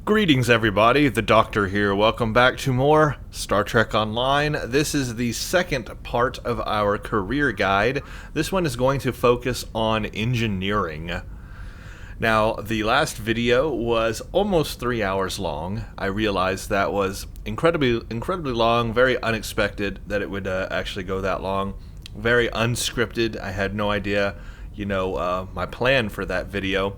Greetings everybody, the Doctor here. Welcome back to more Star Trek Online. This is the second part of our career guide. This one is going to focus on engineering. Now, the last video was almost 3 hours long. I realized that was incredibly long, very unexpected that it would actually go that long. Very unscripted. I had no idea, my plan for that video.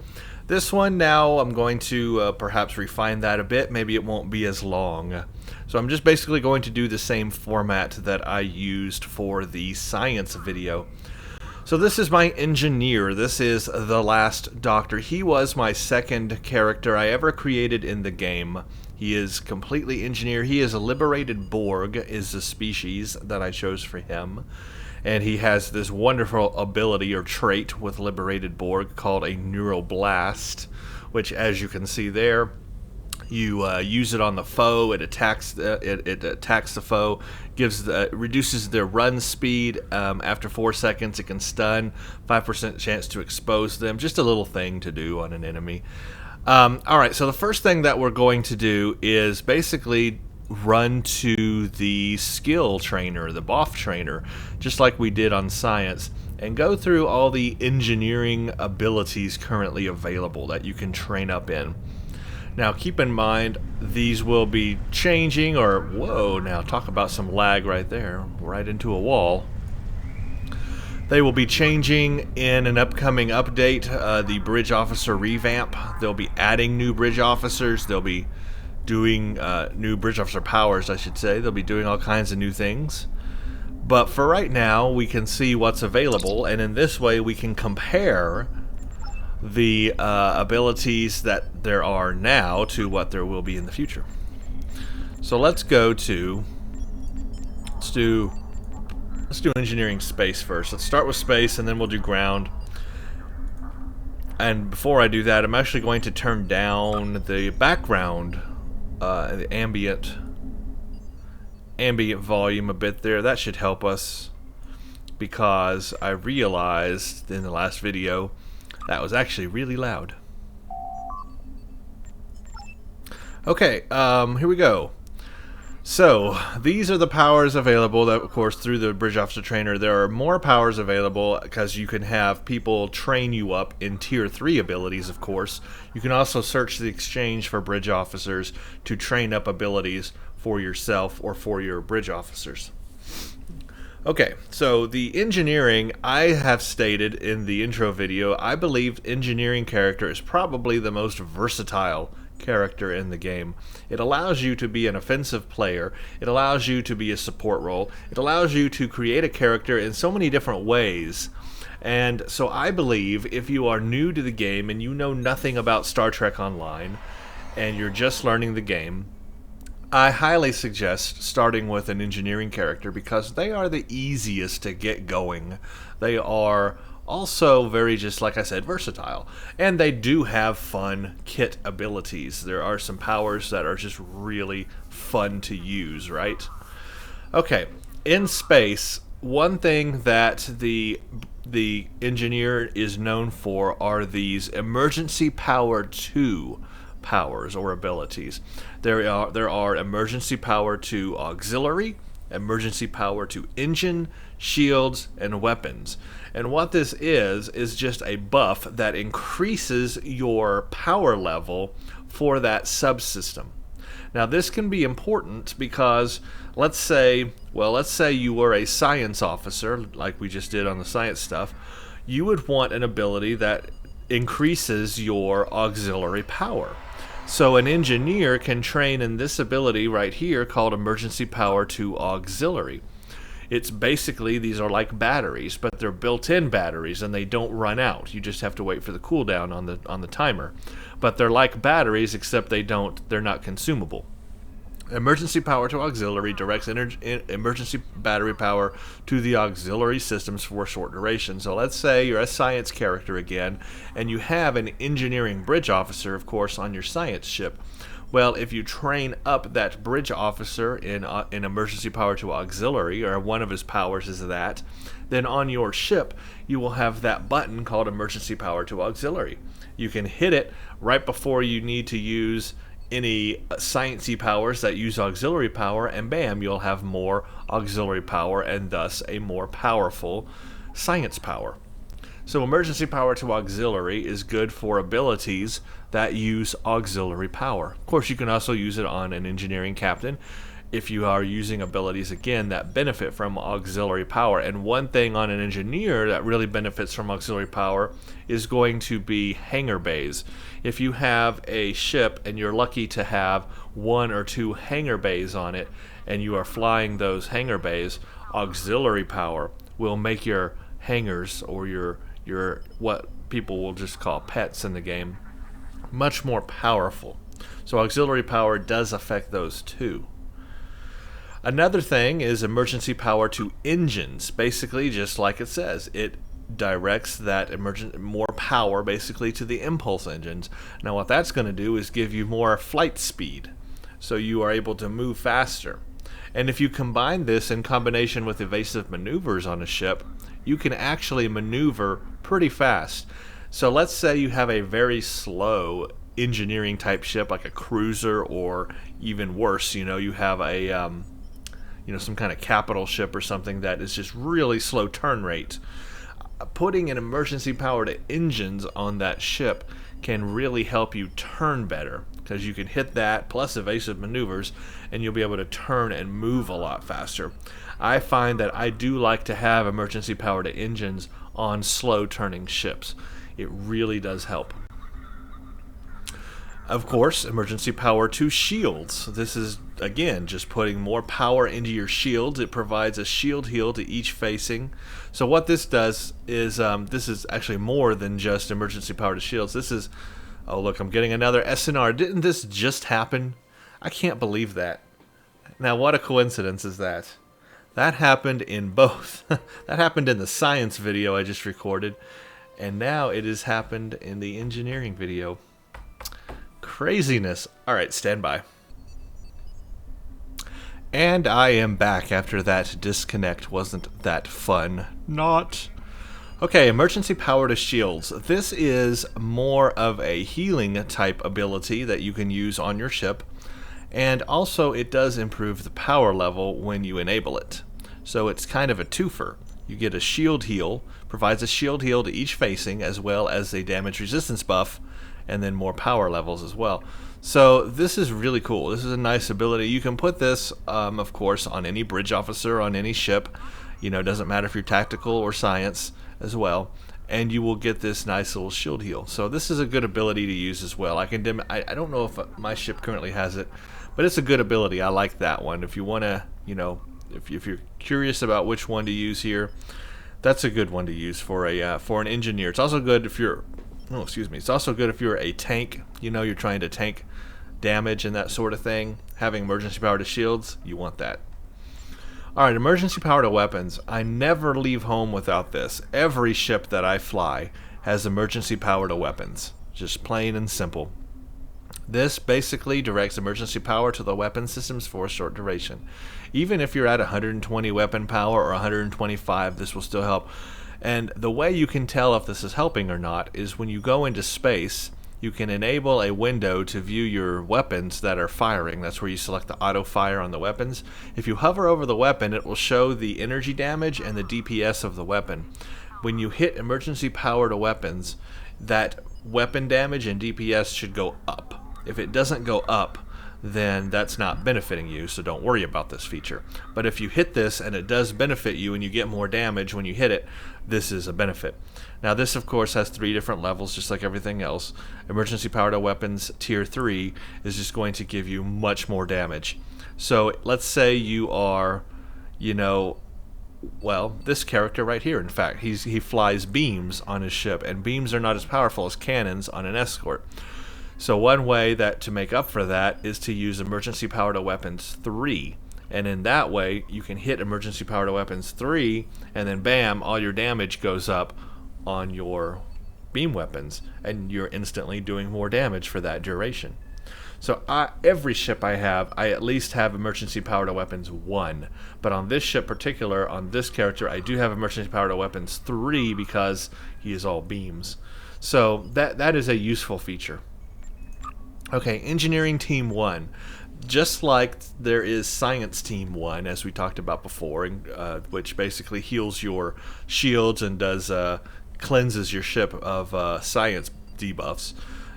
This one now, I'm going to perhaps refine that a bit. Maybe it won't be as long. So I'm just basically going to do the same format that I used for the science video. So this is my engineer. This is the last Doctor. He was my second character I ever created in the game. He is completely engineer. He is a liberated Borg, is the species that I chose for him. And he has this wonderful ability or trait with liberated Borg called a neuroblast, which, as you can see there, you use it on the foe. It attacks the foe, reduces their run speed. After 4 seconds, it can stun. 5% chance to expose them. Just a little thing to do on an enemy. All right. So the first thing that we're going to do is basically run to the skill trainer, the BOF trainer, just like we did on science, and go through all the engineering abilities currently available that you can train up in. Now keep in mind, these will be changing, or whoa, now talk about some lag right there, right into a wall. They will be changing in an upcoming update, the bridge officer revamp. They'll be adding new bridge officers. They'll be doing new bridge officer powers, I should say. They'll be doing all kinds of new things. But for right now, we can see what's available, and in this way we can compare the abilities that there are now to what there will be in the future. So let's do engineering space first. Let's start with space and then we'll do ground. And before I do that, I'm actually going to turn down the background, the ambient volume a bit there. That should help us, because I realized in the last video that was actually really loud. Okay, here we go. So these are the powers available. That, of course, through the bridge officer trainer, there are more powers available because you can have people train you up in tier 3 abilities. Of course, you can also search the exchange for bridge officers to train up abilities for yourself or for your bridge officers. Okay, so the engineering, I have stated in the intro video, I believe engineering character is probably the most versatile character in the game. It allows you to be an offensive player. It allows you to be a support role. It allows you to create a character in so many different ways. And so I believe if you are new to the game and you know nothing about Star Trek Online and you're just learning the game, I highly suggest starting with an engineering character because they are the easiest to get going. They are also very, just like I said, versatile. And they do have fun kit abilities. There are some powers that are just really fun to use, right? Okay, in space, one thing that the engineer is known for are these emergency power 2 powers or abilities. There are emergency power to auxiliary, emergency power to engine, shields, and weapons. And what this is just a buff that increases your power level for that subsystem. Now this can be important because let's say you were a science officer, like we just did on the science stuff. You would want an ability that increases your auxiliary power. So an engineer can train in this ability right here called emergency power to auxiliary. It's basically, these are like batteries, but they're built-in batteries and they don't run out. You just have to wait for the cooldown on the timer. But they're like batteries, except they're not consumable. Emergency power to auxiliary directs emergency battery power to the auxiliary systems for a short duration. So let's say you're a science character again, and you have an engineering bridge officer, of course, on your science ship. Well, if you train up that bridge officer in emergency power to auxiliary, or one of his powers is that, then on your ship you will have that button called emergency power to auxiliary. You can hit it right before you need to use any sciencey powers that use auxiliary power, and bam, you'll have more auxiliary power and thus a more powerful science power. So emergency power to auxiliary is good for abilities that use auxiliary power. Of course, you can also use it on an engineering captain if you are using abilities, again, that benefit from auxiliary power. And one thing on an engineer that really benefits from auxiliary power is going to be hangar bays. If you have a ship and you're lucky to have 1 or 2 hangar bays on it, and you are flying those hangar bays, auxiliary power will make your hangars, or your what people will just call pets in the game, much more powerful. So auxiliary power does affect those too. Another thing is emergency power to engines. Basically, just like it says, it directs that more power basically to the impulse engines. Now what that's going to do is give you more flight speed, so you are able to move faster. And if you combine this in combination with evasive maneuvers on a ship, you can actually maneuver pretty fast. So let's say you have a very slow engineering type ship like a cruiser, or even worse, you have a some kind of capital ship or something that is just really slow turn rate. Putting an emergency power to engines on that ship can really help you turn better, because you can hit that plus evasive maneuvers and you'll be able to turn and move a lot faster. I find that I do like to have emergency power to engines on slow turning ships. It really does help. Of course, emergency power to shields. This is, again, just putting more power into your shields. It provides a shield heal to each facing. So what this does is, this is actually more than just emergency power to shields. This is, oh look, I'm getting another SNR. Didn't this just happen? I can't believe that. Now what a coincidence is that? That happened in both. That happened in the science video I just recorded, and now it has happened in the engineering video. Craziness. Alright, stand by. And I am back after that disconnect. Wasn't that fun? Not. Okay, emergency power to shields. This is more of a healing type ability that you can use on your ship, and also it does improve the power level when you enable it. So it's kind of a twofer. You get a shield heal, provides a shield heal to each facing, as well as a damage resistance buff, and then more power levels as well. So this is really cool. This is a nice ability. You can put this, of course, on any bridge officer, on any ship. It doesn't matter if you're tactical or science as well, and you will get this nice little shield heal. So this is a good ability to use as well. I don't know if my ship currently has it, but it's a good ability. I like that one. If you want to, if you're curious about which one to use here, that's a good one to use for an engineer. It's also good if you're It's also good if you're a tank. You're trying to tank damage and that sort of thing. Having emergency power to shields, you want that. Alright, emergency power to weapons. I never leave home without this. Every ship that I fly has emergency power to weapons. Just plain and simple. This basically directs emergency power to the weapon systems for a short duration. Even if you're at 120 weapon power or 125, this will still help. And the way you can tell if this is helping or not is when you go into space, you can enable a window to view your weapons that are firing. That's where you select the auto fire on the weapons. If you hover over the weapon, it will show the energy damage and the DPS of the weapon. When you hit emergency power to weapons, that weapon damage and DPS should go up. If it doesn't go up, then that's not benefiting you, so don't worry about this feature. But if you hit this and it does benefit you and you get more damage when you hit it, this is a benefit. Now this of course has 3 different levels, just like everything else. Emergency power to weapons tier 3 is just going to give you much more damage. So let's say you are, this character right here, in fact, he flies beams on his ship, and beams are not as powerful as cannons on an escort. So one way to make up for that is to use emergency power to weapons 3. And in that way, you can hit emergency power to weapons 3, and then bam, all your damage goes up on your beam weapons, and you're instantly doing more damage for that duration. So every ship I have, I at least have emergency power to weapons 1. But on this ship particular, on this character, I do have emergency power to weapons 3 because he is all beams. So that is a useful feature. Okay, Engineering Team 1. Just like there is Science Team 1, as we talked about before, which basically heals your shields and does cleanses your ship of science debuffs.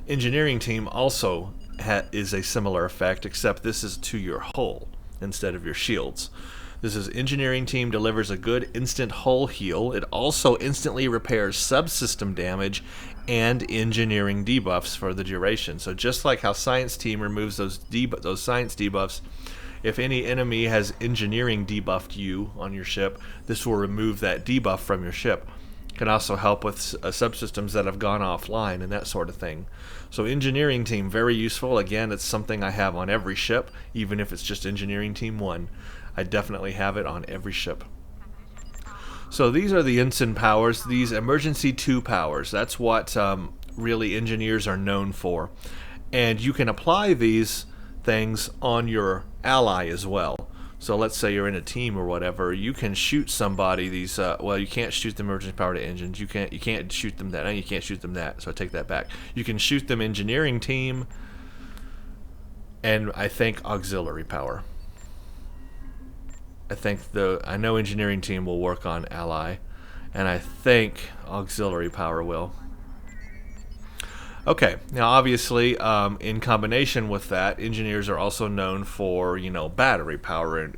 Engineering Team also is a similar effect, except this is to your hull instead of your shields. This is Engineering Team delivers a good instant hull heal. It also instantly repairs subsystem damage and engineering debuffs for the duration. So just like how Science Team removes those science debuffs, if any enemy has engineering debuffed you on your ship, this will remove that debuff from your ship. It can also help with subsystems that have gone offline and that sort of thing. So Engineering Team, very useful. Again, it's something I have on every ship, even if it's just Engineering Team 1. I definitely have it on every ship. So these are the ensign powers, these emergency 2 powers. That's what really engineers are known for. And you can apply these things on your ally as well. So let's say you're in a team or whatever, you can shoot somebody these, well, you can't shoot the emergency power to engines. You can't shoot them that, no, you can't shoot them that, so I take that back. You can shoot them Engineering Team and I think auxiliary power. I know Engineering Team will work on ally, and I think auxiliary power will. Okay, now obviously, in combination with that, engineers are also known for, battery power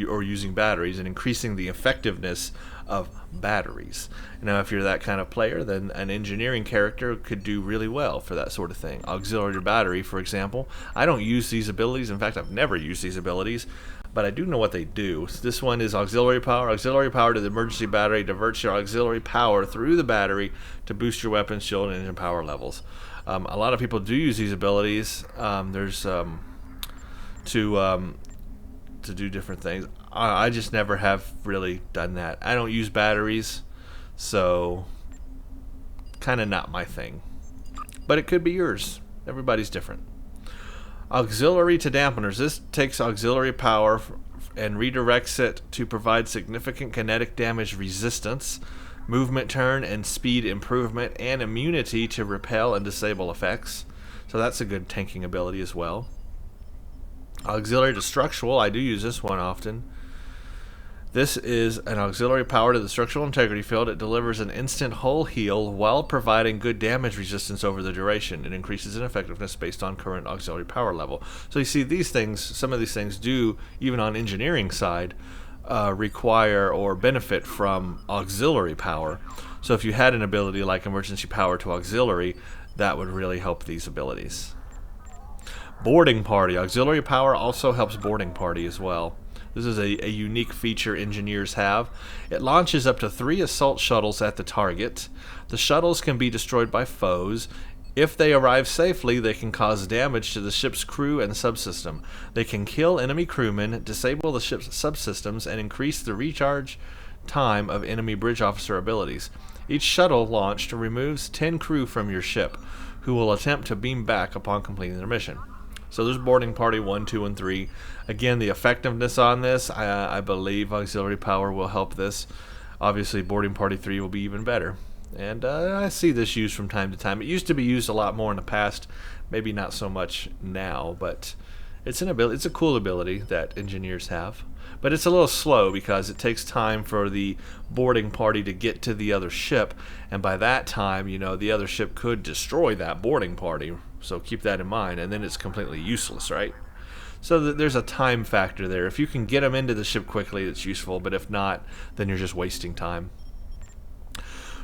or using batteries and increasing the effectiveness of batteries. Now, if you're that kind of player, then an engineering character could do really well for that sort of thing. Auxiliary battery, for example. I don't use these abilities. In fact, I've never used these abilities, but I do know what they do. So this one is auxiliary power. Auxiliary power to the emergency battery diverts your auxiliary power through the battery to boost your weapon, shield, and engine power levels. A lot of people do use these abilities. There's to do different things. I just never have really done that. I don't use batteries, so kind of not my thing. But it could be yours. Everybody's different. Auxiliary to dampeners. This takes auxiliary power and redirects it to provide significant kinetic damage resistance, movement turn and speed improvement, and immunity to repel and disable effects. So that's a good tanking ability as well. Auxiliary to structural. I do use this one often. This is an auxiliary power to the structural integrity field. It delivers an instant hull heal while providing good damage resistance over the duration. It increases in effectiveness based on current auxiliary power level. So you see these things, some of these things do, even on engineering side, require or benefit from auxiliary power. So if you had an ability like emergency power to auxiliary, that would really help these abilities. Boarding party. Auxiliary power also helps boarding party as well. This is a unique feature engineers have. It launches up to 3 assault shuttles at the target. The shuttles can be destroyed by foes. If they arrive safely, they can cause damage to the ship's crew and subsystem. They can kill enemy crewmen, disable the ship's subsystems, and increase the recharge time of enemy bridge officer abilities. Each shuttle launched removes 10 crew from your ship, who will attempt to beam back upon completing their mission. So there's boarding party 1, 2, and 3. Again, the effectiveness on this, I believe auxiliary power will help this. Obviously, boarding party 3 will be even better. And I see this used from time to time. It used to be used a lot more in the past, maybe not so much now, but it's an ability. It's a cool ability that engineers have. But it's a little slow because it takes time for the boarding party to get to the other ship, and by that time, the other ship could destroy that boarding party. So keep that in mind, and then it's completely useless, right? So there's a time factor there. If you can get them into the ship quickly, it's useful, but if not, then you're just wasting time.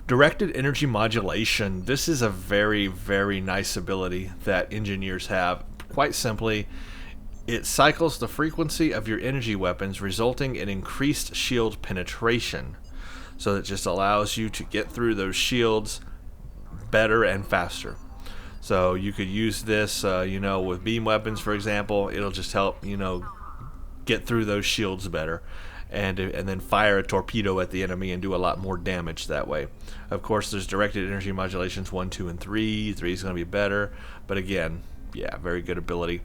Directed energy modulation. This is a very, very nice ability that engineers have. Quite simply, it cycles the frequency of your energy weapons, resulting in increased shield penetration. So it just allows you to get through those shields better and faster. So you could use this, with beam weapons, for example. It'll just help, get through those shields better. And then fire a torpedo at the enemy and do a lot more damage that way. Of course, there's directed energy modulations 1, 2, and 3. 3 is going to be better. But again, yeah, very good ability.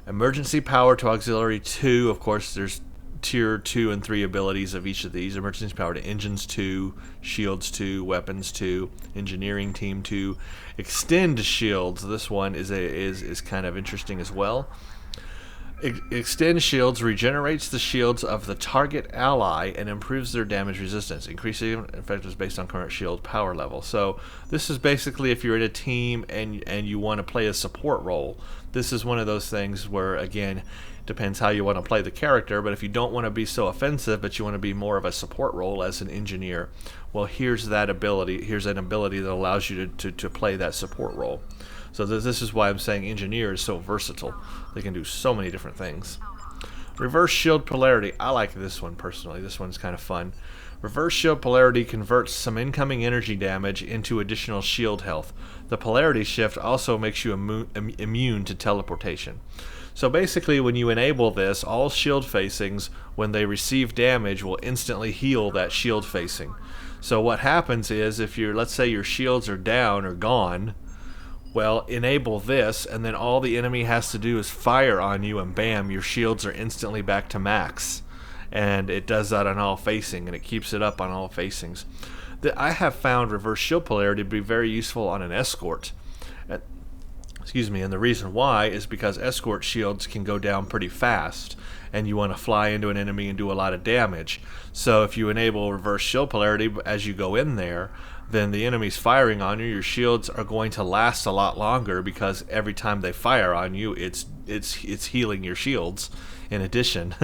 Emergency power to auxiliary 2. Of course, there's tier 2 and 3 abilities of each of these. Emergency power to engines 2, shields 2, weapons 2, engineering team 2. Extend shields. This one is kind of interesting as well. Extend shields regenerates the shields of the target ally and improves their damage resistance, increasing effectiveness based on current shield power level. So this is basically if you're in a team and you want to play a support role. This is one of those things where, again, depends how you want to play the character, but if you don't want to be so offensive but you want to be more of a support role as an engineer, well, here's that ability. Here's an ability that allows you to play that support role. So this is why I'm saying engineer is so versatile. They can do so many different things. Reverse shield polarity. I like this one personally. This one's kind of fun. Reverse shield polarity converts some incoming energy damage into additional shield health. The polarity shift also makes you immune to teleportation. So basically, when you enable this, all shield facings, when they receive damage, will instantly heal that shield facing. So what happens is, if let's say your shields are down or gone, well, enable this, and then all the enemy has to do is fire on you, and bam, your shields are instantly back to max. And it does that on all facing, and it keeps it up on all facings. I have found reverse shield polarity to be very useful on an escort. And the reason why is because escort shields can go down pretty fast, and you want to fly into an enemy and do a lot of damage. So if you enable reverse shield polarity as you go in there, then the enemy's firing on you, your shields are going to last a lot longer, because every time they fire on you, it's healing your shields in addition.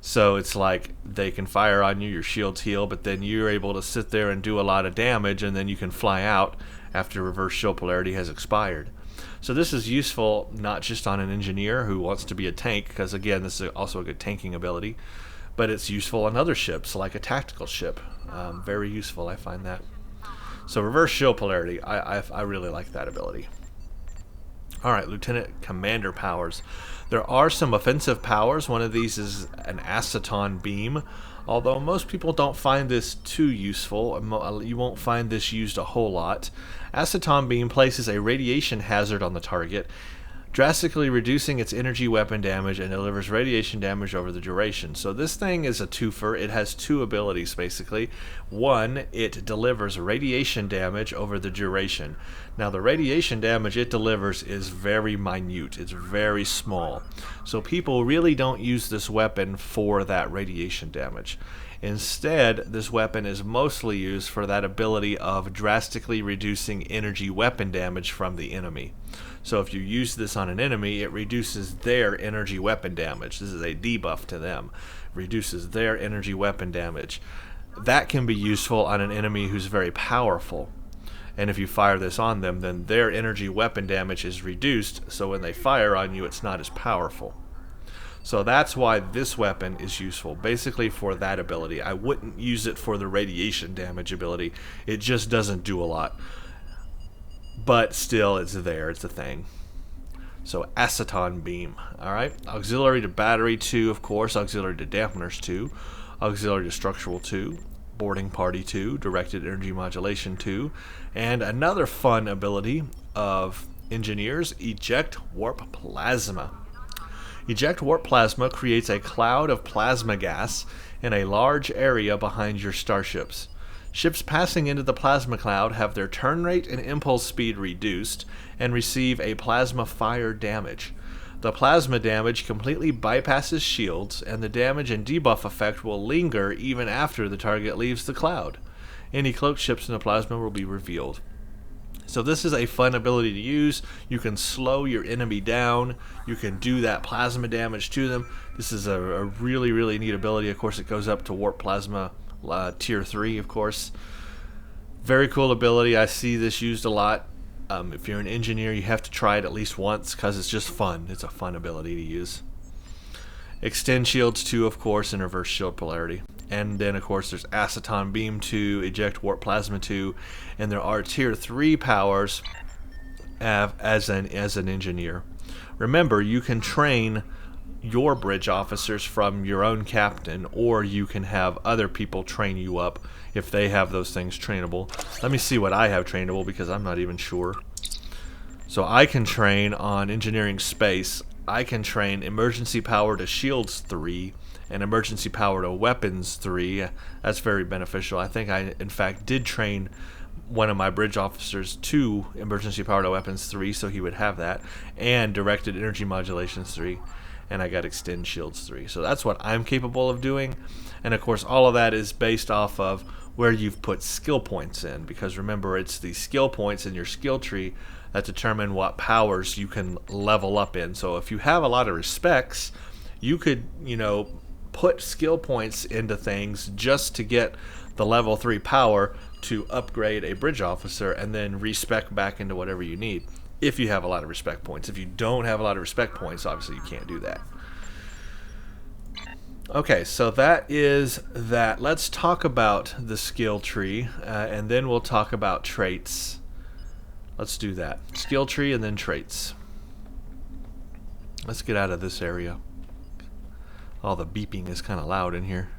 So it's like they can fire on you, your shields heal, but then you're able to sit there and do a lot of damage, and then you can fly out after reverse shield polarity has expired. So this is useful not just on an engineer who wants to be a tank, because again, this is also a good tanking ability, but it's useful on other ships, like a tactical ship. Very useful, I find that. So reverse shield polarity, I really like that ability. Alright, Lieutenant Commander powers. There are some offensive powers. One of these is an aceton beam. Although most people don't find this too useful, you won't find this used a whole lot. Aceton beam places a radiation hazard on the target, drastically reducing its energy weapon damage, and delivers radiation damage over the duration. So this thing is a twofer. It has two abilities basically. One, it delivers radiation damage over the duration. Now the radiation damage it delivers is very minute. It's very small. So people really don't use this weapon for that radiation damage. Instead, this weapon is mostly used for that ability of drastically reducing energy weapon damage from the enemy. So if you use this on an enemy, it reduces their energy weapon damage. This is a debuff to them. Reduces their energy weapon damage. That can be useful on an enemy who's very powerful. And if you fire this on them, then their energy weapon damage is reduced, so when they fire on you, it's not as powerful. So that's why this weapon is useful, basically for that ability. I wouldn't use it for the radiation damage ability. It just doesn't do a lot. But still, it's there. It's a thing. So aceton beam. Alright. Auxiliary to battery 2, of course. Auxiliary to dampeners 2. Auxiliary to structural 2. Boarding party 2. Directed energy modulation 2. And another fun ability of engineers, eject warp plasma. Eject warp plasma creates a cloud of plasma gas in a large area behind your starships. Ships passing into the plasma cloud have their turn rate and impulse speed reduced and receive a plasma fire damage. The plasma damage completely bypasses shields, and the damage and debuff effect will linger even after the target leaves the cloud. Any cloaked ships in the plasma will be revealed. So this is a fun ability to use. You can slow your enemy down. You can do that plasma damage to them. This is a really, really neat ability. Of course, it goes up to Warp Plasma Tier 3, of course. Very cool ability. I see this used a lot. If you're an engineer, you have to try it at least once because it's just fun. It's a fun ability to use. Extend shields 2, of course, and reverse shield polarity. And then, of course, there's Aceton Beam 2, Eject Warp Plasma 2, and there are Tier 3 powers as an engineer. Remember, you can train your bridge officers from your own captain, or you can have other people train you up if they have those things trainable. Let me see what I have trainable because I'm not even sure. So I can train on Engineering Space. I can train Emergency Power to Shields 3 and emergency power to weapons 3. That's very beneficial. I think I, in fact, did train one of my bridge officers to emergency power to weapons 3, so he would have that, and directed energy modulations 3, and I got extend shields 3. So that's what I'm capable of doing, and of course all of that is based off of where you've put skill points in, because remember, it's the skill points in your skill tree that determine what powers you can level up in. So if you have a lot of respects, you could, put skill points into things just to get the level 3 power to upgrade a bridge officer, and then respec back into whatever you need if you have a lot of respect points. If you don't have a lot of respect points, obviously you can't do that. Okay, so that is that. Let's talk about the skill tree, and then we'll talk about traits. Let's do that. Skill tree and then traits. Let's get out of this area. All the beeping is kind of loud in here.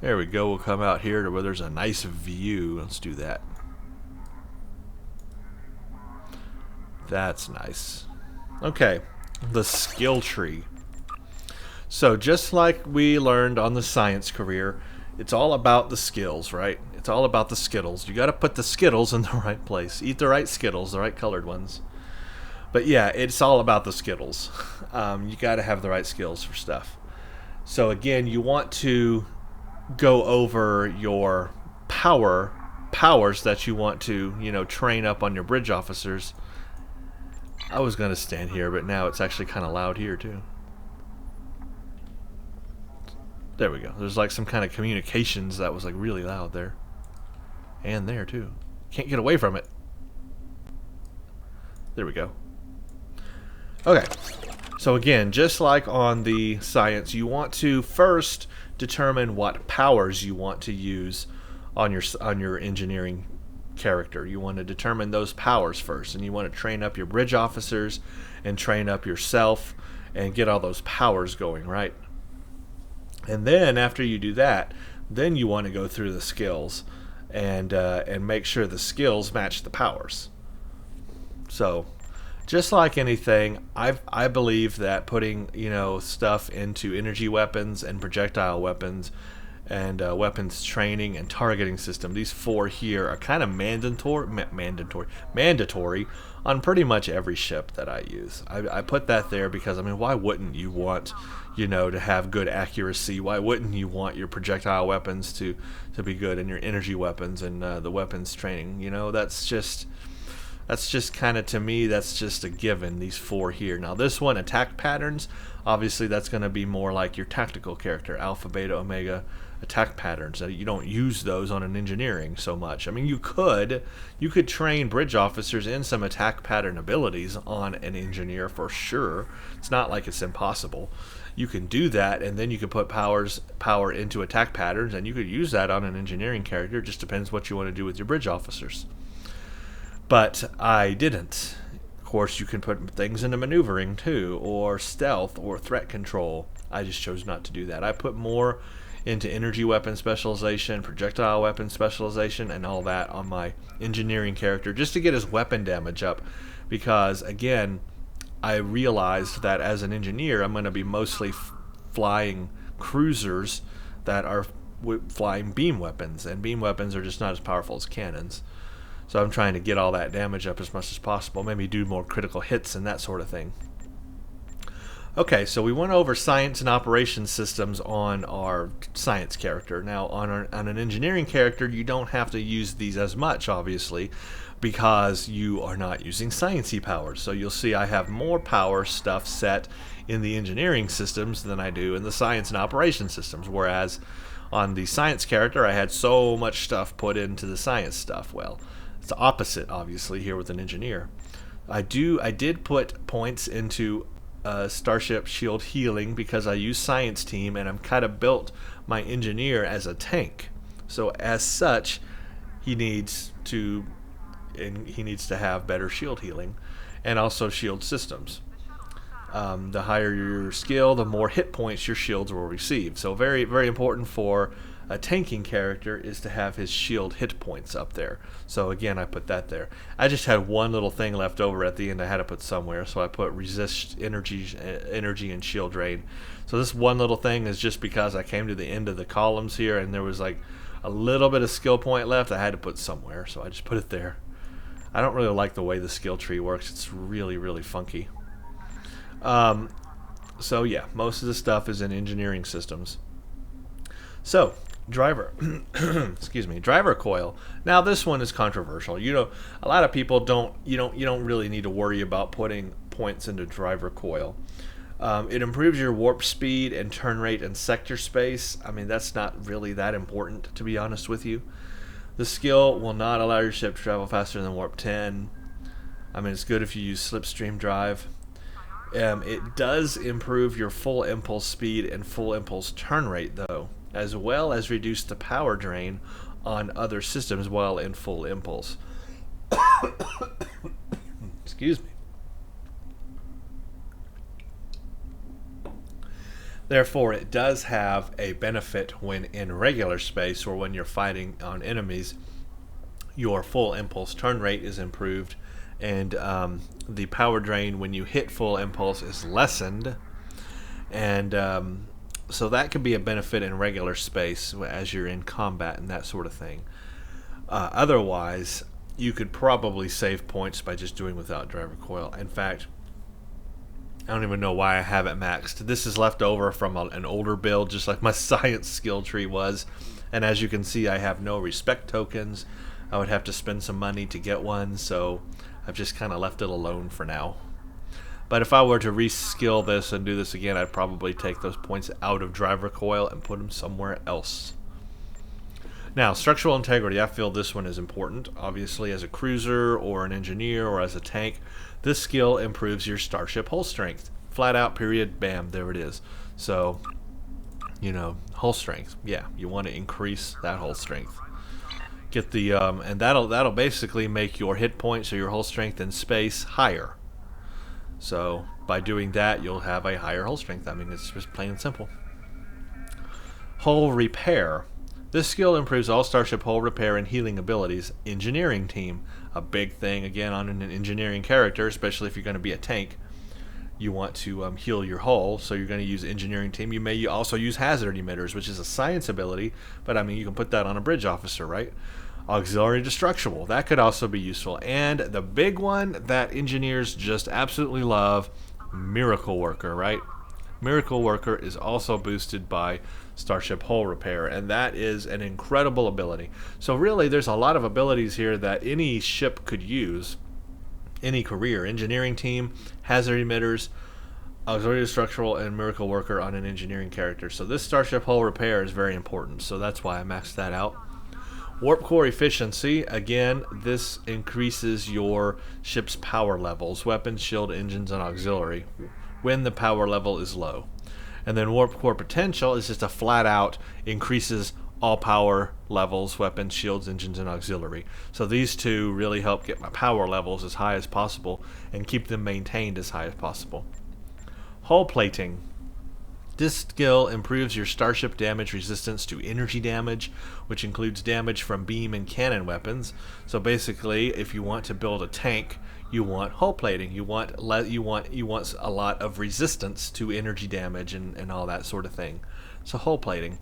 There we go. We'll come out here to where there's a nice view. Let's do that. That's nice. Okay, the skill tree. So just like we learned on the science career, it's all about the skills, right? It's all about the Skittles. You got to put the Skittles in the right place. Eat the right Skittles, the right colored ones. But yeah, it's all about the Skittles. You got to have the right skills for stuff. So again, you want to go over your powers that you want to, train up on your bridge officers. I was going to stand here, but now it's actually kind of loud here too. There we go. There's like some kind of communications that was like really loud there. And there too. Can't get away from it. There we go. Okay. So again, just like on the science, you want to first determine what powers you want to use on your engineering character. You want to determine those powers first, and you want to train up your bridge officers and train up yourself and get all those powers going, right? And then after you do that, then you want to go through the skills and make sure the skills match the powers. So just like anything, I believe that putting stuff into energy weapons and projectile weapons and weapons training and targeting system, these 4 here are kind of mandatory on pretty much every ship that I use. I put that there because, why wouldn't you want to have good accuracy? Why wouldn't you want your projectile weapons to be good, and your energy weapons and the weapons training? That's just kind of, to me, that's just a given, these 4 here. Now this one, attack patterns, obviously that's going to be more like your tactical character, alpha, beta, omega attack patterns. You don't use those on an engineering so much. You could train bridge officers in some attack pattern abilities on an engineer for sure. It's not like it's impossible. You can do that, and then you can put power into attack patterns, and you could use that on an engineering character. It just depends what you want to do with your bridge officers. But I didn't. Of course, you can put things into maneuvering too, or stealth, or threat control. I just chose not to do that. I put more into energy weapon specialization, projectile weapon specialization, and all that on my engineering character, just to get his weapon damage up. Because again, I realized that as an engineer, I'm going to be mostly flying cruisers that are flying beam weapons, and beam weapons are just not as powerful as cannons. So I'm trying to get all that damage up as much as possible, maybe do more critical hits and that sort of thing. Okay, so we went over science and operations systems on our science character. Now, on an engineering character, you don't have to use these as much, obviously, because you are not using sciencey powers. So you'll see I have more power stuff set in the engineering systems than I do in the science and operations systems, whereas on the science character, I had so much stuff put into the science stuff. Well, it's the opposite, obviously, here with an engineer. I did put points into Starship Shield Healing because I use Science Team, and I'm kind of built my engineer as a tank. So as such, he needs to have better shield healing, and also shield systems. The higher your skill, the more hit points your shields will receive. So very, very important for a tanking character is to have his shield hit points up there. So again, I put that there. I just had one little thing left over at the end I had to put somewhere, so I put resist energy and shield drain. So this one little thing is just because I came to the end of the columns here and there was like a little bit of skill point left I had to put somewhere, so I just put it there. I don't really like the way the skill tree works. It's really, really funky. So yeah, most of the stuff is in engineering systems. So, driver, excuse me, driver coil. Now this one is controversial. You know, a lot of people don't really need to worry about putting points into driver coil. It improves your warp speed and turn rate and sector space. I mean, that's not really that important, to be honest with you. The skill will not allow your ship to travel faster than warp 10. I mean, it's good if you use slipstream drive. It does improve your full impulse speed and full impulse turn rate, though, as well as reduce the power drain on other systems while in full impulse. Excuse me. Therefore, it does have a benefit when in regular space or when you're fighting on enemies. Your full impulse turn rate is improved, and the power drain when you hit full impulse is lessened, and so that could be a benefit in regular space as you're in combat and that sort of thing. Otherwise, you could probably save points by just doing without driver coil. In fact, I don't even know why I have it maxed. This is left over from an older build, just like my science skill tree was, and as you can see, I have no respect tokens. I would have to spend some money to get one, so I've just kind of left it alone for now. But if I were to reskill this and do this again, I'd probably take those points out of driver coil and put them somewhere else. Now, structural integrity, I feel this one is important. Obviously, as a cruiser or an engineer or as a tank, this skill improves your starship hull strength. Flat out, period, bam, there it is. So, you know, hull strength. Yeah, you want to increase that hull strength. Get the and that'll basically make your hit points or your hull strength in space higher. So by doing that, you'll have a higher hull strength. I mean, it's just plain and simple. Hull repair. This skill improves all starship hull repair and healing abilities. Engineering team, a big thing again on an engineering character, especially if you're going to be a tank. You want to heal your hull, so you're going to use engineering team. You may also use hazard emitters, which is a science ability, but I mean, you can put that on a bridge officer, right? Auxiliary destructible, that could also be useful. And the big one that engineers just absolutely love, Miracle Worker, right? Miracle Worker is also boosted by Starship Hull Repair, and that is an incredible ability. So really, there's a lot of abilities here that any ship could use, any career. Engineering team, hazard emitters, auxiliary structural, and Miracle Worker on an engineering character. So this Starship Hull Repair is very important, so that's why I maxed that out. Warp core efficiency, again, this increases your ship's power levels, weapons, shield, engines, and auxiliary, when the power level is low. And then warp core potential is just a flat out increases all power levels, weapons, shields, engines, and auxiliary. So these two really help get my power levels as high as possible and keep them maintained as high as possible. Hull plating. This skill improves your starship damage resistance to energy damage, which includes damage from beam and cannon weapons. So basically, if you want to build a tank, you want hull plating. You want a lot of resistance to energy damage and all that sort of thing. So hull plating.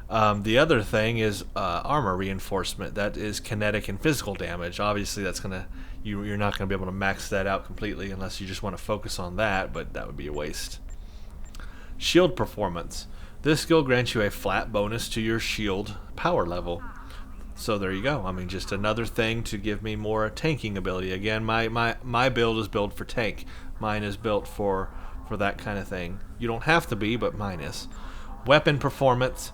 The other thing is armor reinforcement. That is kinetic and physical damage. Obviously, that's you're not gonna be able to max that out completely unless you just want to focus on that, but that would be a waste. Shield performance. This skill grants you a flat bonus to your shield power level. So there you go. I mean, just another thing to give me more tanking ability. Again, my build is built for tank. Mine is built for that kind of thing. You don't have to be, but mine is. Weapon performance.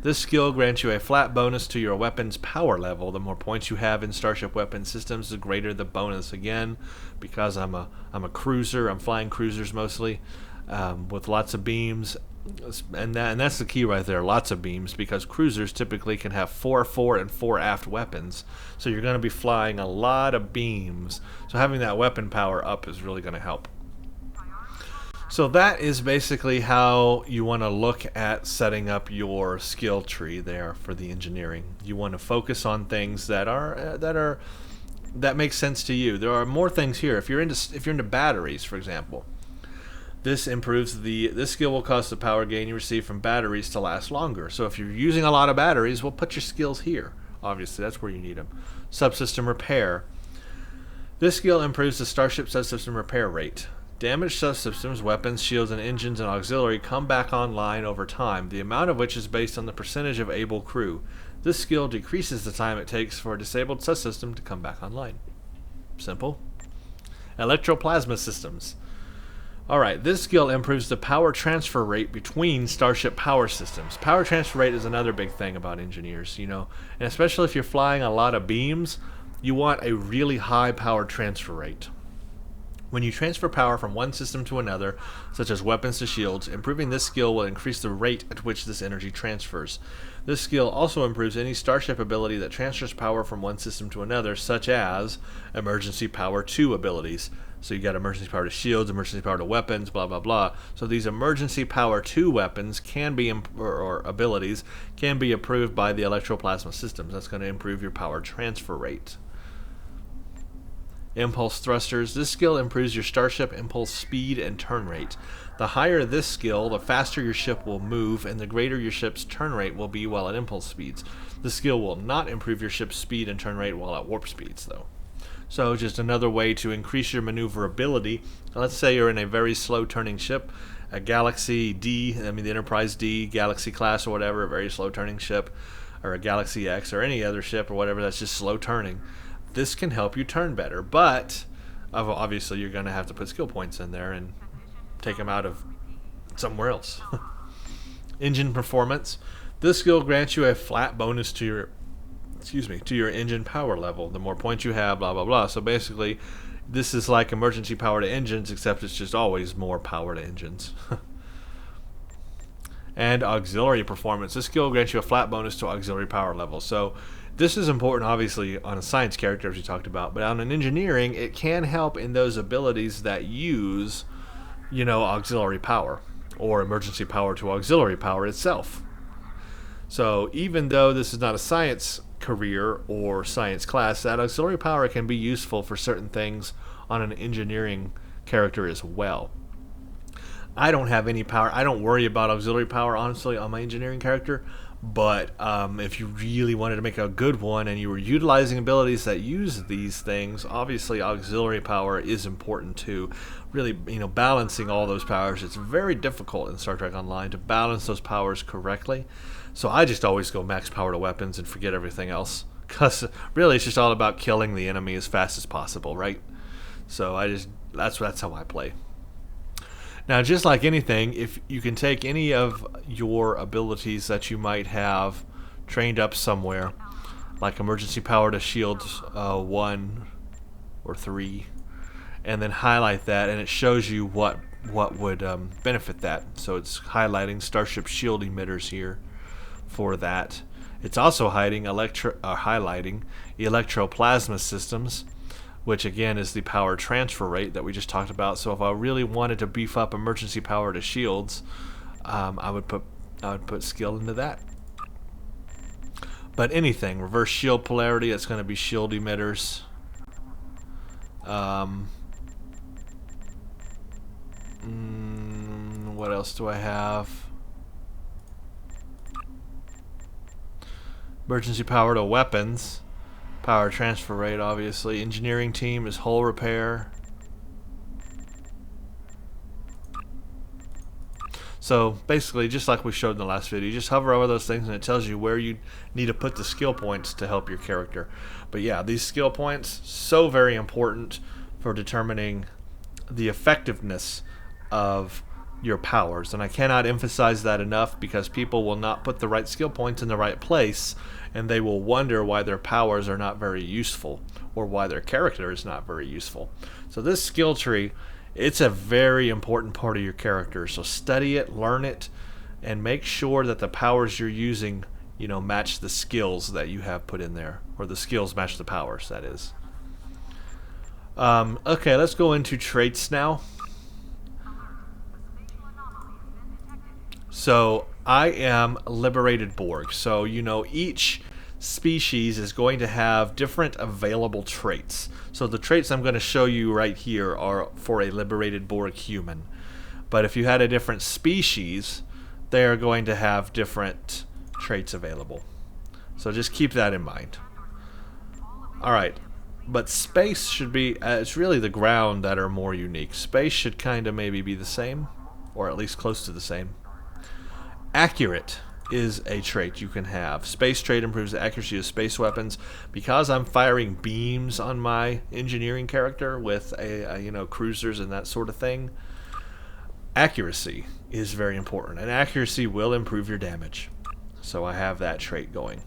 This skill grants you a flat bonus to your weapon's power level. The more points you have in Starship weapon systems, the greater the bonus. Again, because I'm a cruiser, I'm flying cruisers mostly, with lots of beams, and that's the key right there. Lots of beams, because cruisers typically can have 4 fore and 4 aft weapons. So you're going to be flying a lot of beams. So having that weapon power up is really going to help. So that is basically how you want to look at setting up your skill tree there for the engineering. You want to focus on things that make sense to you. There are more things here. If you're into batteries, for example, this skill will cause the power gain you receive from batteries to last longer. So if you're using a lot of batteries, we'll put your skills here. Obviously, that's where you need them. Subsystem repair. This skill improves the starship subsystem repair rate. Damaged subsystems, weapons, shields, and engines and auxiliary come back online over time, the amount of which is based on the percentage of able crew. This skill decreases the time it takes for a disabled subsystem to come back online. Simple. Electroplasma systems. Alright, this skill improves the power transfer rate between starship power systems. Power transfer rate is another big thing about engineers, and especially if you're flying a lot of beams, you want a really high power transfer rate. When you transfer power from one system to another, such as weapons to shields, improving this skill will increase the rate at which this energy transfers. This skill also improves any starship ability that transfers power from one system to another, such as emergency power 2 abilities. So you got emergency power to shields, emergency power to weapons, blah blah blah. So these emergency power 2 weapons can be or abilities can be approved by the electroplasma systems. That's going to improve your power transfer rate. Impulse thrusters. This skill improves your starship impulse speed and turn rate. The higher this skill, the faster your ship will move, and the greater your ship's turn rate will be while at impulse speeds. The skill will not improve your ship's speed and turn rate while at warp speeds, though. So just another way to increase your maneuverability. Let's say you're in a very slow turning ship, a Galaxy D, the Enterprise D, Galaxy class or whatever, a very slow turning ship, or a Galaxy X or any other ship or whatever that's just slow turning. This can help you turn better, but obviously you're going to have to put skill points in there and take them out of somewhere else. Engine performance. This skill grants you a flat bonus to your engine power level. The more points you have, blah blah blah. So basically, this is like emergency power to engines, except it's just always more power to engines. And auxiliary performance. This skill grants you a flat bonus to auxiliary power level. So this is important, obviously, on a science character, as we talked about, but on an engineering, it can help in those abilities that use, auxiliary power or emergency power to auxiliary power itself. So even though this is not a science career or science class, that auxiliary power can be useful for certain things on an engineering character as well. I don't have any power. I don't worry about auxiliary power, honestly, on my engineering character. But if you really wanted to make a good one and you were utilizing abilities that use these things, obviously auxiliary power is important too. Really, balancing all those powers. It's very difficult in Star Trek Online to balance those powers correctly. So I just always go max power to weapons and forget everything else. Because really it's just all about killing the enemy as fast as possible, right? So that's how I play. Now, just like anything, if you can take any of your abilities that you might have trained up somewhere, like emergency power to shields 1 or 3, and then highlight that, and it shows you what would benefit that. So it's highlighting starship shield emitters here for that. It's also highlighting electroplasma systems, which again is the power transfer rate that we just talked about. So if I really wanted to beef up emergency power to shields, I would put skill into that. But anything, reverse shield polarity, that's going to be shield emitters. What else do I have? Emergency power to weapons. Power transfer rate, obviously. Engineering team is hull repair. So basically, just like we showed in the last video, you just hover over those things and it tells you where you need to put the skill points to help your character. But yeah, these skill points, so very important for determining the effectiveness of your powers. And I cannot emphasize that enough, because people will not put the right skill points in the right place, and they will wonder why their powers are not very useful, or why their character is not very useful. So this skill tree, it's a very important part of your character. So study it, learn it, and make sure that the powers you're using, match the skills that you have put in there, or the skills match the powers, that is. Okay, let's go into traits now. So I am Liberated Borg. So, each species is going to have different available traits. So the traits I'm going to show you right here are for a Liberated Borg human. But if you had a different species, they are going to have different traits available. So just keep that in mind. Alright, but space should be, it's really the ground that are more unique. Space should kind of maybe be the same, or at least close to the same. Accurate is a trait you can have. Space trait improves the accuracy of space weapons. Because I'm firing beams on my engineering character with cruisers and that sort of thing, accuracy is very important, and accuracy will improve your damage. So I have that trait going.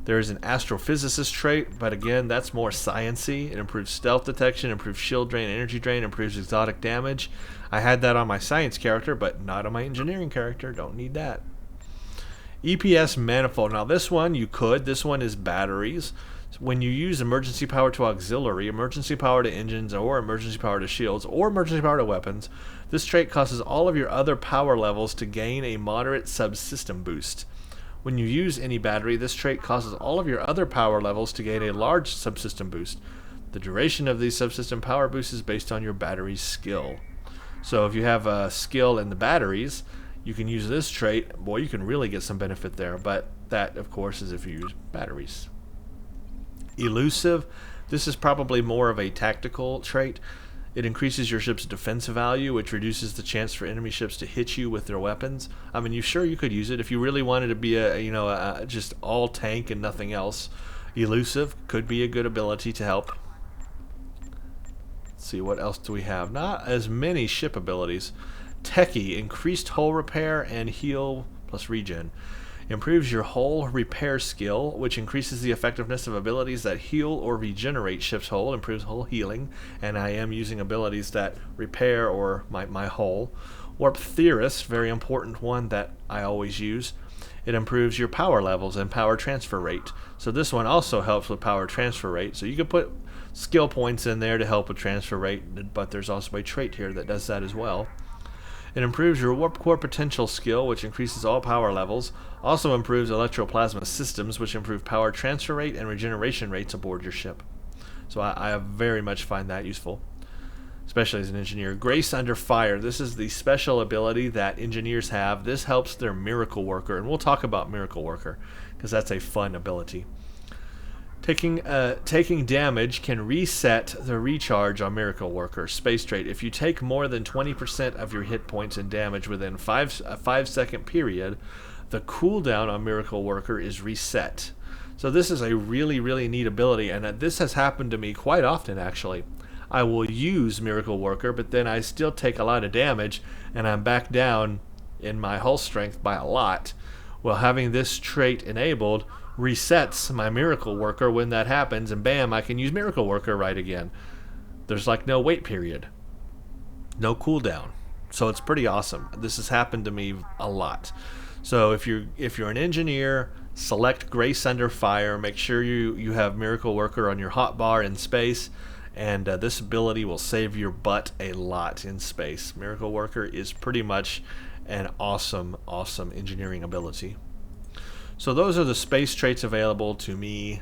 There is an astrophysicist trait, but again, that's more science-y. It improves stealth detection, improves shield drain, energy drain, improves exotic damage. I had that on my science character, but not on my engineering character. Don't need that. EPS manifold. Now this one you could. This one is batteries. When you use emergency power to auxiliary, emergency power to engines, or emergency power to shields, or emergency power to weapons, this trait causes all of your other power levels to gain a moderate subsystem boost. When you use any battery, this trait causes all of your other power levels to gain a large subsystem boost. The duration of these subsystem power boosts is based on your battery's skill. So if you have a skill in the batteries, you can use this trait. Boy, you can really get some benefit there, but that, of course, is if you use batteries. Elusive. This is probably more of a tactical trait. It increases your ship's defense value, which reduces the chance for enemy ships to hit you with their weapons. I mean, you could use it if you really wanted to be just all tank and nothing else. Elusive could be a good ability to help. Let's see, what else do we have? Not as many ship abilities. Techie, increased hull repair and heal plus regen. Improves your hull repair skill, which increases the effectiveness of abilities that heal or regenerate ship's hull, improves hull healing, and I am using abilities that repair or my hull. Warp Theorist, very important one that I always use. It improves your power levels and power transfer rate. So this one also helps with power transfer rate. So you can put skill points in there to help with transfer rate, but there's also a trait here that does that as well. It improves your Warp Core Potential skill, which increases all power levels. Also improves Electroplasma Systems, which improve power transfer rate and regeneration rates aboard your ship. So I very much find that useful, especially as an engineer. Grace Under Fire. This is the special ability that engineers have. This helps their Miracle Worker, and we'll talk about Miracle Worker because that's a fun ability. Taking damage can reset the recharge on Miracle Worker. Space trait. If you take more than 20% of your hit points and damage within a 5-second period, the cooldown on Miracle Worker is reset. So this is a really, really neat ability, and this has happened to me quite often, actually. I will use Miracle Worker, but then I still take a lot of damage, and I'm back down in my hull strength by a lot. Well, having this trait enabled resets my Miracle Worker when that happens, and bam, I can use Miracle Worker right again. There's like no wait period, no cooldown, so it's pretty awesome. This has happened to me a lot. So if you're an engineer, select Grace Under Fire. Make sure you have Miracle Worker on your hotbar in space, and this ability will save your butt a lot in space. Miracle Worker is pretty much an awesome engineering ability. So those are the space traits available to me,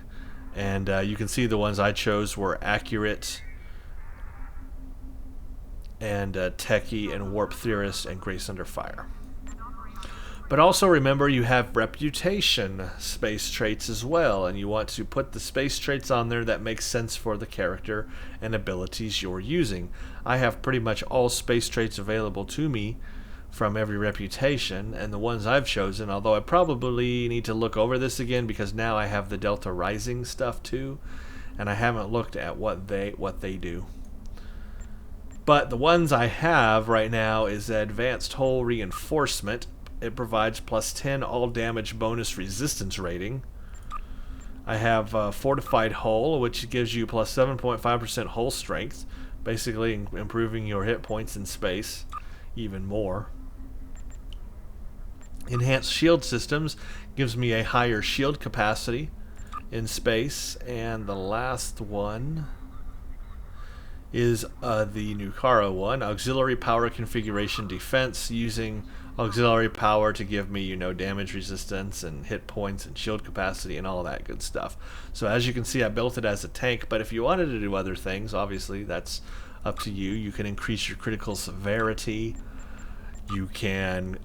and you can see the ones I chose were Accurate, and Techie, and Warp Theorist, and Grace Under Fire. But also remember, you have Reputation space traits as well, and you want to put the space traits on there that make sense for the character and abilities you're using. I have pretty much all space traits available to me from every reputation, and the ones I've chosen, although I probably need to look over this again because now I have the Delta Rising stuff too, and I haven't looked at what they do. But the ones I have right now is Advanced Hull Reinforcement. It provides plus 10 all damage bonus resistance rating. I have Fortified Hull, which gives you plus 7.5% hull strength, basically improving your hit points in space even more. Enhanced Shield Systems gives me a higher shield capacity in space. And the last one is the Nucaro one. Auxiliary power configuration defense, using auxiliary power to give me, damage resistance and hit points and shield capacity and all that good stuff. So as you can see, I built it as a tank, but if you wanted to do other things, obviously that's up to you. You can increase your critical severity. You can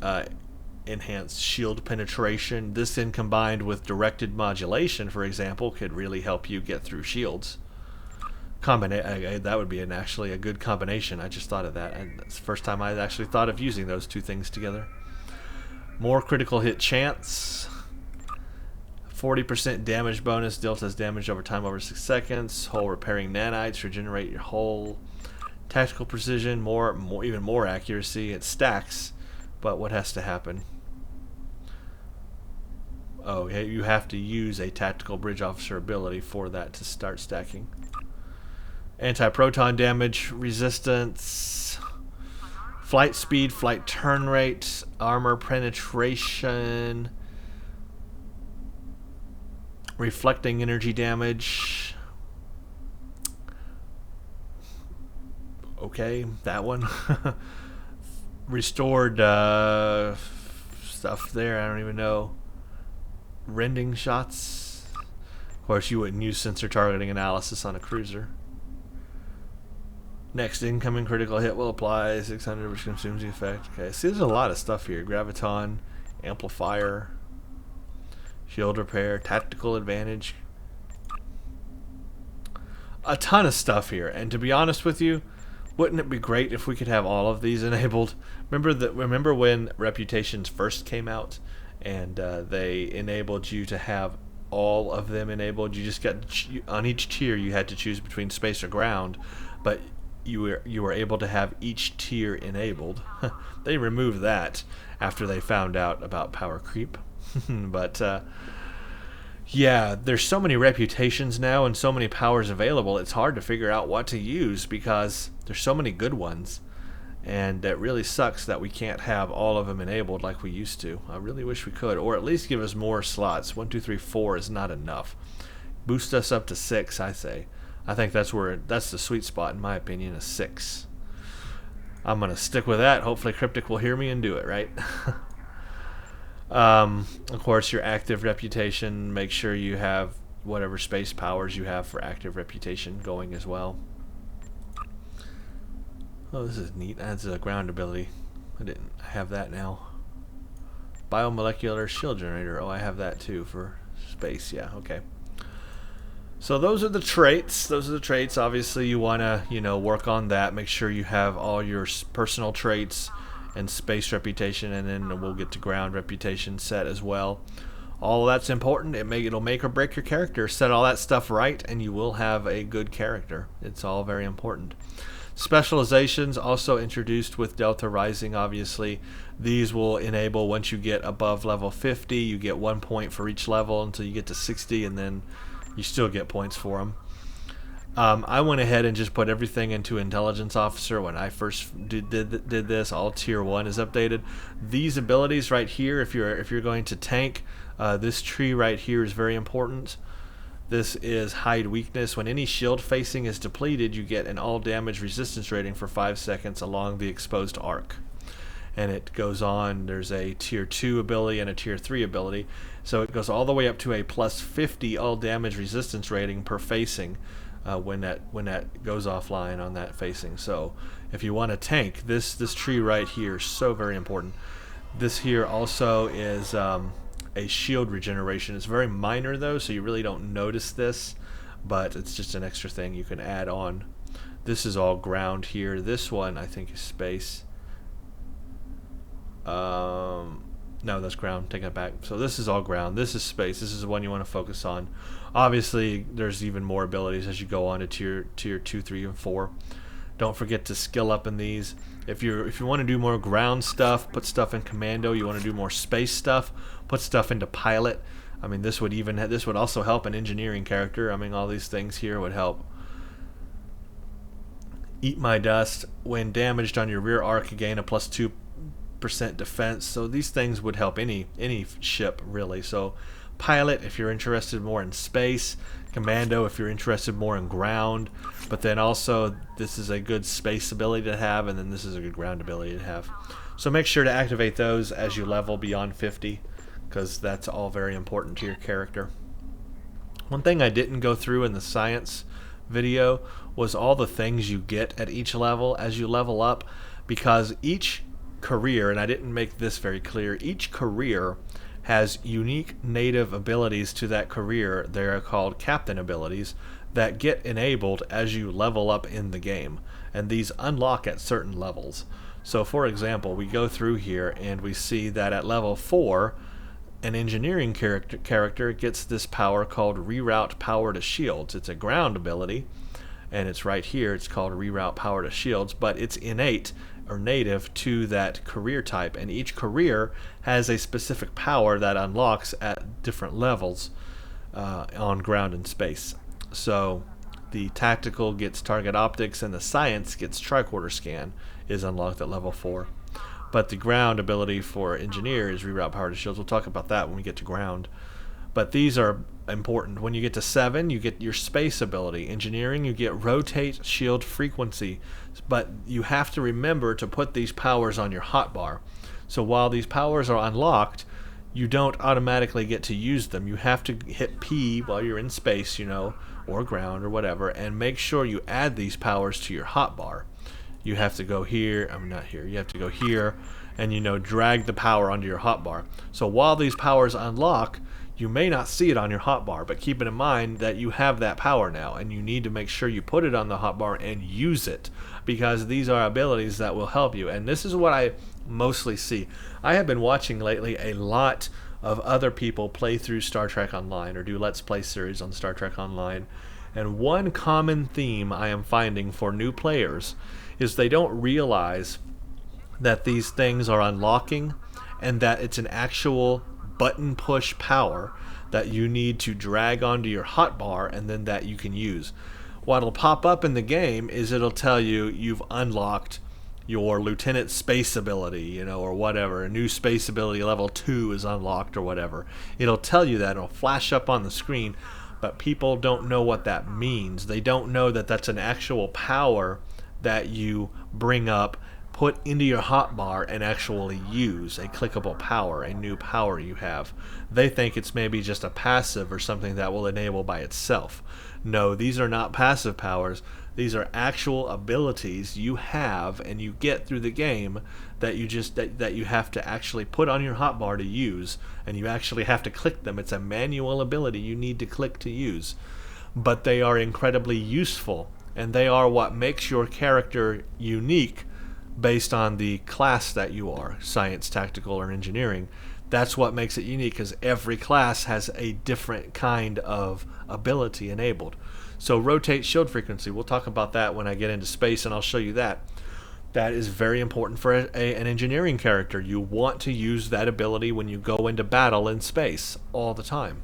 enhance shield penetration. This then combined with directed modulation, for example, could really help you get through shields. That would be actually a good combination. I just thought of that, and it's the first time I actually thought of using those two things together. More critical hit chance. 40% damage bonus. Dealt as damage over time over 6 seconds. Hull repairing nanites. Regenerate your hull. Tactical precision. Even more accuracy. It stacks, but what has to happen? Oh, yeah, you have to use a tactical bridge officer ability for that to start stacking. Anti-proton damage resistance, flight speed, flight turn rate, armor penetration, reflecting energy damage. Okay, that one. Restored stuff there, I don't even know. Rending shots. Of course, you wouldn't use sensor targeting analysis on a cruiser. Next incoming critical hit will apply 600, which consumes the effect. Okay, see, there's a lot of stuff here. Graviton, amplifier, shield repair, tactical advantage. A ton of stuff here. And to be honest with you, wouldn't it be great if we could have all of these enabled? Remember when Reputations first came out and they enabled you to have all of them enabled? You just got on each tier you had to choose between space or ground, but you were able to have each tier enabled. They removed that after they found out about power creep. But yeah, there's so many reputations now and so many powers available, it's hard to figure out what to use because there's so many good ones. And it really sucks that we can't have all of them enabled like we used to. I really wish we could, or at least give us more slots. 1, 2, 3, 4 is not enough. Boost us up to 6, I say. I think that's the sweet spot, in my opinion, is 6. I'm going to stick with that. Hopefully Cryptic will hear me and do it, right? Of course, your active reputation, make sure you have whatever space powers you have for active reputation going as well. Oh, this is neat. Adds a ground ability. I didn't have that now. Biomolecular shield generator. Oh, I have that too for space. Yeah, okay. So those are the traits. Obviously, you want to, work on that. Make sure you have all your personal traits and space reputation, and then we'll get to ground reputation set as well. All that's important. It'll make or break your character. Set all that stuff right, and you will have a good character. It's all very important. Specializations also introduced with Delta Rising, obviously. These will enable once you get above level 50, you get 1 point for each level until you get to 60, and then you still get points for them. I went ahead and just put everything into Intelligence Officer when I first did this. All Tier 1 is updated. These abilities right here, if you're going to tank, this tree right here is very important. This is Hide Weakness. When any shield facing is depleted, you get an all damage resistance rating for 5 seconds along the exposed arc. And it goes on, there's a Tier 2 ability and a Tier 3 ability. So it goes all the way up to a plus 50 all damage resistance rating per facing when that goes offline on that facing. So if you want to tank, this tree right here is so very important. This here also is a shield regeneration. It's very minor though, so you really don't notice this, but it's just an extra thing you can add on. This is all ground here. This one I think is space. No, that's ground. Take it back. So this is all ground. This is space. This is the one you want to focus on. Obviously, there's even more abilities as you go on to tier 2, 3, and 4. Don't forget to skill up in these. If you want to do more ground stuff, put stuff in commando. You want to do more space stuff, put stuff into pilot. I mean, this would also help an engineering character. I mean, all these things here would help. Eat My Dust. When damaged on your rear arc, you gain a plus 2% defense. So these things would help any ship really. So pilot if you're interested more in space, commando if you're interested more in ground, but then also this is a good space ability to have, and then this is a good ground ability to have. So make sure to activate those as you level beyond 50, because that's all very important to your character. One thing I didn't go through in the science video was all the things you get at each level as you level up, because each career, and I didn't make this very clear, each career has unique native abilities to that career. They are called captain abilities that get enabled as you level up in the game, and these unlock at certain levels. So for example, we go through here and we see that at level 4 an engineering character gets this power called reroute power to shields. It's a ground ability, and it's right here. It's called reroute power to shields, but it's innate or native to that career type, and each career has a specific power that unlocks at different levels on ground and space. So the tactical gets target optics, and the science gets tricorder scan is unlocked at level 4. But the ground ability for engineer is reroute power to shields. We'll talk about that when we get to ground. But these are important. When you get to 7, you get your space ability. Engineering, you get rotate shield frequency. But you have to remember to put these powers on your hotbar. So while these powers are unlocked, you don't automatically get to use them. You have to hit P while you're in space, or ground or whatever, and make sure you add these powers to your hotbar. You have to go here, not here, you have to go here and drag the power onto your hotbar. So while these powers unlock, you may not see it on your hotbar, but keep it in mind that you have that power now, and you need to make sure you put it on the hotbar and use it, because these are abilities that will help you. And this is what I mostly see. I have been watching lately a lot of other people play through Star Trek Online or do Let's Play series on Star Trek Online, and one common theme I am finding for new players is they don't realize that these things are unlocking and that it's an actual button push power that you need to drag onto your hotbar and then that you can use. What'll pop up in the game is it'll tell you you've unlocked your lieutenant space ability, or whatever. A new space ability level 2 is unlocked or whatever. It'll tell you that. It'll flash up on the screen, but people don't know what that means. They don't know that that's an actual power that you bring up, put into your hotbar, and actually use. A clickable power, a new power you have. They think it's maybe just a passive or something that will enable by itself. No, these are not passive powers. These are actual abilities you have and you get through the game that you have to actually put on your hotbar to use, and you actually have to click them. It's a manual ability you need to click to use. But they are incredibly useful, and they are what makes your character unique based on the class that you are, science, tactical, or engineering. That's what makes it unique, because every class has a different kind of ability enabled. So rotate shield frequency, we'll talk about that when I get into space, and I'll show you that. That is very important for an engineering character. You want to use that ability when you go into battle in space all the time.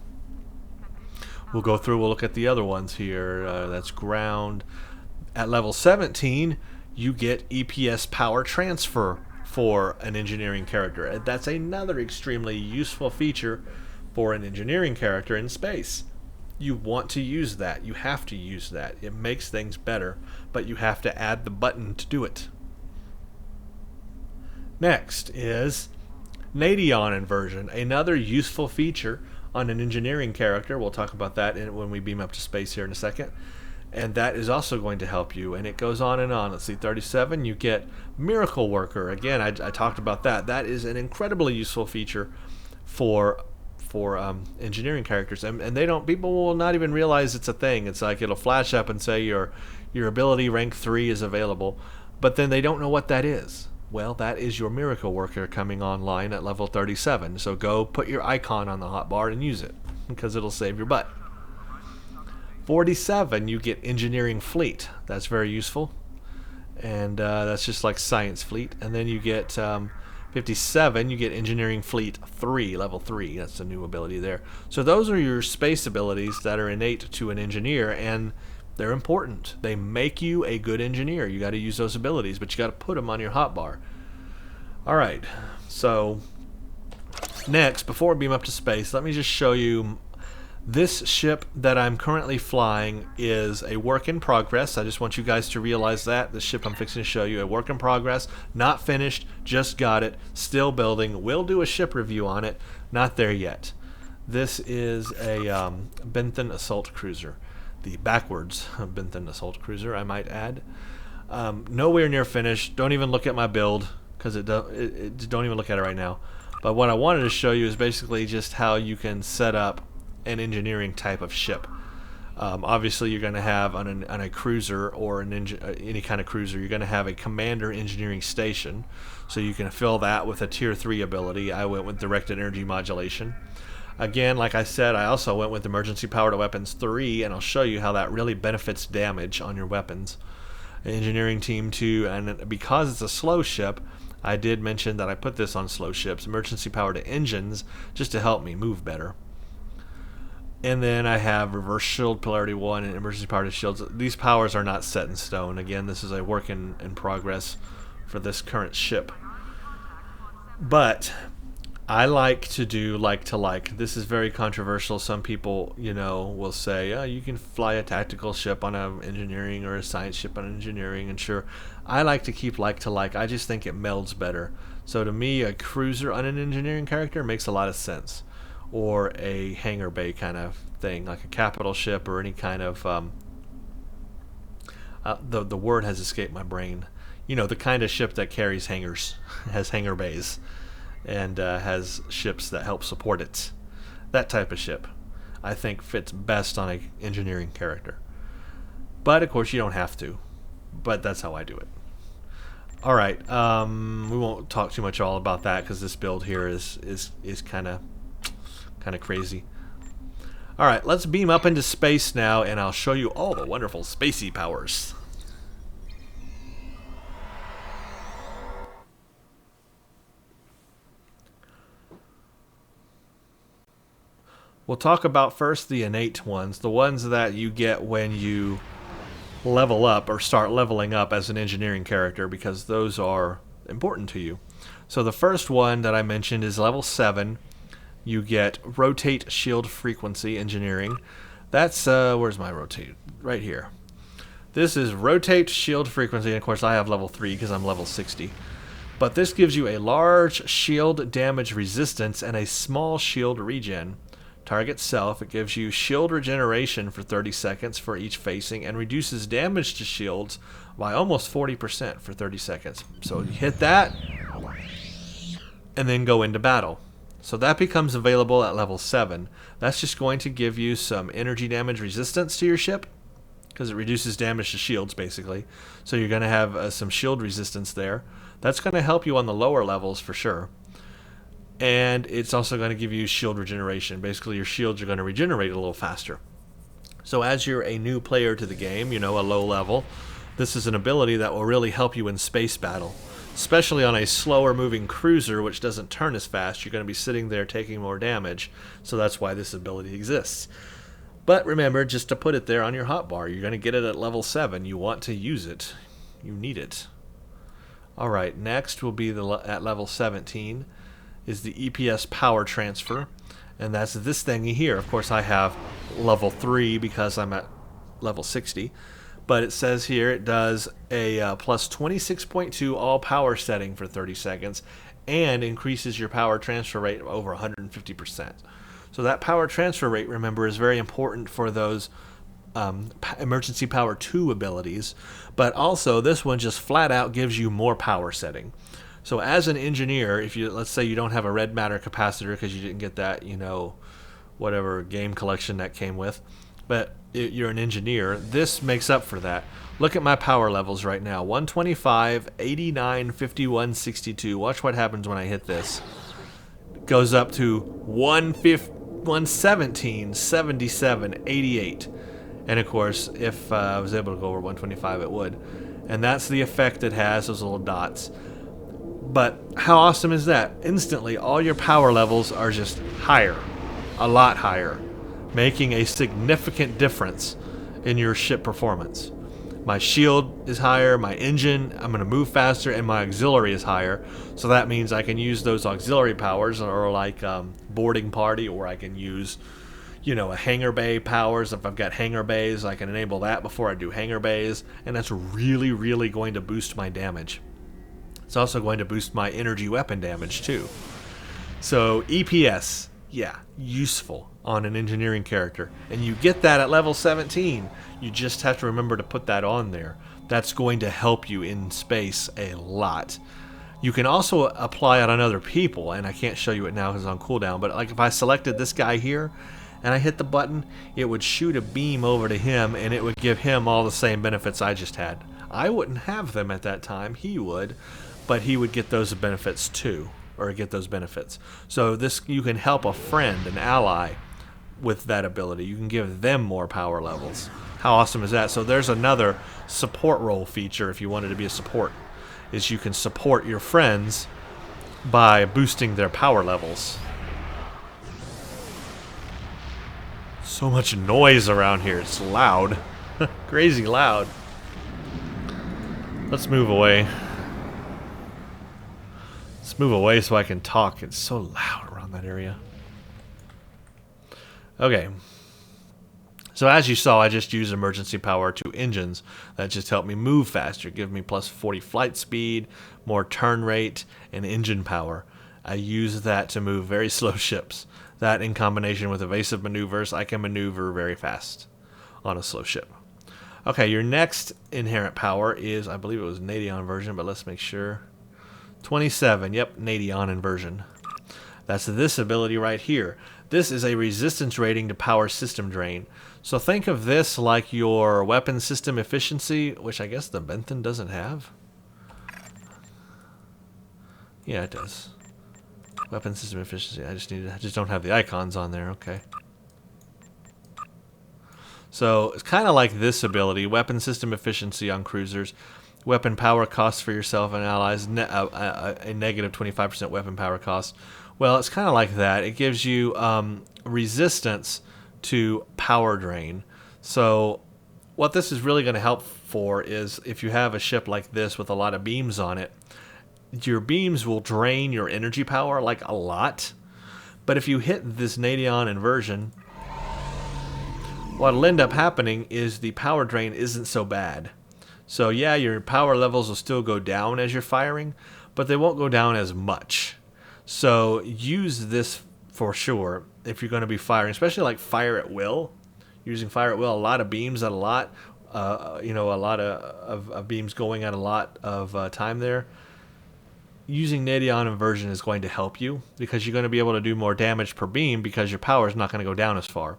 We'll go through, we'll look at the other ones here. That's ground. At level 17, you get EPS power transfer for an engineering character. That's another extremely useful feature for an engineering character in space. You want to use that. You have to use that. It makes things better, but you have to add the button to do it. Next is Nadion inversion, another useful feature on an engineering character. We'll talk about that when we beam up to space here in a second. And that is also going to help you, and it goes on and on. Let's see, 37, you get Miracle Worker. Again, I talked about that. That is an incredibly useful feature for engineering characters, and people will not even realize it's a thing. It's like it'll flash up and say your ability rank 3 is available, but then they don't know what that is. Well, that is your Miracle Worker coming online at level 37. So go put your icon on the hotbar and use it, because it'll save your butt. 47, you get Engineering Fleet. That's very useful, and that's just like Science Fleet. And then you get 57, you get Engineering Fleet 3, level 3. That's a new ability there. So those are your space abilities that are innate to an engineer, and they're important. They make you a good engineer. You got to use those abilities, but you got to put them on your hotbar. All right, so Next, before we beam up to space, let me just show you this ship that I'm currently flying is a work in progress. I just want you guys to realize that. The ship I'm fixing to show you, a work in progress, not finished, just got it, still building. We'll do a ship review on it, not there yet. This is a Benthan Assault Cruiser. The backwards Benthan Assault Cruiser, I might add. Nowhere near finished. Don't even look at my build, because don't even look at it right now. But what I wanted to show you is basically just how you can set up an engineering type of ship. Obviously, you're going to have on a cruiser or any kind of cruiser, you're going to have a commander engineering station. So you can fill that with a tier 3 ability. I went with directed energy modulation. Again, like I said, I also went with emergency power to weapons 3, and I'll show you how that really benefits damage on your weapons. Engineering team 2, and because it's a slow ship, I did mention that I put this on slow ships. Emergency power to engines, just to help me move better. And then I have reverse shield polarity 1 and emergency power to shields. These powers are not set in stone. Again, this is a work in progress for this current ship. But I like to do like to like. This is very controversial. Some people, will say, oh, you can fly a tactical ship on an engineering or a science ship on engineering. And sure, I like to keep like to like. I just think it melds better. So to me, a cruiser on an engineering character makes a lot of sense. Or a hangar bay kind of thing, like a capital ship or any kind of the word has escaped my brain. The kind of ship that carries hangars, has hangar bays, and has ships that help support it. That type of ship, I think, fits best on an engineering character. But of course, you don't have to. But that's how I do it. All right, we won't talk too much all about that because this build here is kind of crazy. Alright, let's beam up into space now, and I'll show you all the wonderful spacey powers. We'll talk about first the innate ones, the ones that you get when you level up or start leveling up as an engineering character, because those are important to you. So the first one that I mentioned is level 7. You get rotate shield frequency engineering. That's where's my rotate? Right here. This is rotate shield frequency, and of course I have level 3 because I'm level 60. But this gives you a large shield damage resistance and a small shield regen. Target self, it gives you shield regeneration for 30 seconds for each facing and reduces damage to shields by almost 40% for 30 seconds. So you hit that and then go into battle. So that becomes available at level 7. That's just going to give you some energy damage resistance to your ship, because it reduces damage to shields, basically. So you're going to have some shield resistance there. That's going to help you on the lower levels for sure. And it's also going to give you shield regeneration. Basically, your shields are going to regenerate a little faster. So as you're a new player to the game, a low level, this is an ability that will really help you in space battle. Especially on a slower moving cruiser, which doesn't turn as fast. You're going to be sitting there taking more damage, so that's why this ability exists. But remember, just to put it there on your hotbar, you're going to get it at level 7. You want to use it. You need it. Alright, next will be at level 17 is the EPS power transfer, and that's this thingy here. Of course, I have level 3 because I'm at level 60. But it says here it does a plus 26.2 all power setting for 30 seconds and increases your power transfer rate over 150%. So that power transfer rate, remember, is very important for those emergency power 2 abilities. But also this one just flat out gives you more power setting. So as an engineer, if let's say you don't have a red matter capacitor because you didn't get that, whatever game collection that came with, but you're an engineer, this makes up for that. Look at my power levels right now. 125, 89, 51, 62. Watch what happens when I hit this. It goes up to 117, 77, 88. And of course, if I was able to go over 125, it would. And that's the effect it has, those little dots. But how awesome is that? Instantly, all your power levels are just higher. A lot higher. Making a significant difference in your ship performance. My shield is higher, my engine, I'm going to move faster, and my auxiliary is higher. So that means I can use those auxiliary powers, or like boarding party, or I can use, you know, a hangar bay powers. If I've got hangar bays, I can enable that before I do hangar bays, and that's really, really going to boost my damage. It's also going to boost my energy weapon damage too. So EPS, yeah, useful on an engineering character. And you get that at level 17. You just have to remember to put that on there. That's going to help you in space a lot. You can also apply it on other people, and I can't show you it now because it's on cooldown, but like if I selected this guy here and I hit the button, it would shoot a beam over to him and it would give him all the same benefits I just had. I wouldn't have them at that time, he would, but he would get those benefits too, or get those benefits. So this, you can help a friend, an ally, with that ability. You can give them more power levels. How awesome is that? So there's another support role feature if you wanted to be a support, is you can support your friends by boosting their power levels. So much noise around here. It's loud. Crazy loud. Let's move away. Let's move away so I can talk. It's so loud around that area. Okay. So as you saw, I just used emergency power to engines. That just helped me move faster, give me plus 40 flight speed, more turn rate, and engine power. I use that to move very slow ships. That in combination with evasive maneuvers, I can maneuver very fast on a slow ship. Okay, your next inherent power is, I believe it was Nadion inversion, but let's make sure. 27, yep, Nadion inversion. That's this ability right here. This is a resistance rating to power system drain. So think of this like your weapon system efficiency, which I guess the Benthen doesn't have. Yeah, it does. Weapon system efficiency. I just don't have the icons on there. Okay. So it's kind of like this ability, weapon system efficiency on cruisers. Weapon power cost for yourself and allies, a negative 25% weapon power cost. Well, it's kind of like that. It gives you resistance to power drain. So what this is really going to help for is if you have a ship like this with a lot of beams on it, your beams will drain your energy power like a lot. But if you hit this Nadion inversion, what'll end up happening is the power drain isn't so bad. So yeah, your power levels will still go down as you're firing, but they won't go down as much. So use this for sure if you're going to be firing, especially like fire at will. Using fire at will, a lot of beams at a lot, a lot of beams going at a lot of time there. Using Nadion inversion is going to help you because you're going to be able to do more damage per beam because your power is not going to go down as far.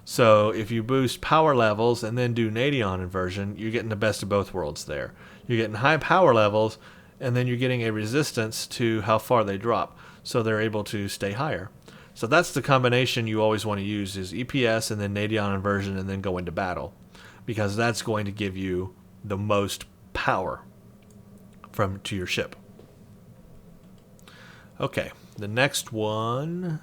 So if you boost power levels and then do Nadion inversion, you're getting the best of both worlds there. You're getting high power levels, and then you're getting a resistance to how far they drop, so they're able to stay higher. So that's the combination you always want to use, is EPS and then Nadion inversion and then go into battle, because that's going to give you the most power to your ship. Okay, the next one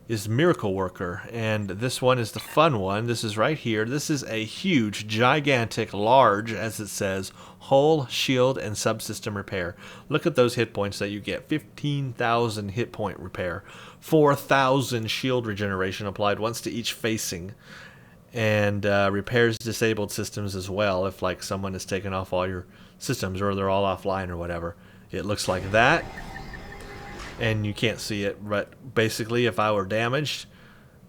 is Miracle Worker, and this one is the fun one. This is right here. This is a huge, gigantic, large, as it says, hull, shield, and subsystem repair. Look at those hit points that you get. 15,000 hit point repair, 4,000 shield regeneration applied once to each facing, and repairs disabled systems as well if like someone has taken off all your systems or they're all offline or whatever. It looks like that. And you can't see it, but basically if I were damaged,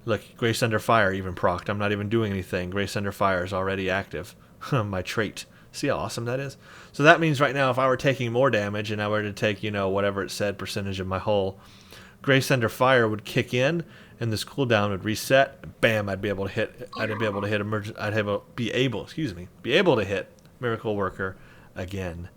look, Grace Under Fire even procced. I'm not even doing anything. Grace Under Fire is already active. My trait. See how awesome that is? So that means right now if I were taking more damage and I were to take, whatever it said, percentage of my hull, Grace Under Fire would kick in and this cooldown would reset. Bam, I'd be able to hit Miracle Worker again.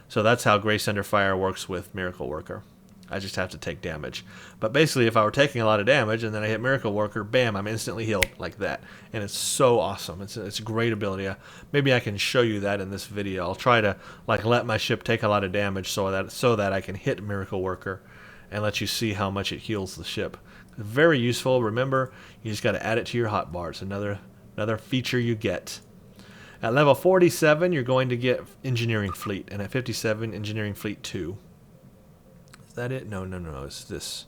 So that's how Grace Under Fire works with Miracle Worker. I just have to take damage. But basically, if I were taking a lot of damage and then I hit Miracle Worker, bam, I'm instantly healed like that. And it's so awesome. It's a great ability. Maybe I can show you that in this video. I'll try to let my ship take a lot of damage so that I can hit Miracle Worker and let you see how much it heals the ship. Very useful. Remember, you just got to add it to your hotbar. It's another feature you get. At level 47, you're going to get Engineering Fleet, and at 57, Engineering Fleet 2. Is that it? No, it's this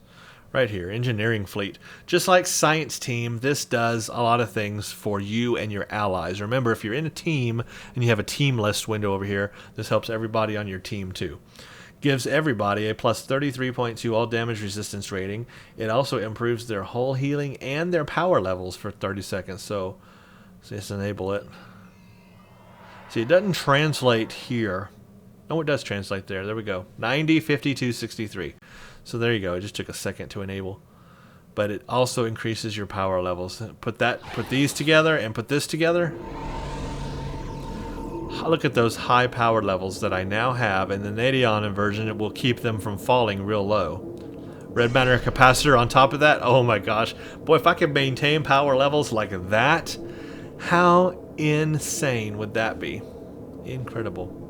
right here, Engineering Fleet. Just like Science Team, this does a lot of things for you and your allies. Remember, if you're in a team and you have a team list window over here, this helps everybody on your team too. Gives everybody a plus 33.2 all damage resistance rating. It also improves their hull healing and their power levels for 30 seconds. So let's enable it. See, it doesn't translate here. Oh, it does translate there. There we go. 90, 52, 63. So there you go. It just took a second to enable. But it also increases your power levels. Put these together and put this together. Look at those high power levels that I now have. In the Nadion inversion, it will keep them from falling real low. Red matter capacitor on top of that. Oh my gosh. Boy, if I could maintain power levels like that, how insane would that be? Incredible.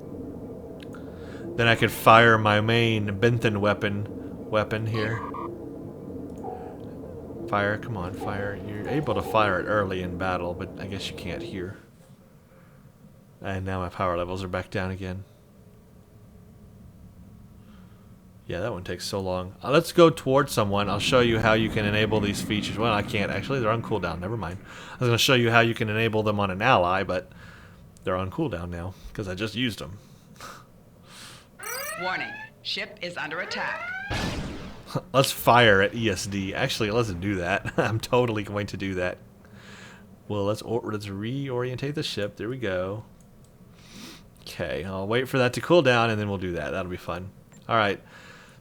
Then I could fire my main Benthen weapon here. Fire, come on, fire. You're able to fire it early in battle, but I guess you can't here. And now my power levels are back down again. Yeah, that one takes so long. Let's go towards someone. I'll show you how you can enable these features. Well, I can't actually. They're on cooldown. Never mind. I was going to show you how you can enable them on an ally, but they're on cooldown now because I just used them. Warning. Ship is under attack. Let's fire at ESD. Actually, let's do that. I'm totally going to do that. Well, let's reorientate the ship. There we go. Okay, I'll wait for that to cool down, and then we'll do that. That'll be fun. All right.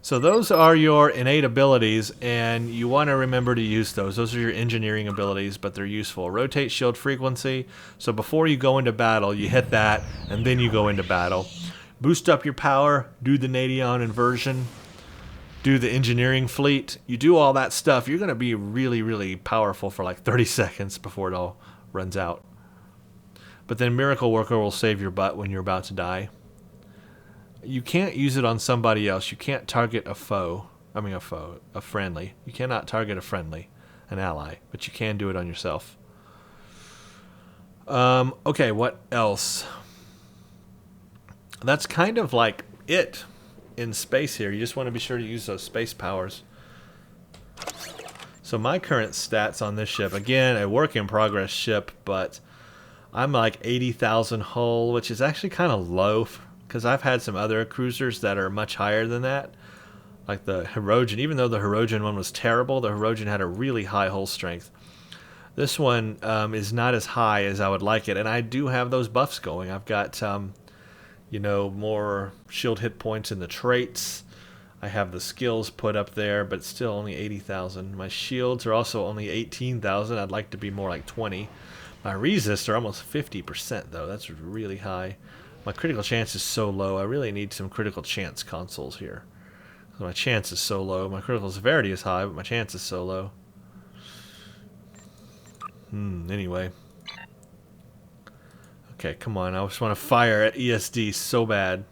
So those are your innate abilities, and you want to remember to use those. Those are your engineering abilities, but they're useful. Rotate shield frequency. So before you go into battle, you hit that, and then you go into battle. Boost up your power. Do the Nadion inversion. Do the engineering fleet. You do all that stuff, you're going to be really, really powerful for like 30 seconds before it all runs out. But then Miracle Worker will save your butt when you're about to die. You can't use it on somebody else. You can't target a foe. I mean a friendly. You cannot target a friendly, an ally, but you can do it on yourself. Okay, what else? That's kind of like it in space here. You just want to be sure to use those space powers. So my current stats on this ship, again, a work in progress ship, but I'm like 80,000 hull, which is actually kind of low because I've had some other cruisers that are much higher than that. Like the Hirogen, even though the Hirogen one was terrible, the Hirogen had a really high hull strength. This one is not as high as I would like it, and I do have those buffs going. I've got, you know, more shield hit points in the traits. I have the skills put up there, but still only 80,000. My shields are also only 18,000. I'd like to be more like 20. My resist are almost 50% though. That's really high. My critical chance is so low. I really need some critical chance consoles here. So my chance is so low. My critical severity is high, but my chance is so low. Anyway. Okay, come on. I just want to fire at ESD so bad.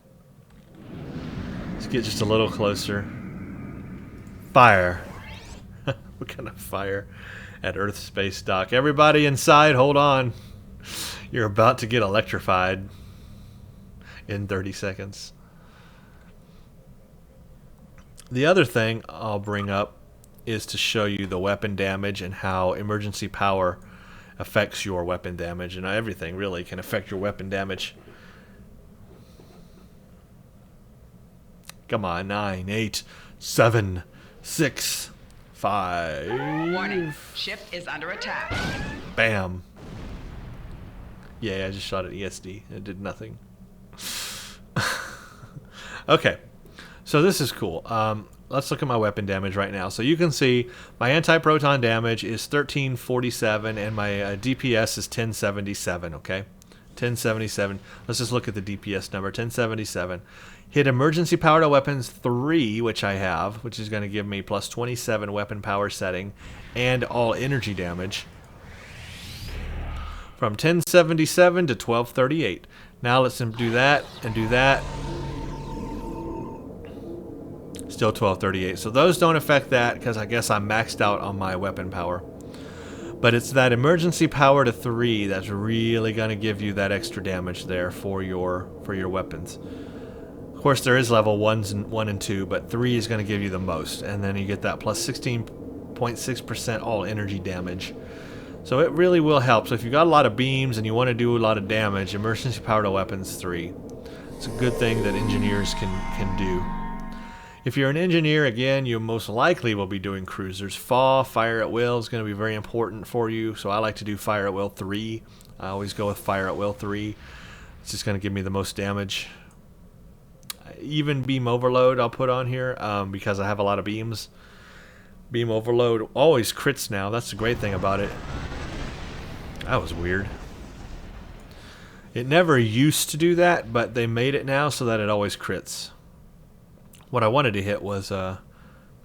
Let's get just a little closer. Fire. What kind of fire at Earth Space Dock? Everybody inside, hold on. You're about to get electrified in 30 seconds. The other thing I'll bring up is to show you the weapon damage and how emergency power affects your weapon damage, and everything really can affect your weapon damage. Come on, 9, 8, 7, 6, 5. Warning, ship is under attack. Bam. Yeah, I just shot at ESD. It did nothing. Okay, so this is cool. Let's look at my weapon damage right now. So you can see my anti-proton damage is 1347 and my DPS is 1077, okay? 1077. Let's just look at the DPS number, 1077. Hit emergency power to weapons 3, which I have, which is going to give me plus 27 weapon power setting and all energy damage. From 1077 to 1238. Now let's do that and do that. Still 1238. So those don't affect that because I guess I'm maxed out on my weapon power. But it's that emergency power to 3 that's really going to give you that extra damage there for your weapons. Of course, there is level 1 and 2, but 3 is going to give you the most. And then you get that plus 16.6% all energy damage. So it really will help. So if you've got a lot of beams and you want to do a lot of damage, emergency power to weapons 3. It's a good thing that engineers can do. If you're an engineer, again, you most likely will be doing cruisers. Fire at will is going to be very important for you. So I like to do fire at will 3. I always go with fire at will 3. It's just going to give me the most damage. Even beam overload I'll put on here because I have a lot of beams. Beam overload always crits now. That's the great thing about it. That was weird. It never used to do that, but they made it now so that it always crits. What I wanted to hit was I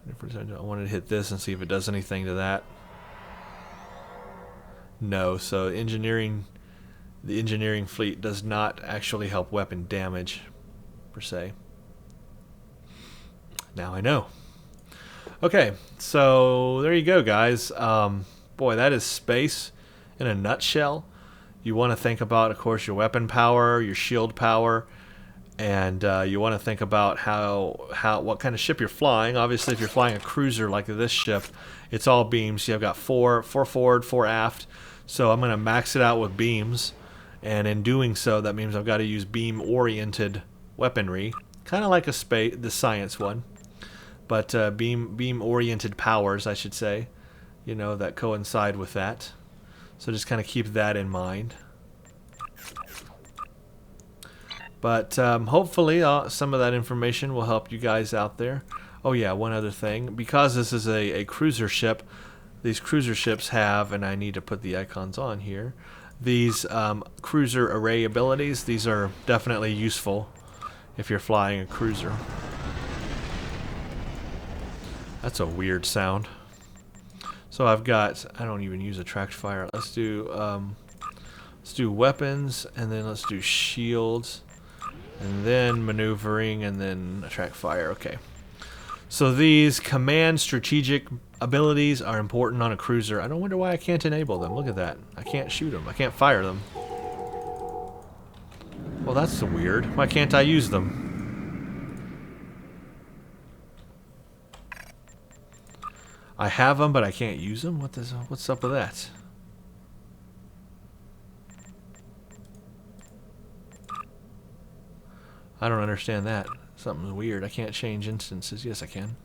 wanted to hit this and see if it does anything to that. No, so the engineering fleet does not actually help weapon damage per se. Now I know. Okay, so there you go, guys. Boy, that is space in a nutshell. You want to think about, of course, your weapon power, your shield power, and you want to think about what kind of ship you're flying. Obviously, if you're flying a cruiser like this ship, it's all beams. You've got four forward, 4 aft. So I'm going to max it out with beams, and in doing so, that means I've got to use beam-oriented weaponry, kind of like the science one, but beam-oriented powers, I should say, that coincide with that. So just kind of keep that in mind. But hopefully some of that information will help you guys out there. Oh yeah, one other thing. Because this is a cruiser ship, these cruiser ships have, and I need to put the icons on here, these cruiser array abilities. These are definitely useful if you're flying a cruiser. That's a weird sound. So I've got, I don't even use attract fire. Let's do weapons, and then let's do shields, and then maneuvering, and then attract fire. Okay. So these command strategic abilities are important on a cruiser. I don't wonder why I can't enable them. Look at that. I can't shoot them. I can't fire them. Well, that's weird. Why can't I use them? I have them, but I can't use them? What's up with that? I don't understand that. Something's weird. I can't change instances. Yes, I can.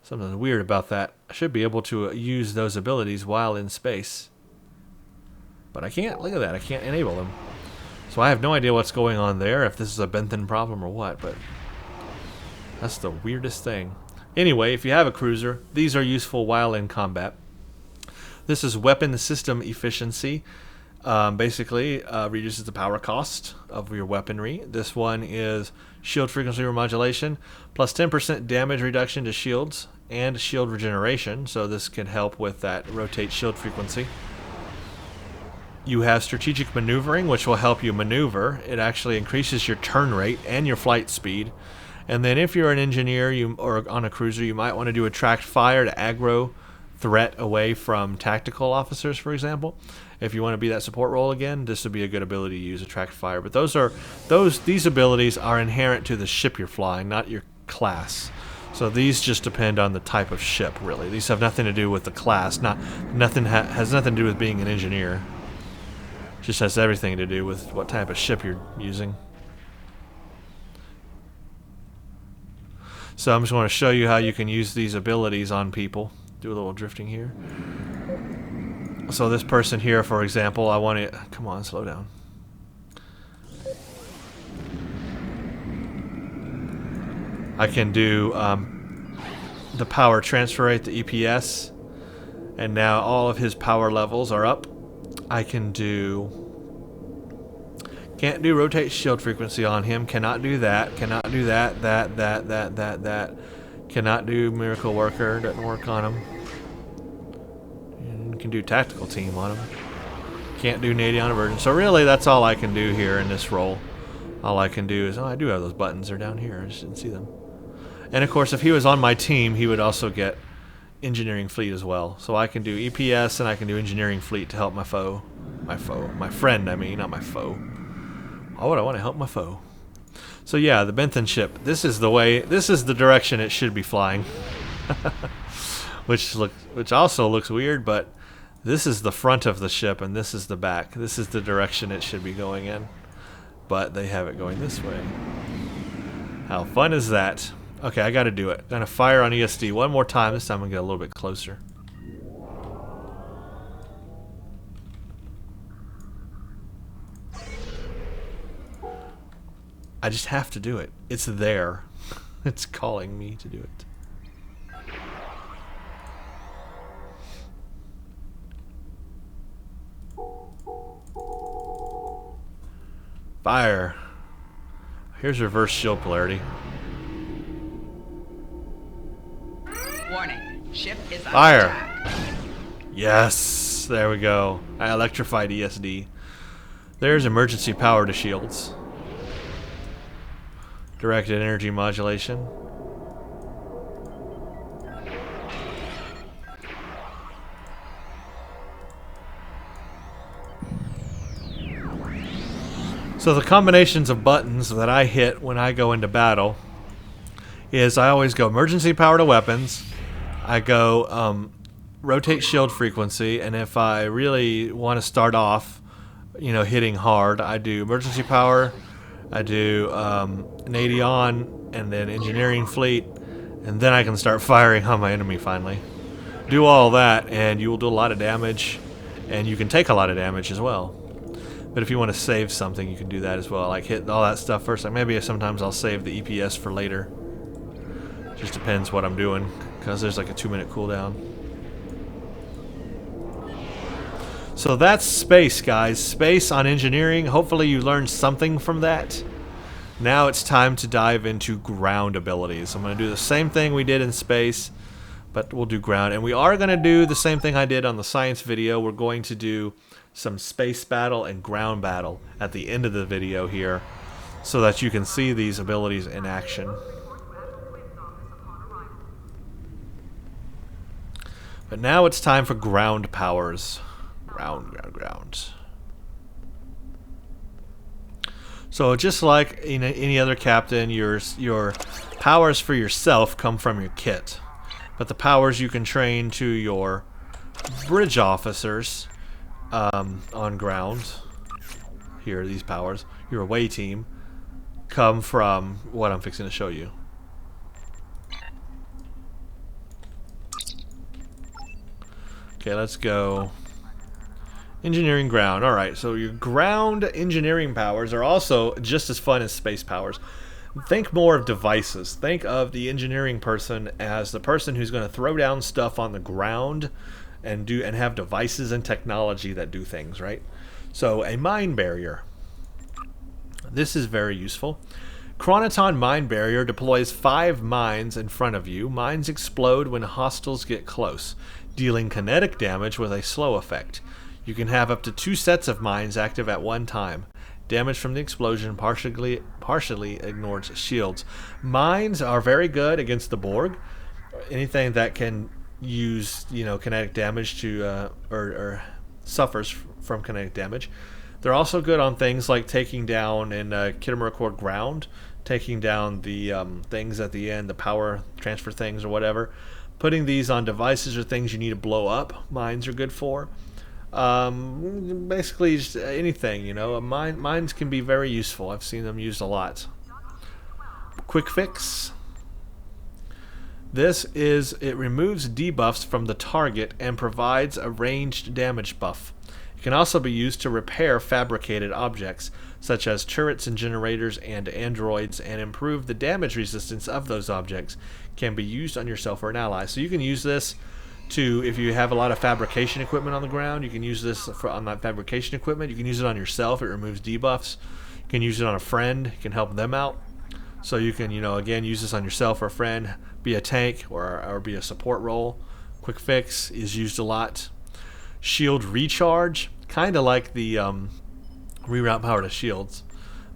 Something's weird about that. I should be able to use those abilities while in space. But I can't. Look at that. I can't enable them. So I have no idea what's going on there, if this is a Benthen problem or what, but that's the weirdest thing. Anyway, if you have a cruiser, these are useful while in combat. This is weapon system efficiency. Basically, reduces the power cost of your weaponry. This one is shield frequency remodulation, plus 10% damage reduction to shields and shield regeneration. So this can help with that rotate shield frequency. You have strategic maneuvering, which will help you maneuver. It actually increases your turn rate and your flight speed. And then if you're an engineer or on a cruiser, you might want to do attract fire to aggro threat away from tactical officers, for example. If you want to be that support role again, this would be a good ability to use attract fire. But these abilities are inherent to the ship you're flying, not your class. So these just depend on the type of ship, really. These have nothing to do with the class. Has nothing to do with being an engineer. Just has everything to do with what type of ship you're using. So I'm just going to show you how you can use these abilities on people. Do a little drifting here. So this person here, for example, I want to... Come on, slow down. I can do the power transfer rate, the EPS, and now all of his power levels are up. I can do... Can't do rotate shield frequency on him. Cannot do that. Cannot do that. That. Cannot do miracle worker. Doesn't work on him. And can do tactical team on him. Can't do Nadion Virgin. So really, that's all I can do here in this role. All I can do is, I do have those buttons. They're down here. I just didn't see them. And of course, if he was on my team, he would also get engineering fleet as well. So I can do EPS and I can do engineering fleet to help my foe. My friend, I mean, not my foe. Why would I want to help my foe? So yeah, the Benthen ship. This is the direction it should be flying. which also looks weird, but this is the front of the ship and this is the back. This is the direction it should be going in. But they have it going this way. How fun is that? Okay, I gotta do it. I'm gonna fire on ESD one more time. This time I'm gonna get a little bit closer. I just have to do it. It's there. It's calling me to do it. Fire. Here's reverse shield polarity. Warning. Ship is under Fire. attack. Yes. There we go. I electrified ESD. There's emergency power to shields. Directed energy modulation. So the combinations of buttons that I hit when I go into battle is I always go emergency power to weapons. I go rotate shield frequency, and if I really want to start off, hitting hard, I do emergency power. I do Nadion and then engineering fleet, and then I can start firing on my enemy finally. Do all that, and you will do a lot of damage, and you can take a lot of damage as well. But if you want to save something, you can do that as well. Like hit all that stuff first. Like maybe sometimes I'll save the EPS for later. Just depends what I'm doing, because there's like a 2-minute cooldown. So that's space, guys. Space on engineering. Hopefully you learned something from that. Now it's time to dive into ground abilities. I'm going to do the same thing we did in space, but we'll do ground. And we are going to do the same thing I did on the science video. We're going to do some space battle and ground battle at the end of the video here, so that you can see these abilities in action. But now it's time for ground powers. Ground. So just like in any other captain, your powers for yourself come from your kit. But the powers you can train to your bridge officers on ground, here, these powers, your away team, come from what I'm fixing to show you. Okay, let's go. Engineering ground. Alright, so your ground engineering powers are also just as fun as space powers. Think more of devices. Think of the engineering person as the person who's going to throw down stuff on the ground and have devices and technology that do things, right? So a mine barrier. This is very useful. Chronoton Mine Barrier deploys 5 mines in front of you. Mines explode when hostiles get close, dealing kinetic damage with a slow effect. You can have up to 2 sets of mines active at one time. Damage from the explosion partially ignores shields. Mines are very good against the Borg. Anything that can use, kinetic damage to or suffers from kinetic damage. They're also good on things like taking down in Khitomer Accord ground, taking down the things at the end, the power transfer things or whatever. Putting these on devices or things you need to blow up, mines are good for. Basically just anything, mines can be very useful. I've seen them used a lot. Quick fix. It removes debuffs from the target and provides a ranged damage buff. It can also be used to repair fabricated objects, such as turrets and generators and androids, and improve the damage resistance of those objects. Can be used on yourself or an ally. So you can use this to, if you have a lot of fabrication equipment on the ground, you can use this on that fabrication equipment. You can use it on yourself. It removes debuffs. You can use it on a friend. You can help them out. So you can, again, use this on yourself or a friend, be a tank or be a support role. Quick fix is used a lot. Shield recharge, kind of like the reroute power to shields,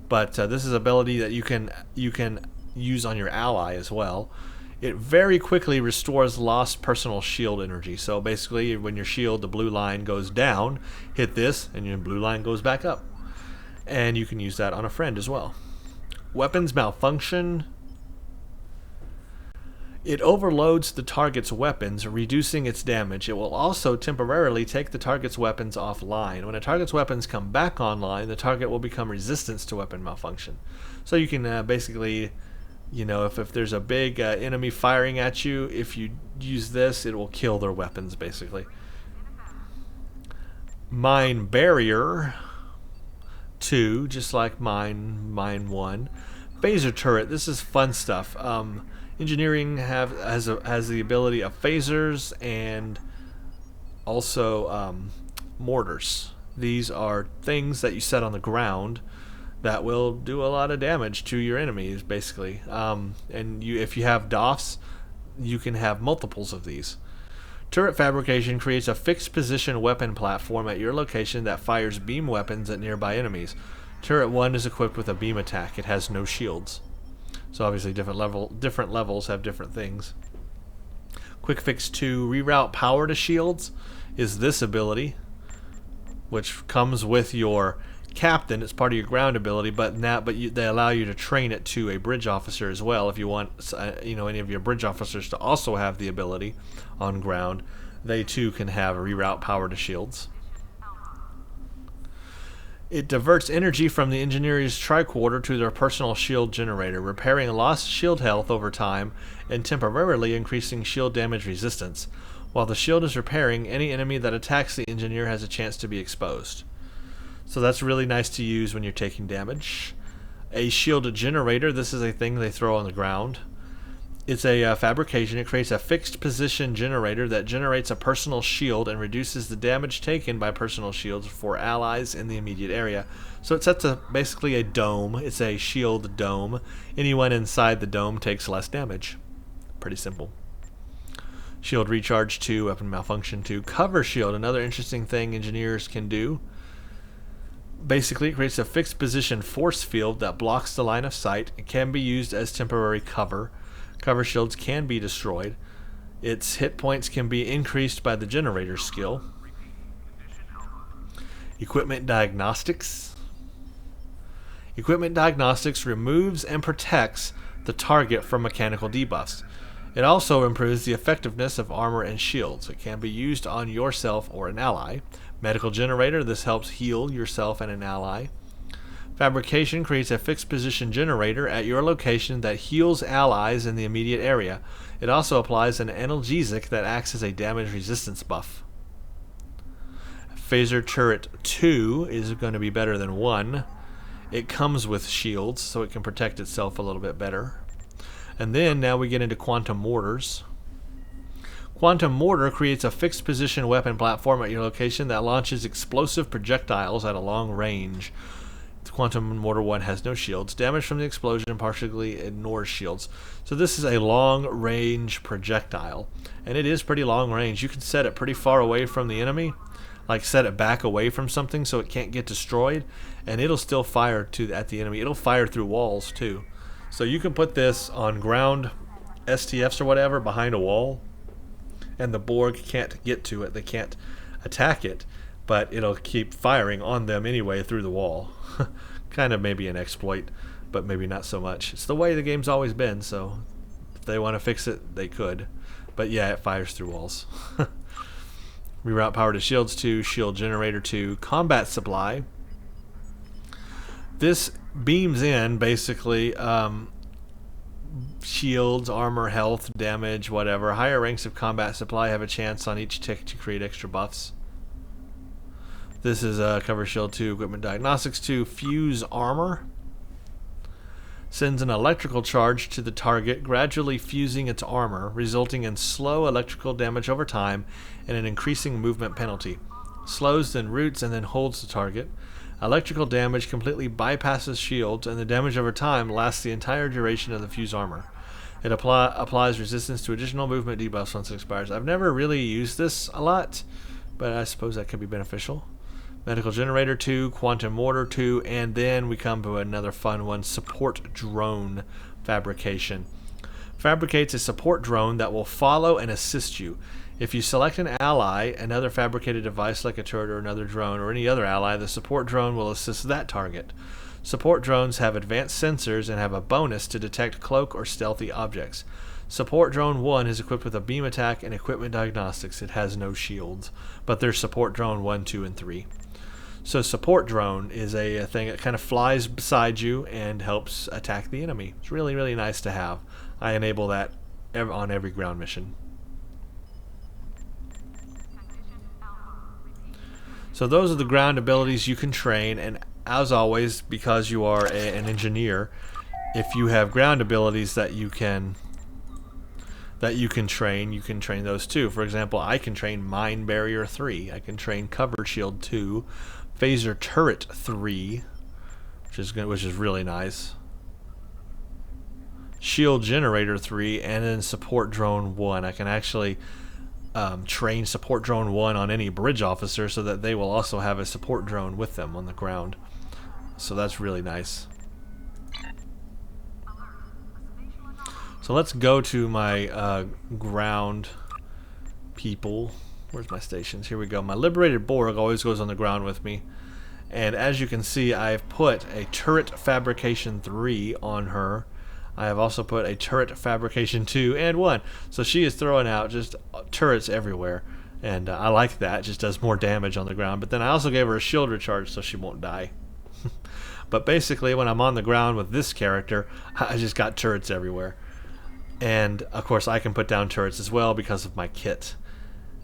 but this is ability that you can use on your ally as well. It very quickly restores lost personal shield energy. So basically, when your shield, the blue line goes down, hit this, and your blue line goes back up. And you can use that on a friend as well. Weapons malfunction. It overloads the target's weapons, reducing its damage. It will also temporarily take the target's weapons offline. When a target's weapons come back online, the target will become resistant to weapon malfunction. So you can basically, if there's a big enemy firing at you, if you use this, it will kill their weapons, basically. Mine Barrier 2, just like Mine 1. Phaser Turret, this is fun stuff. Engineering has the ability of phasers and also mortars. These are things that you set on the ground that will do a lot of damage to your enemies, basically. If you have DOFs, you can have multiples of these. Turret fabrication creates a fixed position weapon platform at your location that fires beam weapons at nearby enemies. Turret 1 is equipped with a beam attack. It has no shields. So obviously different levels have different things. Quick Fix 2, reroute power to shields, is this ability, which comes with your captain. It's part of your ground ability, but they allow you to train it to a bridge officer as well. If you want, any of your bridge officers to also have the ability on ground, they too can have a reroute power to shields. It diverts energy from the engineer's tricorder to their personal shield generator, repairing lost shield health over time and temporarily increasing shield damage resistance. While the shield is repairing, any enemy that attacks the engineer has a chance to be exposed. So that's really nice to use when you're taking damage. A shield generator, this is a thing they throw on the ground. It's a fabrication. It creates a fixed position generator that generates a personal shield and reduces the damage taken by personal shields for allies in the immediate area. So it sets basically a dome. It's a shield dome. Anyone inside the dome takes less damage. Pretty simple. Shield recharge 2, weapon malfunction 2. Cover shield, another interesting thing engineers can do. Basically, it creates a fixed position force field that blocks the line of sight. It can be used as temporary cover. Cover shields can be destroyed. Its hit points can be increased by the generator skill. Equipment diagnostics. Equipment diagnostics removes and protects the target from mechanical debuffs. It also improves the effectiveness of armor and shields. It can be used on yourself or an ally. Medical generator, this helps heal yourself and an ally. Fabrication creates a fixed position generator at your location that heals allies in the immediate area. It also applies an analgesic that acts as a damage resistance buff. Phaser Turret 2 is going to be better than 1. It comes with shields, so it can protect itself a little bit better. And then now we get into Quantum Mortars. Quantum Mortar creates a fixed position weapon platform at your location that launches explosive projectiles at a long range. Quantum Mortar 1 has no shields. Damage from the explosion partially ignores shields. So this is a long-range projectile, and it is pretty long range. You can set it pretty far away from the enemy, like set it back away from something so it can't get destroyed, and it'll still fire at the enemy. It'll fire through walls too. So you can put this on ground STFs or whatever behind a wall, and the Borg can't get to it. They can't attack it, but it'll keep firing on them anyway through the wall. Kind of maybe an exploit, but maybe not so much. It's the way the game's always been, so if they want to fix it, they could. But yeah, it fires through walls. Reroute power to shields 2, shield generator 2, combat supply. This beams in basically shields, armor, health, damage, whatever. Higher ranks of combat supply have a chance on each tick to create extra buffs. This is Cover Shield 2, Equipment Diagnostics 2, Fuse Armor. Sends an electrical charge to the target, gradually fusing its armor, resulting in slow electrical damage over time and an increasing movement penalty. Slows, then roots, and then holds the target. Electrical damage completely bypasses shields, and the damage over time lasts the entire duration of the fuse armor. It applies resistance to additional movement debuffs once it expires. I've never really used this a lot, but I suppose that could be beneficial. Medical Generator 2, Quantum Mortar 2, and then we come to another fun one, Support Drone Fabrication. fabricates a support drone that will follow and assist you. If you select an ally, another fabricated device like a turret or another drone, or any other ally, the support drone will assist that target. Support drones have advanced sensors and have a bonus to detect cloak or stealthy objects. Support Drone 1 is equipped with a beam attack and equipment diagnostics. It has no shields, but there's Support Drone 1, 2, and 3. So Support Drone is a thing that kind of flies beside you and helps attack the enemy. It's really, really nice to have. I enable that on every ground mission. So those are the ground abilities you can train, and as always, because you are an engineer, if you have ground abilities that you can train, you can train those too. For example, I can train Mine Barrier 3, I can train Cover Shield 2, Phaser Turret 3, which is really nice, Shield Generator 3, and then Support Drone 1. I can actually train Support Drone 1 on any bridge officer so that they will also have a support drone with them on the ground. So that's really nice. So let's go to my ground people. Where's my stations? Here we go. My Liberated Borg always goes on the ground with me. And as you can see, I've put a Turret Fabrication 3 on her. I have also put a Turret Fabrication 2 and 1. So she is throwing out just turrets everywhere. And I like that. It just does more damage on the ground. But then I also gave her a shield recharge so she won't die. But basically, when I'm on the ground with this character, I just got turrets everywhere. And of course I can put down turrets as well because of my kit.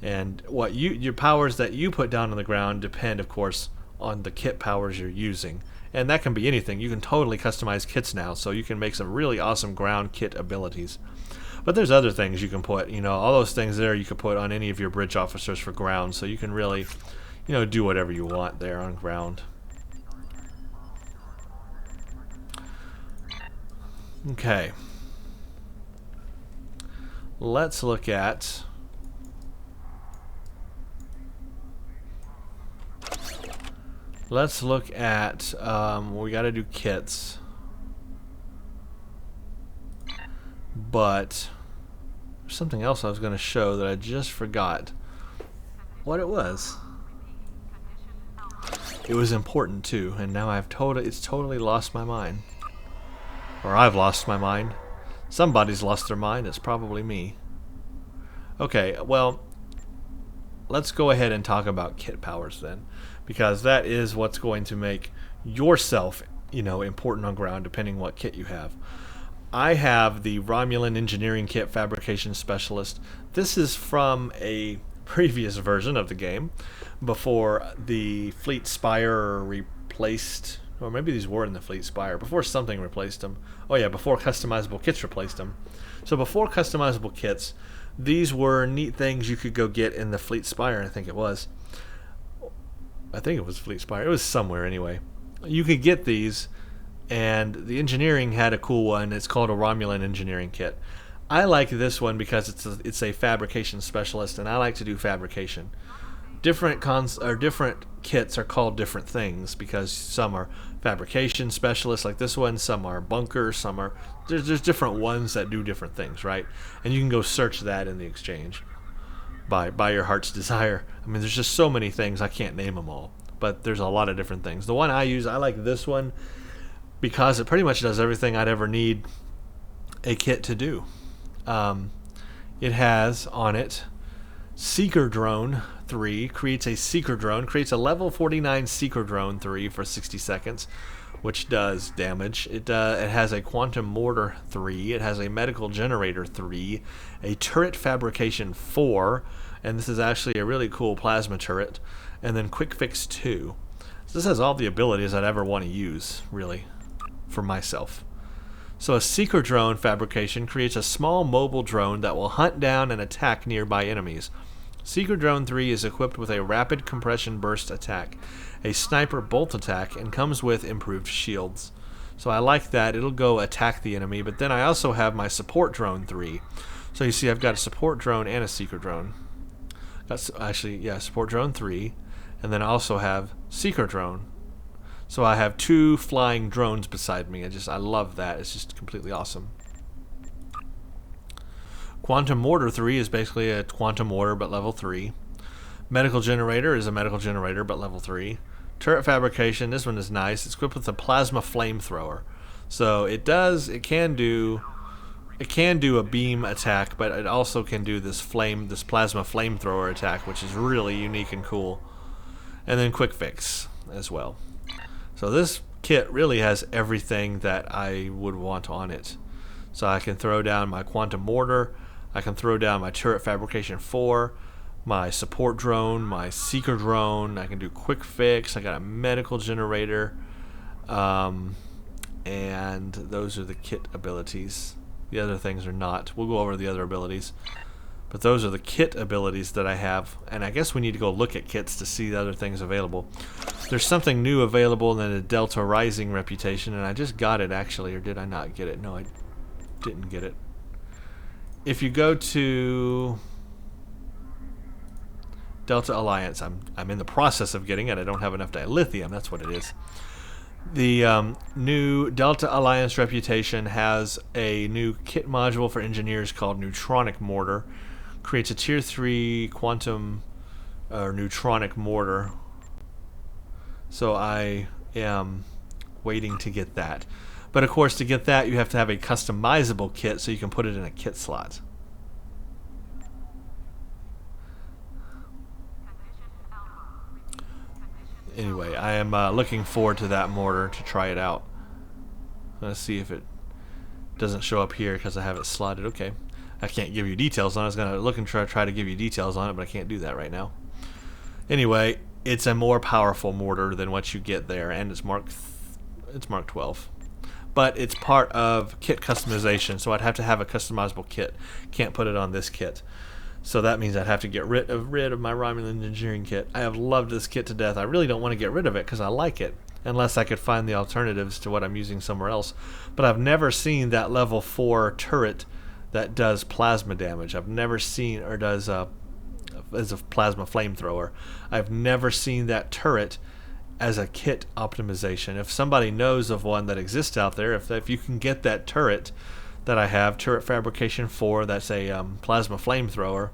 And what your powers that you put down on the ground depend, of course, on the kit powers you're using. And that can be anything. You can totally customize kits now, so you can make some really awesome ground kit abilities. But there's other things you can put, all those things there you could put on any of your bridge officers for ground, so you can really, do whatever you want there on ground. Okay. Let's look at we got to do kits, but there's something else I was going to show that I just forgot what it was. It was important too, and now it's totally lost my mind, or I've lost my mind. Somebody's lost their mind. It's probably me. Okay, well, let's go ahead and talk about kit powers then, because that is what's going to make yourself, important on ground, depending what kit you have. I have the Romulan Engineering Kit Fabrication Specialist. This is from a previous version of the game, before the Fleet Spire replaced, or maybe these were in the Fleet Spire, before something replaced them. Oh yeah, before customizable kits replaced them. So before customizable kits, these were neat things you could go get in the Fleet Spire, I think it was. I think it was Fleet Spire. It was somewhere anyway. You could get these, and the engineering had a cool one. It's called a Romulan Engineering Kit. I like this one because it's a fabrication specialist, and I like to do fabrication. Different kits are called different things because some are fabrication specialists like this one, some are bunkers, some are there's different ones that do different things, right? And you can go search that in the exchange by your heart's desire. I mean, there's just so many things, I can't name them all, but there's a lot of different things. The one I use, I like this one because it pretty much does everything I'd ever need a kit to do. It has on it Seeker Drone 3, creates a level 49 Seeker Drone 3 for 60 seconds, which does damage. It has a Quantum Mortar 3, it has a Medical Generator 3, a Turret Fabrication 4, and this is actually a really cool plasma turret, and then Quick Fix 2. So this has all the abilities I'd ever want to use, really, for myself. So a Seeker Drone Fabrication creates a small mobile drone that will hunt down and attack nearby enemies. Seeker Drone 3 is equipped with a rapid compression burst attack, a sniper bolt attack, and comes with improved shields. So I like that. It'll go attack the enemy, but then I also have my Support Drone 3. So you see I've got a Support Drone and a Seeker Drone. Support Drone 3, and then I also have Seeker Drone. So I have two flying drones beside me. I love that. It's just completely awesome. Quantum Mortar 3 is basically a quantum mortar but level 3. Medical Generator is a medical generator but level 3. Turret Fabrication, this one is nice. It's equipped with a Plasma Flamethrower. So it can do a beam attack, but it also can do this Plasma Flamethrower attack, which is really unique and cool. And then Quick Fix as well. So this kit really has everything that I would want on it. So I can throw down my Quantum Mortar, I can throw down my Turret Fabrication 4, my Support Drone, my Seeker Drone, I can do Quick Fix, I got a Medical Generator, and those are the kit abilities. The other things are not. We'll go over the other abilities. But those are the kit abilities that I have, and I guess we need to go look at kits to see the other things available. There's something new available in the Delta Rising reputation, and I just got it actually, or did I not get it? No, I didn't get it. If you go to Delta Alliance, I'm in the process of getting it. I don't have enough dilithium, that's what it is. The new Delta Alliance reputation has a new kit module for engineers called Neutronic Mortar. Creates a tier 3 quantum or neutronic mortar. So I am waiting to get that. But of course, to get that, you have to have a customizable kit so you can put it in a kit slot. Anyway, I am looking forward to that mortar to try it out. Let's see if it doesn't show up here because I have it slotted. Okay. I can't give you details on it. I was going to look and try to give you details on it, but I can't do that right now. Anyway, it's a more powerful mortar than what you get there, and it's marked 12. But it's part of kit customization, so I'd have to have a customizable kit. Can't put it on this kit. So that means I'd have to get rid of my Romulan engineering kit. I have loved this kit to death. I really don't want to get rid of it because I like it, unless I could find the alternatives to what I'm using somewhere else. But I've never seen that level 4 turret that does plasma damage. I've never seen, or does as a plasma flamethrower. I've never seen that turret as a kit optimization. If somebody knows of one that exists out there, if you can get that turret that I have, Turret Fabrication 4, that's a plasma flamethrower,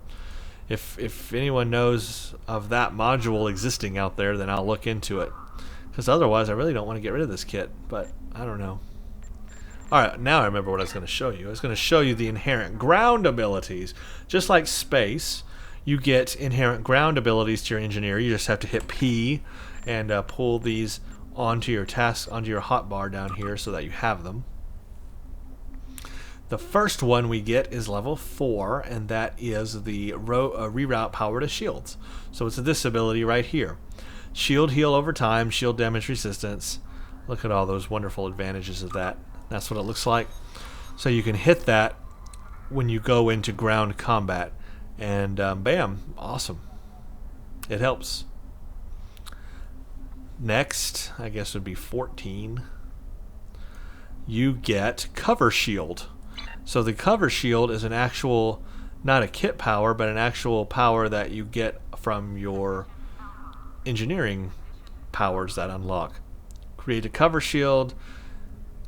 if anyone knows of that module existing out there, then I'll look into it. Because otherwise, I really don't want to get rid of this kit, but I don't know. Alright, now I remember what I was going to show you. I was going to show you the inherent ground abilities. Just like space, you get inherent ground abilities to your engineer. You just have to hit P and pull these onto your hotbar down here so that you have them. The first one we get is level 4, and that is the reroute power to shields. So it's this ability right here. Shield heal over time, shield damage resistance. Look at all those wonderful advantages of that. That's what it looks like. So you can hit that when you go into ground combat, and bam, awesome. It helps. Next, I guess would be 14. You get cover shield. So the cover shield is an actual, not a kit power, but an actual power that you get from your engineering powers that unlock. Create a cover shield.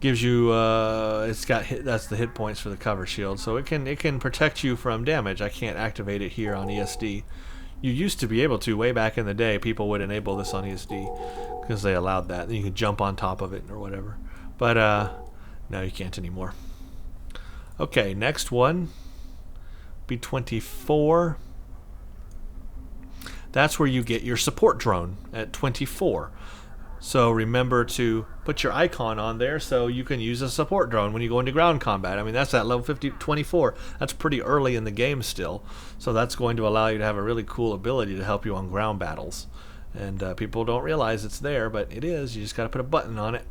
Gives you that's the hit points for the cover shield, so it can protect you from damage. I can't activate it here on ESD. You used to be able to way back in the day. People would enable this on ESD because they allowed that. Then you could jump on top of it or whatever. But now you can't anymore. Okay, next one be 24. That's where you get your support drone at 24. So remember to put your icon on there so you can use a support drone when you go into ground combat. I mean, that's at level 24. That's pretty early in the game still. So that's going to allow you to have a really cool ability to help you on ground battles. And people don't realize it's there, but it is. You just got to put a button on it.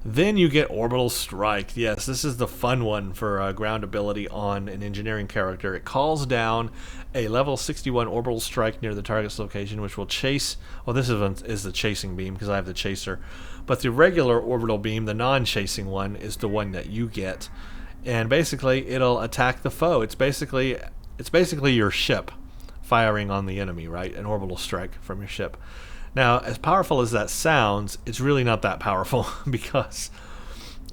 Then you get Orbital Strike. Yes, this is the fun one for ground ability on an engineering character. It calls down a level 61 Orbital Strike near the target's location, which will chase... Well, this is the chasing beam because I have the chaser. But the regular orbital beam, the non-chasing one, is the one that you get. And basically, it'll attack the foe. It's basically your ship firing on the enemy, right? An orbital strike from your ship. Now, as powerful as that sounds, it's really not that powerful because,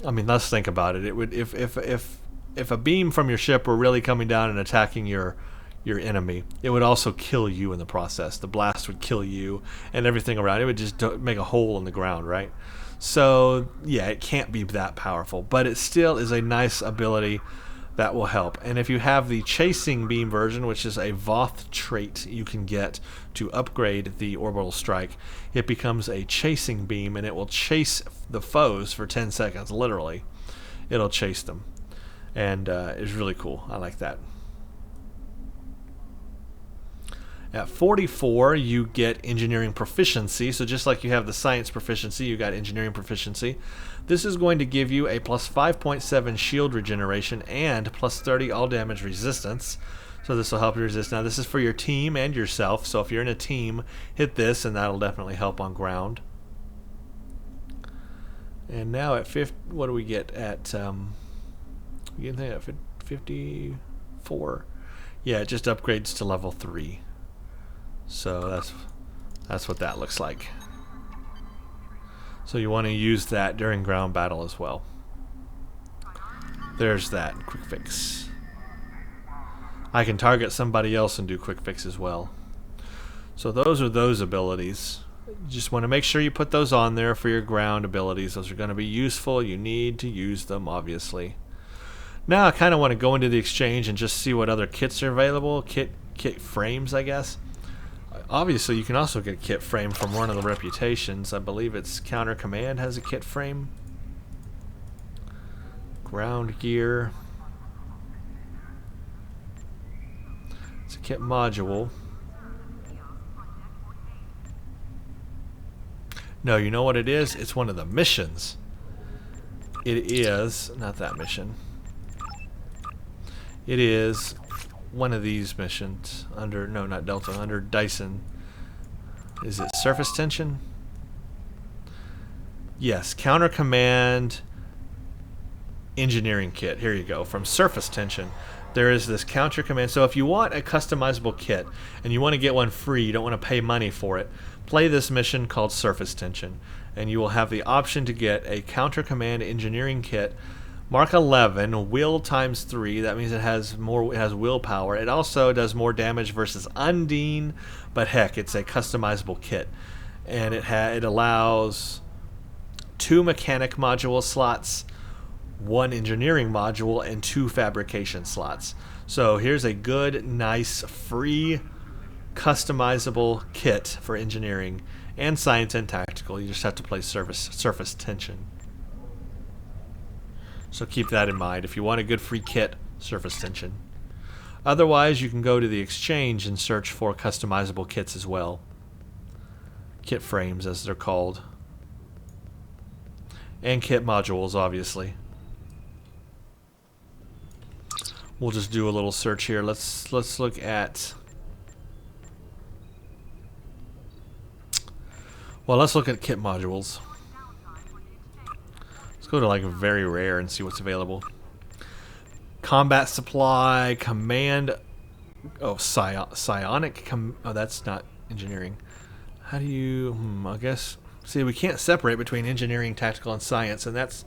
I mean, let's think about it. It would if if a beam from your ship were really coming down and attacking your enemy, it would also kill you in the process. The blast would kill you and everything around. It would just make a hole in the ground, right? So yeah, it can't be that powerful, but it still is a nice ability that will help. And if you have the chasing beam version, which is a Voth trait you can get to upgrade the orbital strike, it becomes a chasing beam, and it will chase the foes for 10 seconds, literally. It'll chase them, and it's really cool. I like that. At 44, you get engineering proficiency. So just like you have the science proficiency, you got engineering proficiency. This is going to give you a plus 5.7 shield regeneration and plus 30 all damage resistance. So this will help you resist. Now this is for your team and yourself. So if you're in a team, hit this and that'll definitely help on ground. And now at 50, what do we get at, you can think at 54? Yeah, it just upgrades to level 3. So that's what that looks like. So you want to use that during ground battle as well. There's that quick fix. I can target somebody else and do quick fix as well. So those are those abilities. You just want to make sure you put those on there for your ground abilities. Those are going to be useful. You need to use them, obviously. Now I kind of want to go into the exchange and just see what other kits are available. Kit frames, I guess. Obviously, you can also get a kit frame from one of the reputations. I believe it's Counter Command has a kit frame. Ground gear. It's a kit module. No, you know what it is? It's one of the missions. It is, not that mission. It is one of these missions under, no, not Delta, under Dyson. Is it surface tension? Yes, Counter Command engineering kit. Here you go, from surface tension. There is this Counter Command. So if you want a customizable kit and you want to get one free, you don't want to pay money for it, play this mission called surface tension, and you will have the option to get a Counter Command engineering kit. Mark 11, will times 3. That means it has more. It has willpower. It also does more damage versus Undine, but heck, it's a customizable kit, and it allows 2 mechanic module slots, 1 engineering module, and 2 fabrication slots. So here's a good, nice, free, customizable kit for engineering and science and tactical. You just have to play surface tension. So keep that in mind. If you want a good free kit, surface tension. Otherwise, you can go to the exchange and search for customizable kits as well. Kit frames, as they're called. And kit modules, obviously. We'll just do a little search here. Let's look at... Well, let's look at kit modules. Go to like very rare and see what's available. Combat supply, command. Oh, psionic. Oh, that's not engineering. How do you? I guess. See, we can't separate between engineering, tactical, and science, and that's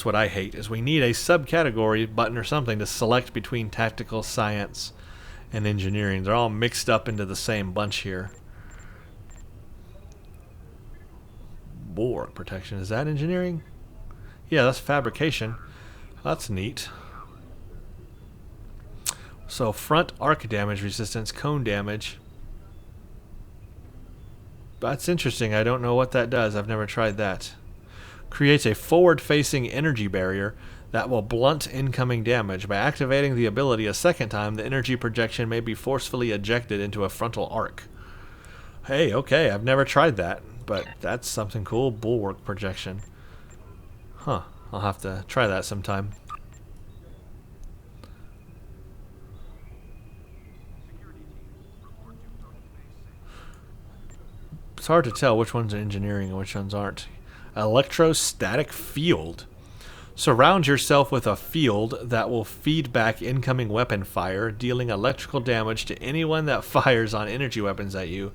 what I hate. Is we need a subcategory button or something to select between tactical, science, and engineering. They're all mixed up into the same bunch here. Bulwark protection. Is that engineering? Yeah, that's fabrication. That's neat. So front arc damage resistance, cone damage. That's interesting. I don't know what that does. I've never tried that. Creates a forward-facing energy barrier that will blunt incoming damage. By activating the ability a second time, the energy projection may be forcefully ejected into a frontal arc. Hey, okay, I've never tried that, but that's something cool. Bulwark projection. Huh, I'll have to try that sometime. It's hard to tell which ones are engineering and which ones aren't. Electrostatic field. Surround yourself with a field that will feed back incoming weapon fire, dealing electrical damage to anyone that fires on energy weapons at you.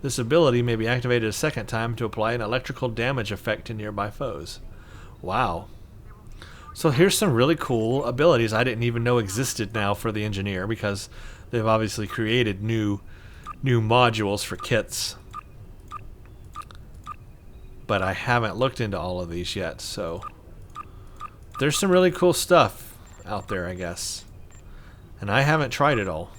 This ability may be activated a second time to apply an electrical damage effect to nearby foes. Wow. So here's some really cool abilities I didn't even know existed now for the engineer, because they've obviously created new modules for kits. But I haven't looked into all of these yet, so there's some really cool stuff out there, I guess. And I haven't tried it all.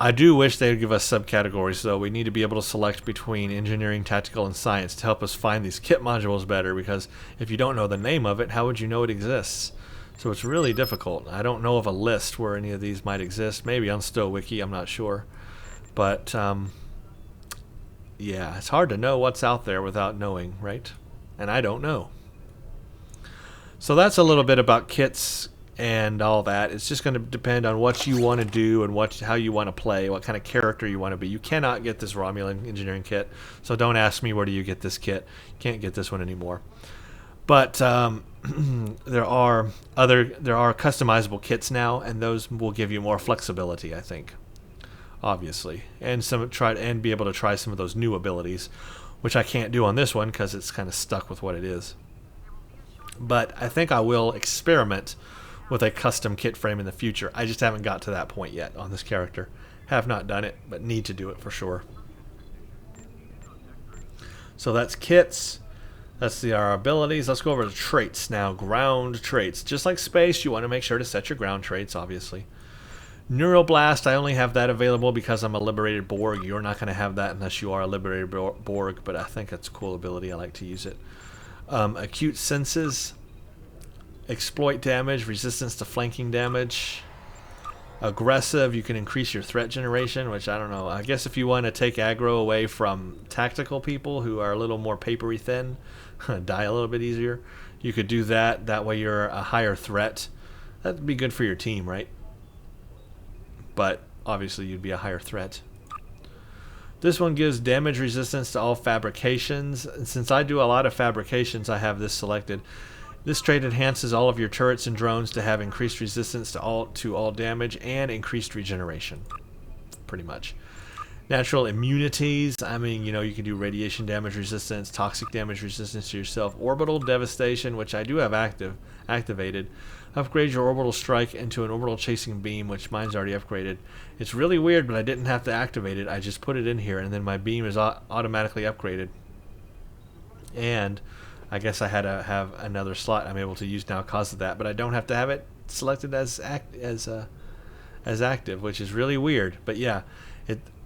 I do wish they would give us subcategories, though. We need to be able to select between engineering, tactical, and science to help us find these kit modules better, because if you don't know the name of it, how would you know it exists? So it's really difficult. I don't know of a list where any of these might exist. Maybe on StoWiki, I'm not sure. But, yeah, it's hard to know what's out there without knowing, right? And I don't know. So that's a little bit about kits and all that. It's just going to depend on what you want to do and how you want to play, what kind of character you want to be. You cannot get this Romulan engineering kit, so don't ask me where do you get this kit. You can't get this one anymore. But there are customizable kits now, and those will give you more flexibility, I think, obviously, and be able to try some of those new abilities, which I can't do on this one because it's kind of stuck with what it is. But I think I will experiment with a custom kit frame in the future. I just haven't got to that point yet on this character. Have not done it, but need to do it for sure. So that's kits. That's our abilities. Let's go over to traits now. Ground traits. Just like space, you want to make sure to set your ground traits, obviously. Neuroblast, I only have that available because I'm a Liberated Borg. You're not going to have that unless you are a Liberated Borg, but I think that's a cool ability. I like to use it. Acute Senses. Exploit damage, resistance to flanking damage. Aggressive, you can increase your threat generation, which I don't know. I guess if you want to take aggro away from tactical people who are a little more papery thin, die a little bit easier, you could do that. That way you're a higher threat. That'd be good for your team, right? But obviously you'd be a higher threat. This one gives damage resistance to all fabrications. And since I do a lot of fabrications, I have this selected. This trait enhances all of your turrets and drones to have increased resistance to all damage and increased regeneration, pretty much. Natural immunities, I mean, you can do radiation damage resistance, toxic damage resistance to yourself, orbital devastation, which I do have activated. Upgrade your orbital strike into an orbital chasing beam, which mine's already upgraded. It's really weird, but I didn't have to activate it. I just put it in here, and then my beam is automatically upgraded. And I guess I had to have another slot I'm able to use now because of that, but I don't have to have it selected as active, which is really weird. But yeah,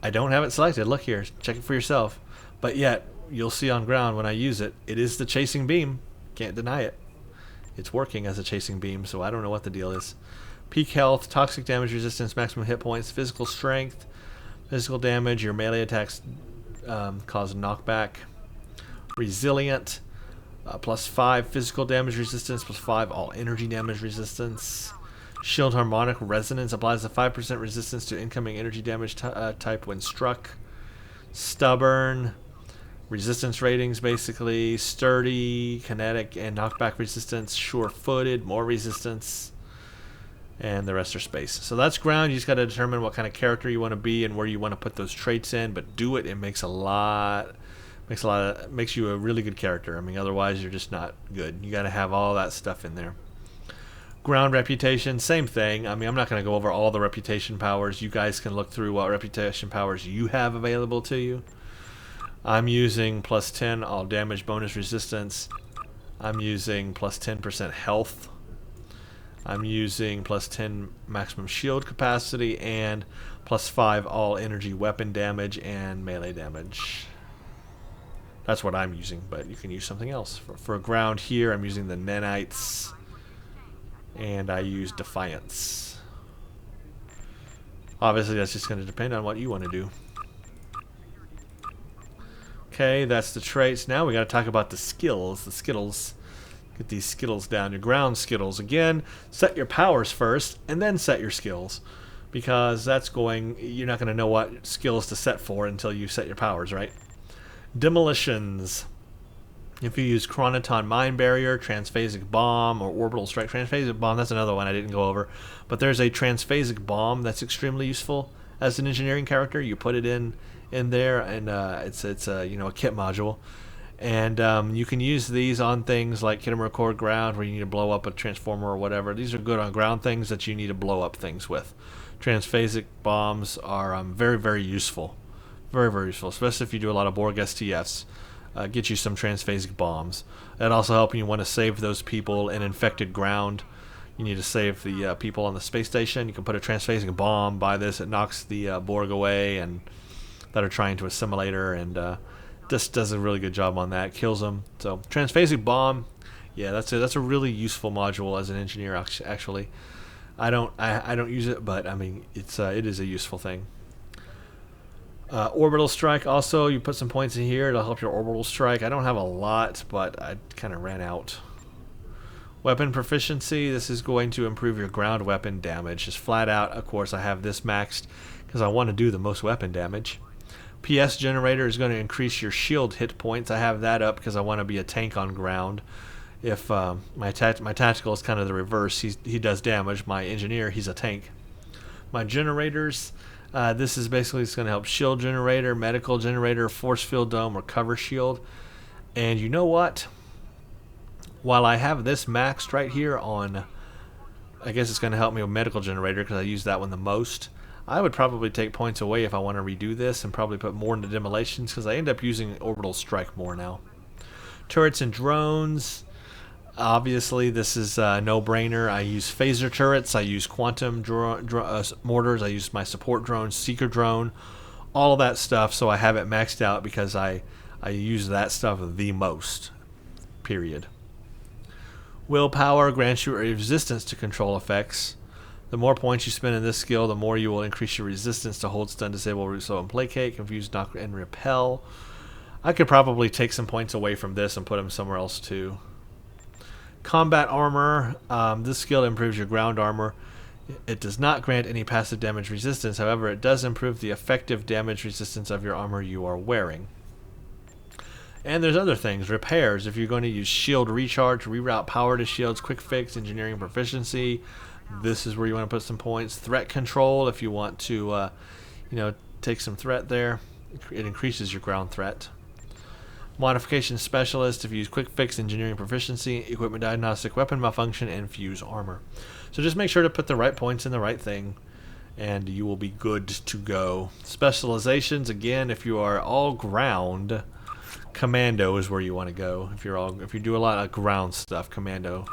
I don't have it selected. Look here, check it for yourself. But yet, you'll see on ground when I use it, it is the chasing beam. Can't deny it. It's working as a chasing beam, so I don't know what the deal is. Peak health, toxic damage resistance, maximum hit points, physical strength, physical damage, your melee attacks cause knockback. Resilient. +5 physical damage resistance, +5 all energy damage resistance. Shield harmonic resonance applies a 5% resistance to incoming energy damage type when struck. Stubborn. Resistance ratings basically. Sturdy, kinetic, and knockback resistance. Sure-footed, more resistance. And the rest are space. So that's ground. You just got to determine what kind of character you want to be and where you want to put those traits in, but do it. It makes you a really good character. I mean, otherwise you're just not good. You got to have all that stuff in there. Ground reputation, same thing. I mean, I'm not going to go over all the reputation powers. You guys can look through what reputation powers you have available to you. I'm using +10 all damage bonus resistance. I'm using +10% health. I'm using +10 maximum shield capacity and +5 all energy weapon damage and melee damage. That's what I'm using, but you can use something else. For ground here, I'm using the Nanites, and I use Defiance. Obviously, that's just going to depend on what you want to do. Okay, that's the traits. Now we got to talk about the skills. The Skittles. Get these Skittles down. Your ground Skittles. Again, set your powers first, and then set your skills. Because you're not going to know what skills to set for until you set your powers, right? Demolitions. If you use Chronoton Mind Barrier, Transphasic Bomb, or Orbital Strike. Transphasic Bomb, that's another one I didn't go over. But there's a Transphasic Bomb that's extremely useful as an engineering character. You put it in there, and it's a a kit module. And you can use these on things like Kittimer Core Ground, where you need to blow up a transformer or whatever. These are good on ground things that you need to blow up things with. Transphasic bombs are very, very useful. Very, very useful, especially if you do a lot of Borg STFs. Get you some transphasic bombs. That also help you want to save those people in infected ground. You need to save the people on the space station. You can put a transphasic bomb by this. It knocks the Borg away and that are trying to assimilate her, and just does a really good job on that. Kills them. So transphasic bomb, yeah, that's a really useful module as an engineer. Actually, I don't use it, but I mean it is a useful thing. Orbital Strike, also, you put some points in here, it'll help your Orbital Strike. I don't have a lot, but I kind of ran out. Weapon Proficiency, this is going to improve your ground weapon damage. Just flat out, of course, I have this maxed because I want to do the most weapon damage. PS Generator is going to increase your shield hit points. I have that up because I want to be a tank on ground. If my tactical is kind of the reverse, he does damage. My engineer, he's a tank. My generators... this is basically going to help shield generator, medical generator, force field dome, or cover shield. And you know what? While I have this maxed right here on, I guess it's going to help me with medical generator because I use that one the most. I would probably take points away if I want to redo this and probably put more into demolitions because I end up using orbital strike more now. Turrets and drones. Obviously, this is a no-brainer. I use phaser turrets, I use quantum mortars, I use my support drone, seeker drone, all of that stuff, so I have it maxed out because I use that stuff the most, period. Willpower grants you a resistance to control effects. The more points you spend in this skill, the more you will increase your resistance to hold, stun, disable, reslow, and placate, confuse, knock, and repel. I could probably take some points away from this and put them somewhere else too. Combat armor. This skill improves your ground armor. It does not grant any passive damage resistance. However, it does improve the effective damage resistance of your armor you are wearing. And there's other things. Repairs. If you're going to use shield recharge, reroute power to shields, quick fix, engineering proficiency, this is where you want to put some points. Threat control. If you want to, take some threat there, it increases your ground threat. Modification Specialist, if you use Quick Fix, Engineering Proficiency, Equipment Diagnostic, Weapon Malfunction, and Fuse Armor. So just make sure to put the right points in the right thing, and you will be good to go. Specializations, again, if you are all ground, Commando is where you want to go. If you do a lot of ground stuff, Commando.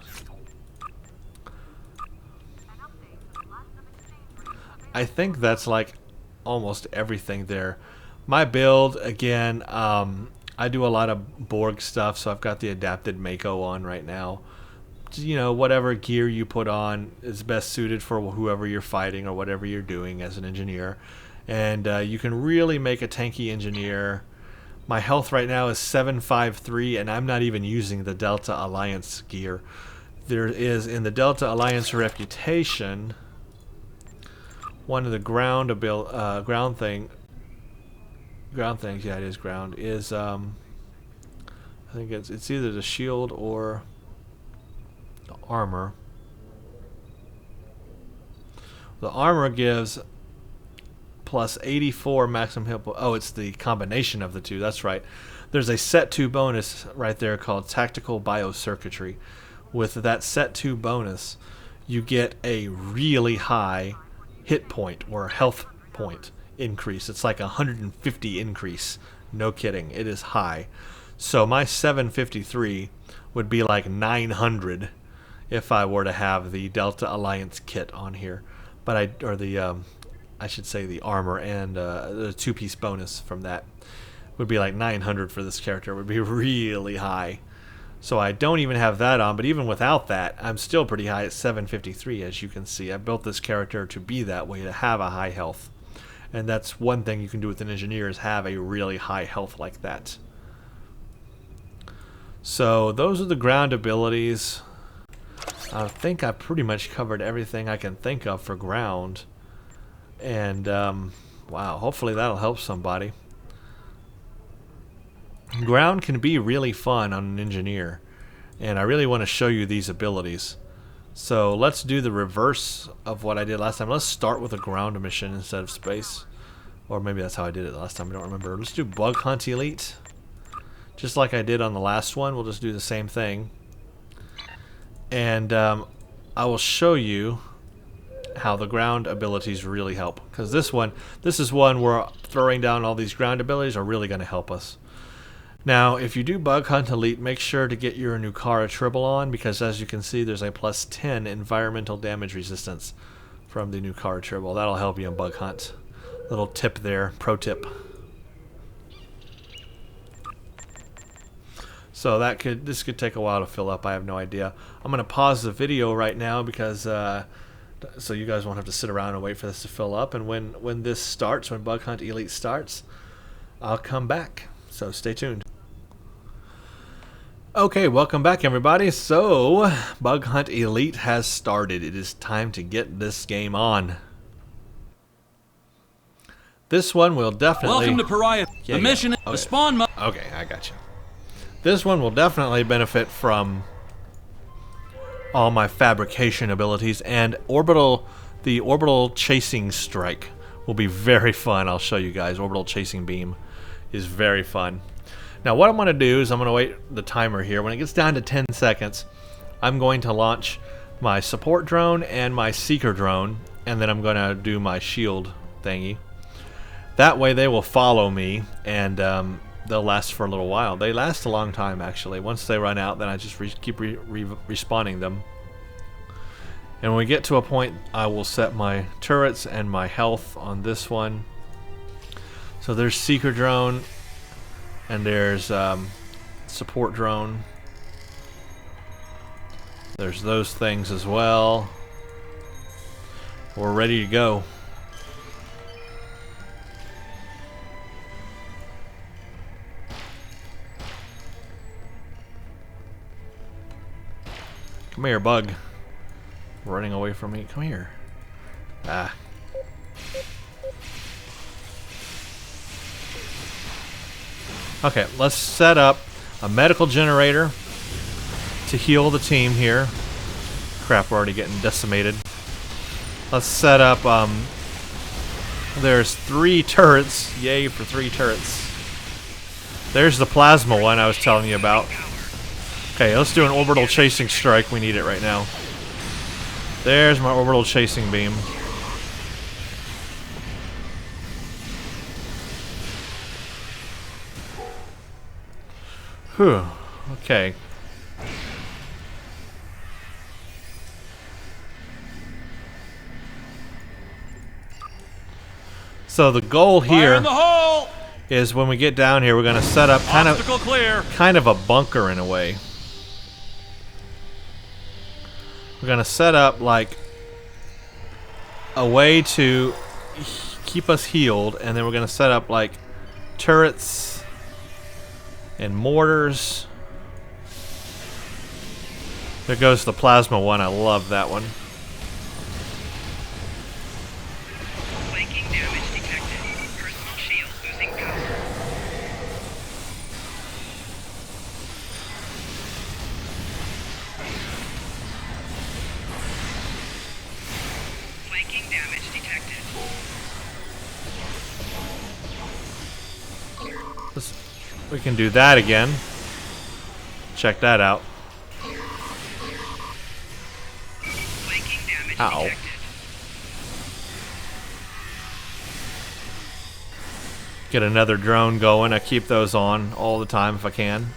I think that's like almost everything there. My build, again, I do a lot of Borg stuff, so I've got the adapted Mako on right now. Whatever gear you put on is best suited for whoever you're fighting or whatever you're doing as an engineer. And you can really make a tanky engineer. My health right now is 753, and I'm not even using the Delta Alliance gear. There is, in the Delta Alliance reputation, one of the ground things, yeah, it is ground, is I think it's either the shield or the armor. The armor gives plus 84 maximum hit point. Oh, it's the combination of the two. That's right. There's a set 2 bonus right there called Tactical Biocircuitry. With that set 2 bonus, you get a really high hit point or health point increase. It's like 150 increase. No kidding. It is high. So my 753 would be like 900 if I were to have the Delta Alliance kit on here. But I should say the armor and the 2-piece bonus from that would be like 900 for this character. It would be really high. So I don't even have that on, but even without that, I'm still pretty high at 753, as you can see. I built this character to be that way, to have a high health. And that's one thing you can do with an engineer, is have a really high health like that. So those are the ground abilities. I think I pretty much covered everything I can think of for ground. And, wow, hopefully that'll help somebody. Ground can be really fun on an engineer, and I really want to show you these abilities. So let's do the reverse of what I did last time. Let's start with a ground mission instead of space. Or maybe that's how I did it last time, I don't remember. Let's do Bug Hunt Elite. Just like I did on the last one, we'll just do the same thing. And I will show you how the ground abilities really help. Because this is one where throwing down all these ground abilities are really going to help us. Now, if you do Bug Hunt Elite, make sure to get your Nukara Tribble on, because as you can see, there's a plus 10 environmental damage resistance from the Nukara Tribble. That'll help you in Bug Hunt. Little tip there, pro tip. So this could take a while to fill up. I have no idea. I'm going to pause the video right now because so you guys won't have to sit around and wait for this to fill up. And when this starts, when Bug Hunt Elite starts, I'll come back. So stay tuned. Okay, welcome back everybody. So, Bug Hunt Elite has started. It is time to get this game on. This one will definitely... Welcome to Pariah. The mission is to spawn... Okay, I got you. This one will definitely benefit from all my fabrication abilities, and the orbital chasing strike will be very fun. I'll show you guys. Orbital chasing beam is very fun. Now what I'm going to do is I'm going to wait the timer here. When it gets down to 10 seconds, I'm going to launch my support drone and my seeker drone, and then I'm going to do my shield thingy. That way they will follow me, and they'll last for a little while. They last a long time actually. Once they run out, then I just keep respawning them. And when we get to a point, I will set my turrets and my health on this one. So there's seeker drone, and there's support drone. There's those things as well. We're ready to go. Come here, bug. Running away from me. Come here. Ah. Okay, let's set up a medical generator to heal the team here. Crap, we're already getting decimated. Let's set up, there's 3 turrets. Yay for 3 turrets. There's the plasma one I was telling you about. Okay, let's do an orbital chasing strike. We need it right now. There's my orbital chasing beam. Whew. Okay. So the goal here is when we get down here, we're going to set up kind of a bunker in a way. We're going to set up like a way to keep us healed, and then we're going to set up like turrets and mortars. There goes the plasma one. I love that one. Flanking damage detected. Personal shield losing power. Flanking damage detected. We can do that again. Check that out. Flanking damage Ow. detected. Get another drone going. I keep those on all the time if I can.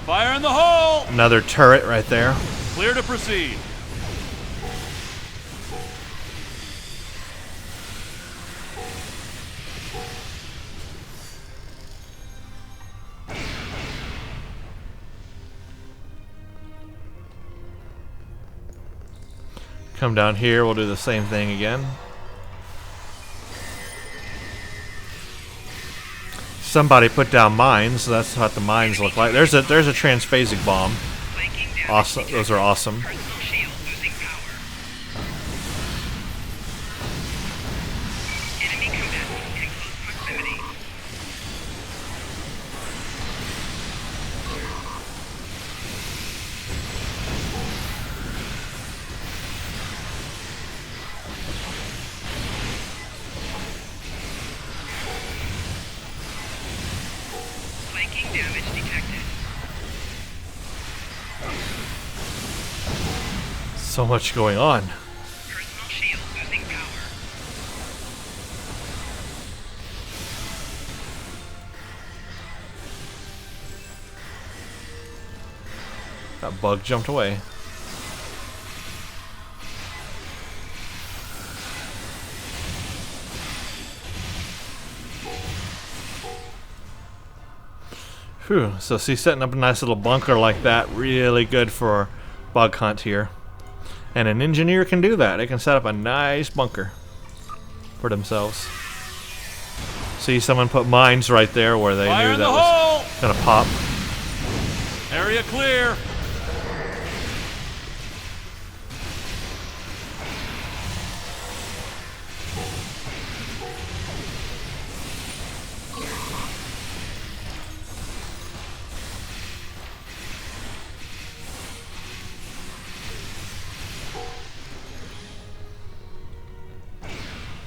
Fire in the hole! Another turret right there. Clear to proceed. Come down here, we'll do the same thing again. Somebody put down mines, so that's what the mines look like. There's a transphasic bomb. Flanking damage Awesome, detected. those are awesome. Personal shield losing power. damage detected. So much going on. Personal shield losing power. That bug jumped away. Phew, so see, setting up a nice little bunker like that, really good for bug hunt here. And an engineer can do that. They can set up a nice bunker for themselves. See, someone put mines right there where they Fire knew in that the was hole! gonna pop. Area clear.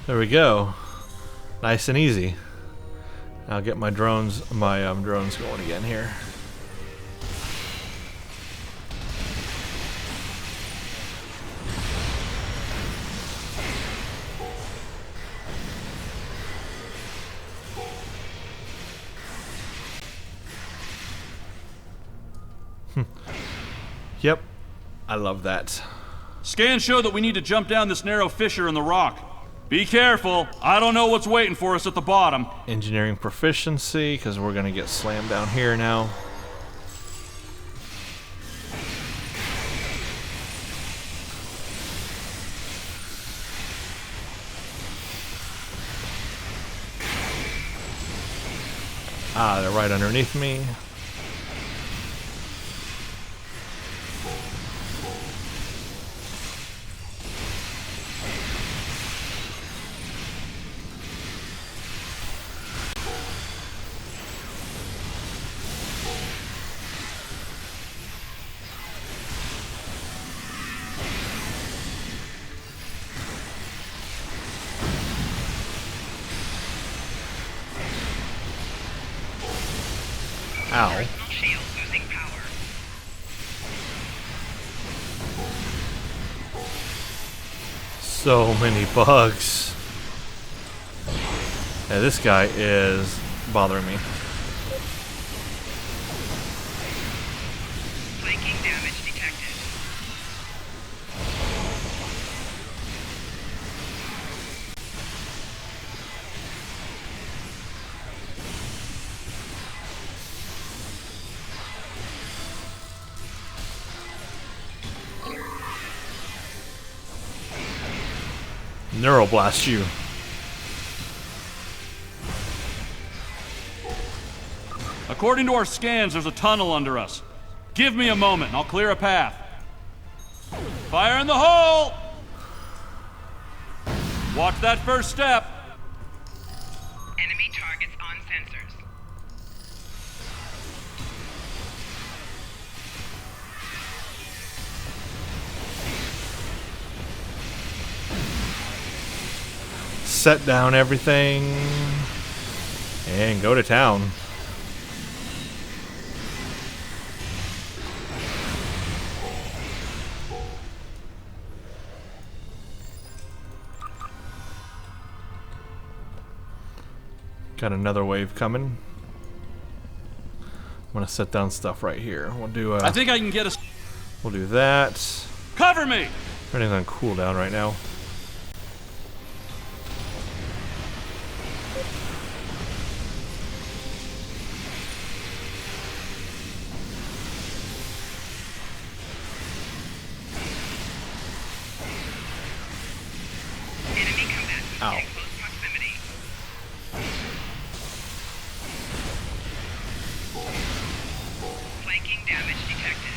There we go. Nice and easy. I'll get my drones going again here. Yep, I love that. Scans show that we need to jump down this narrow fissure in the rock. Be careful. I don't know what's waiting for us at the bottom. Engineering proficiency, because we're gonna get slammed down here now. Ah, they're right underneath me. Ow. Personal shield losing power. So many bugs. Yeah, this guy is bothering me. Flanking damage detected. Neuroblast you. According to our scans, there's a tunnel under us. Give me a moment and I'll clear a path. Fire in the hole! Watch that first step. Enemy targets on sensors. Set down everything and go to town. Got another wave coming. I'm gonna set down stuff right here. We'll do I think I can get us. we'll do that. Cover me! Everything's on cooldown right now. Enemy combatants Ow. in close proximity. Flanking damage detected.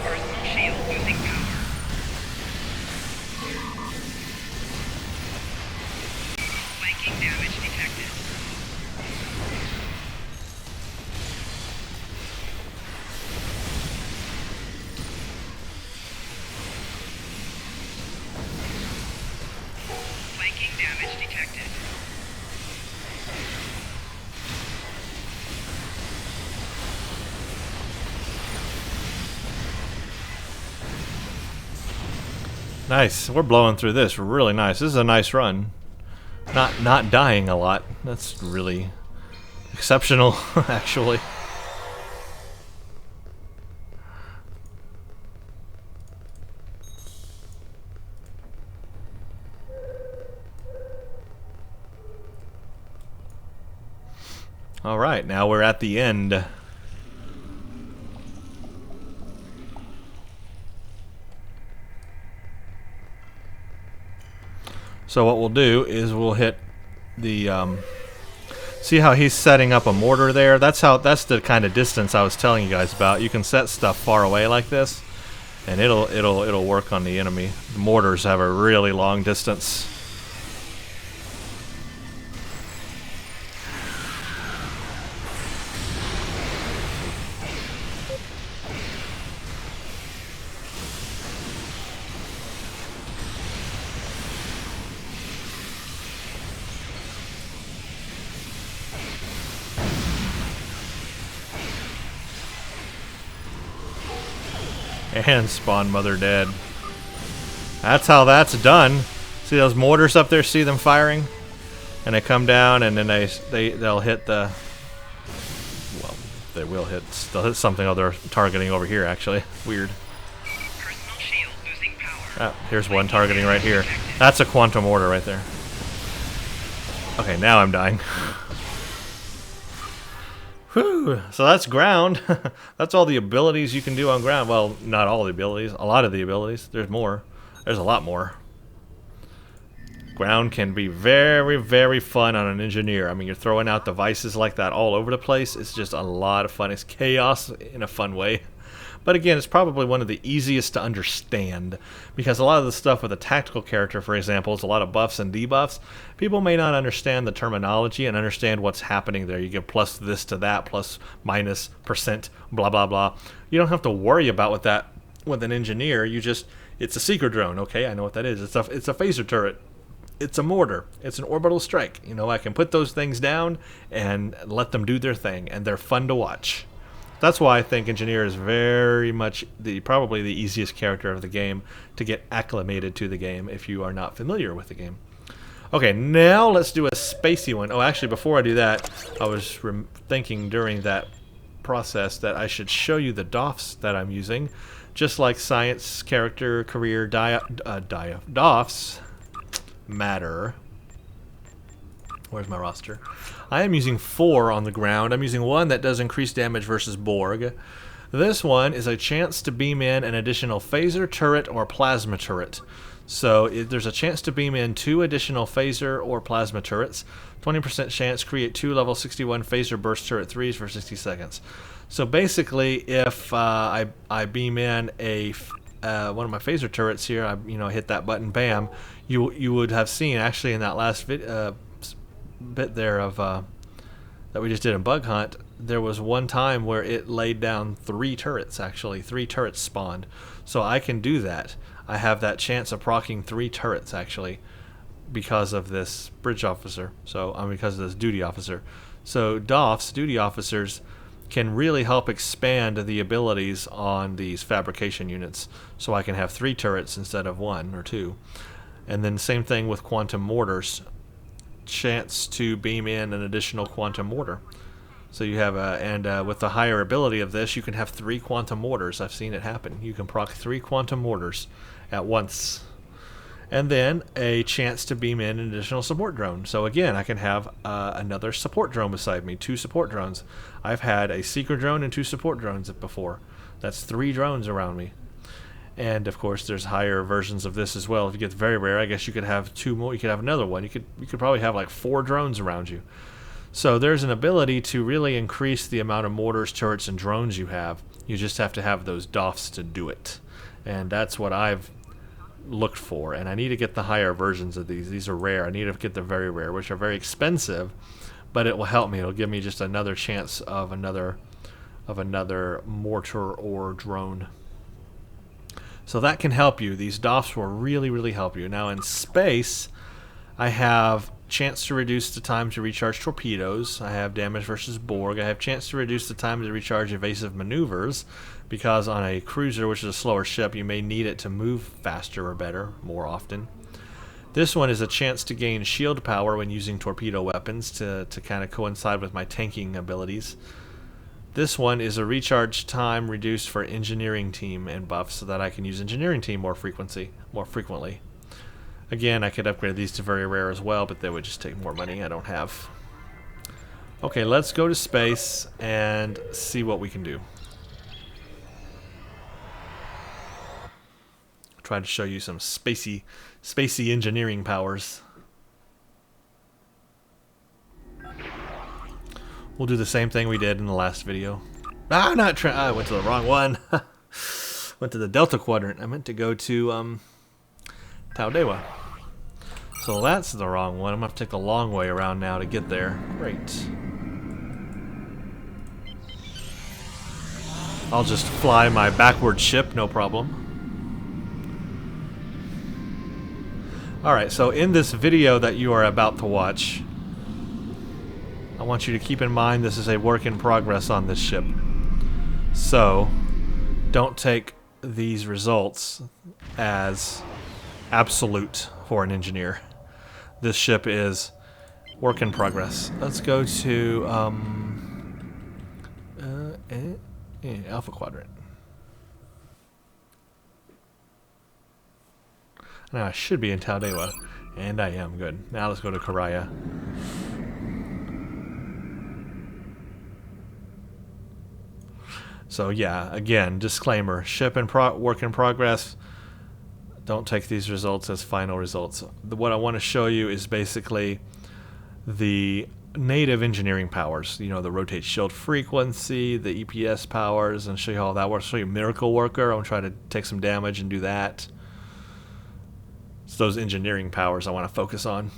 Personal shield losing power. Flanking damage detected. Nice. We're blowing through this really nice. This is a nice run. Not dying a lot. That's really exceptional, actually. All right, now we're at the end. So what we'll do is we'll hit the see how he's setting up a mortar there? That's the kind of distance I was telling you guys about. You can set stuff far away like this, and it'll work on the enemy. The mortars have a really long distance. And spawn Mother dead. That's how that's done. See those mortars up there? See them firing? And they come down, and then they'll hit the. Well, they'll hit something other targeting over here. Actually, weird. Personal shield losing power. Here's one targeting right here. That's a quantum mortar right there. Okay, now I'm dying. Whew. So that's ground. That's all the abilities you can do on ground. Well, not all the abilities. A lot of the abilities. There's more. There's a lot more. Ground can be very, very fun on an engineer. I mean, you're throwing out devices like that all over the place. It's just a lot of fun. It's chaos in a fun way. But again, it's probably one of the easiest to understand, because a lot of the stuff with a tactical character, for example, is a lot of buffs and debuffs. People may not understand the terminology and understand what's happening there. You get plus this to that, plus minus percent, blah, blah, blah. You don't have to worry about with that with an engineer. It's a seeker drone. Okay, I know what that is. It's a phaser turret. It's a mortar. It's an orbital strike. You know, I can put those things down and let them do their thing, and they're fun to watch. That's why I think Engineer is very much probably the easiest character of the game to get acclimated to the game if you are not familiar with the game. Okay, now let's do a spacey one. Oh, actually, before I do that, I was thinking during that process that I should show you the DOFs that I'm using. Just like science, character, career, DOFs matter. Where's my roster? I am using 4 on the ground. I'm using one that does increased damage versus Borg. This one is a chance to beam in an additional phaser, turret, or plasma turret. So there's a chance to beam in 2 additional phaser or plasma turrets. 20% chance create 2 level 61 phaser burst turret 3s for 60 seconds. So basically, if I beam in one of my phaser turrets here, I hit that button, bam, you would have seen actually in that last bit there of that we just did in Bug Hunt, there was one time where it laid down 3 turrets. Actually 3 turrets spawned, so I can do that. I have that chance of proccing 3 turrets actually because of this bridge officer, because of this duty officer. So DOFs, duty officers, can really help expand the abilities on these fabrication units, so I can have 3 turrets instead of 1 or 2. And then same thing with quantum mortars. Chance to beam in an additional quantum mortar. So you have with the higher ability of this, you can have 3 quantum mortars. I've seen it happen. You can proc 3 quantum mortars at once. And then a chance to beam in an additional support drone. So again, I can have another support drone beside me, 2 support drones. I've had a seeker drone and 2 support drones before. That's 3 drones around me. And of course, there's higher versions of this as well. If you get very rare, I guess you could have 2 more. You could have another one. You could probably have like 4 drones around you. So there's an ability to really increase the amount of mortars, turrets, and drones you have. You just have to have those DOFs to do it. And that's what I've looked for. And I need to get the higher versions of these. These are rare. I need to get the very rare, which are very expensive, but it will help me. It'll give me just another chance of another mortar or drone. So that can help you. These DOFs will really, really help you. Now in space, I have chance to reduce the time to recharge torpedoes. I have damage versus Borg. I have chance to reduce the time to recharge evasive maneuvers, because on a cruiser, which is a slower ship, you may need it to move faster or better more often. This one is a chance to gain shield power when using torpedo weapons to kind of coincide with my tanking abilities. This one is a recharge time reduced for engineering team and buff, so that I can use engineering team more frequently. Again, I could upgrade these to very rare as well, but they would just take more money I don't have. Okay, let's go to space and see what we can do. Try to show you some spacey engineering powers. We'll do the same thing we did in the last video. I went to the wrong one. Went to the Delta Quadrant. I meant to go to Taudewa. So that's the wrong one. I'm going to have to take the long way around now to get there. Great. I'll just fly my backward ship, no problem. Alright, so in this video that you are about to watch, I want you to keep in mind this is a work in progress on this ship. So, don't take these results as absolute for an engineer. This ship is work in progress. Let's go to Alpha Quadrant. Now I should be in Taudewa, and I am. Good. Now let's go to Karaya. So yeah, again, disclaimer: ship in work in progress. Don't take these results as final results. What I want to show you is basically the native engineering powers. You know, the rotate shield frequency, the EPS powers, and show you how all that works. Show you Miracle Worker. I'm going to try to take some damage and do that. It's those engineering powers I want to focus on.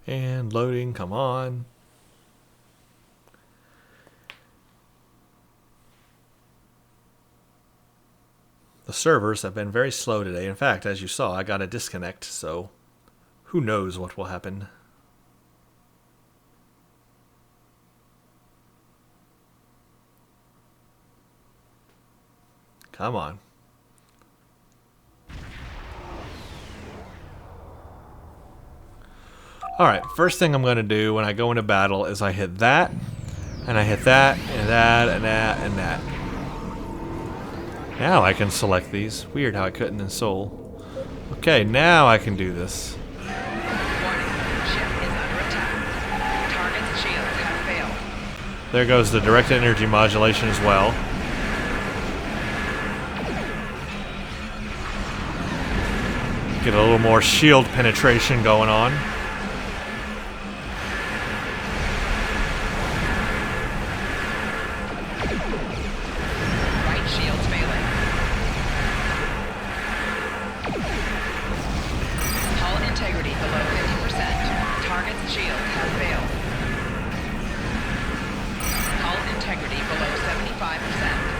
And loading, come on. The servers have been very slow today. In fact, as you saw, I got a disconnect, so who knows what will happen. Come on. Alright, first thing I'm going to do when I go into battle is I hit that, and I hit that, and that, and that, and that. Now I can select these. Weird how I couldn't in Soul. Okay, now I can do this. Warning, ship is under attack. Target's shields have failed. There goes the directed energy modulation as well. Get a little more shield penetration going on. Right shield's failing. Hull integrity below 50%. Target's shields have failed. Hull integrity below 75%.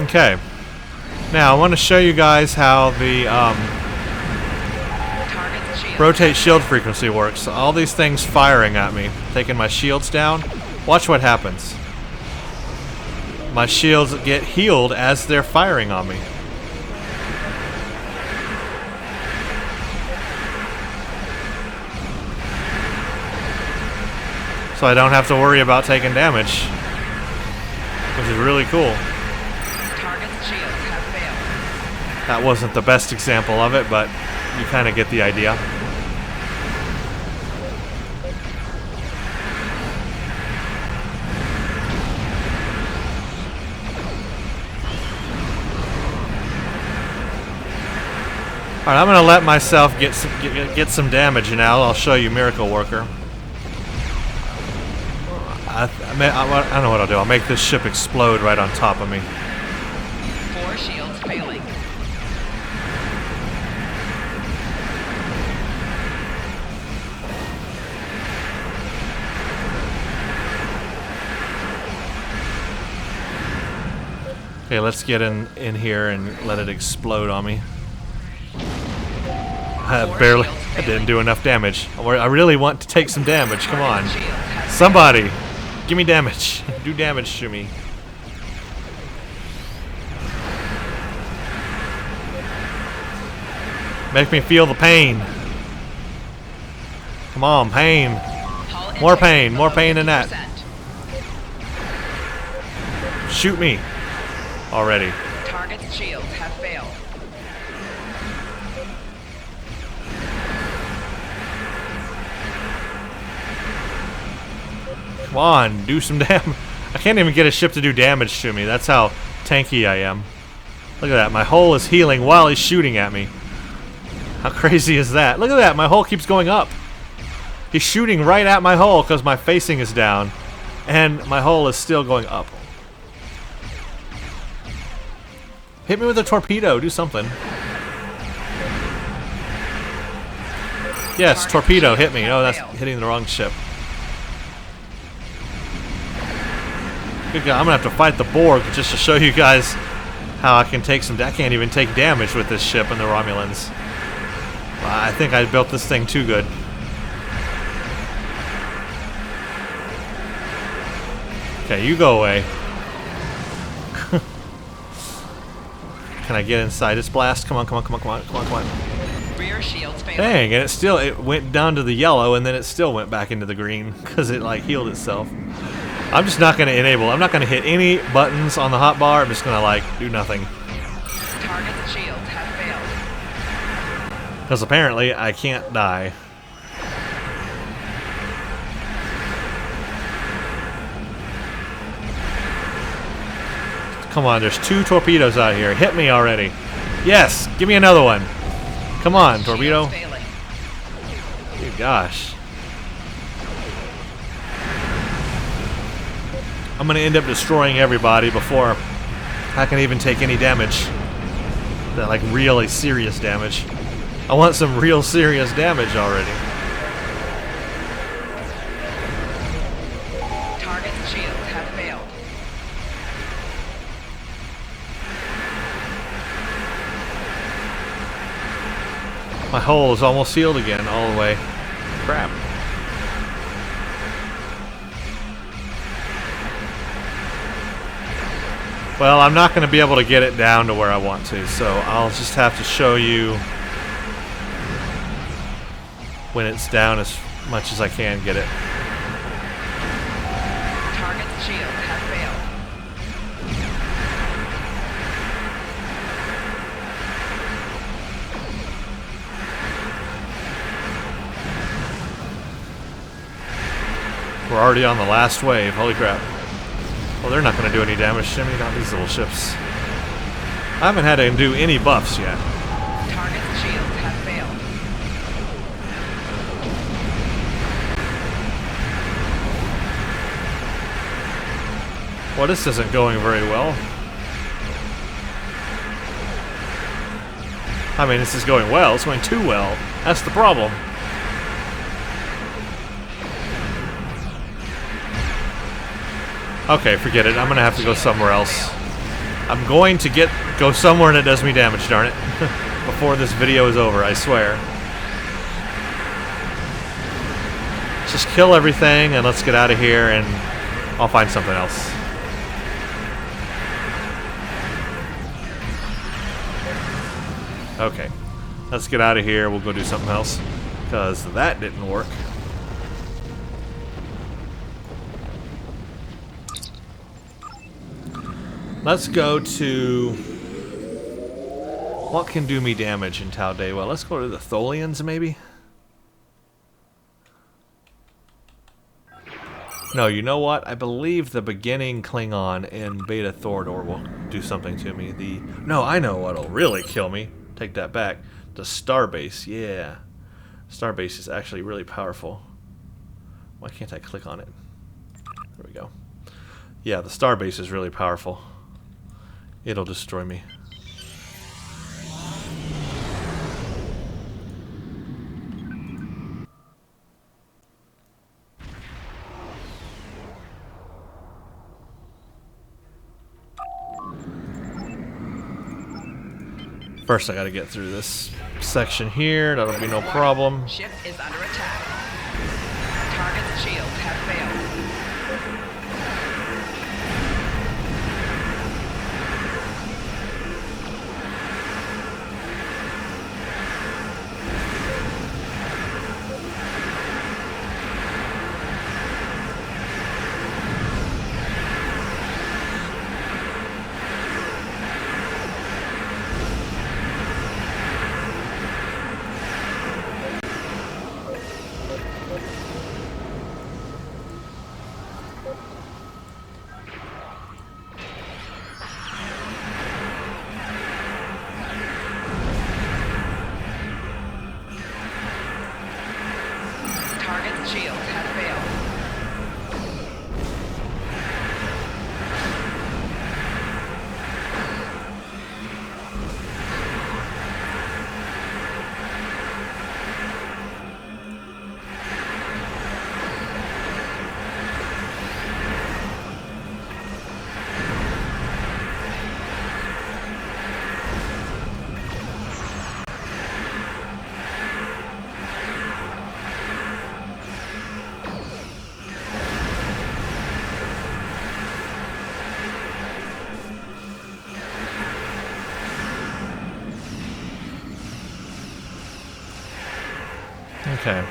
Okay. Now I want to show you guys how the Target's shield rotate shield frequency works. All these things firing at me, taking my shields down. Watch what happens. My shields get healed as they're firing on me. So I don't have to worry about taking damage, which is really cool. Target's shields have failed. That wasn't the best example of it, but you kind of get the idea. Alright, I'm going to let myself get some damage now. I'll show you Miracle Worker. I know what I'll do. I'll make this ship explode right on top of me. 4 shields failing. Okay, let's get in here and let it explode on me. I didn't do enough damage. I really want to take some damage. Come on. Somebody, give me damage. Do damage to me. Make me feel the pain. Come on, pain. More pain than that. Shoot me already. Target's shields have failed. Come on, do some damage. I can't even get a ship to do damage to me. That's how tanky I am. Look at that. My hull is healing while he's shooting at me. How crazy is that? Look at that. My hull keeps going up. He's shooting right at my hull because my facing is down. And my hull is still going up. Hit me with a torpedo. Do something. Yes, torpedo. Hit me. Oh, that's hitting the wrong ship. Good God, I'm going to have to fight the Borg just to show you guys how I can take some... I can't even take damage with this ship and the Romulans. I think I built this thing too good. Okay, you go away. Can I get inside its blast? Come on, come on, come on, come on, come on, come on. Rear shields failing. Dang, and it went down to the yellow and then it still went back into the green because it like healed itself. I'm just not going to enable. I'm not going to hit any buttons on the hotbar. I'm just going to like do nothing. Target's shields have failed. Because apparently I can't die. Come on, there's 2 torpedoes out here. Hit me already. Yes, give me another one. Come on, torpedo. Shields failing. Good gosh. I'm going to end up destroying everybody before I can even take any damage. That, like, really serious damage. I want some real serious damage already. Target's shields have failed. My hull is almost sealed again all the way. Crap. Well, I'm not going to be able to get it down to where I want to, so I'll just have to show you when it's down as much as I can get it. Target's shields have failed. We're already on the last wave. Holy crap. Well, they're not going to do any damage to me, not these little ships. I haven't had to do any buffs yet. Target's shields have failed. Well, this isn't going very well. I mean, this is going well. It's going too well. That's the problem. Okay, forget it. I'm going to have to go somewhere else. I'm going to go somewhere that does me damage, darn it. Before this video is over, I swear. Just kill everything and let's get out of here and I'll find something else. Okay. Let's get out of here. We'll go do something else. Because that didn't work. Let's go to... What can do me damage in Tau Dewa? Let's go to the Tholians, maybe? No, you know what? I believe the beginning Klingon in Beta Thorador will do something to me. No, I know what'll really kill me. Take that back. The Starbase, yeah. Starbase is actually really powerful. Why can't I click on it? There we go. Yeah, the starbase is really powerful. It'll destroy me. First, I gotta get through this section here. That'll be no problem. Ship is under attack. Target's shields have failed. Target's shields have failed. Okay.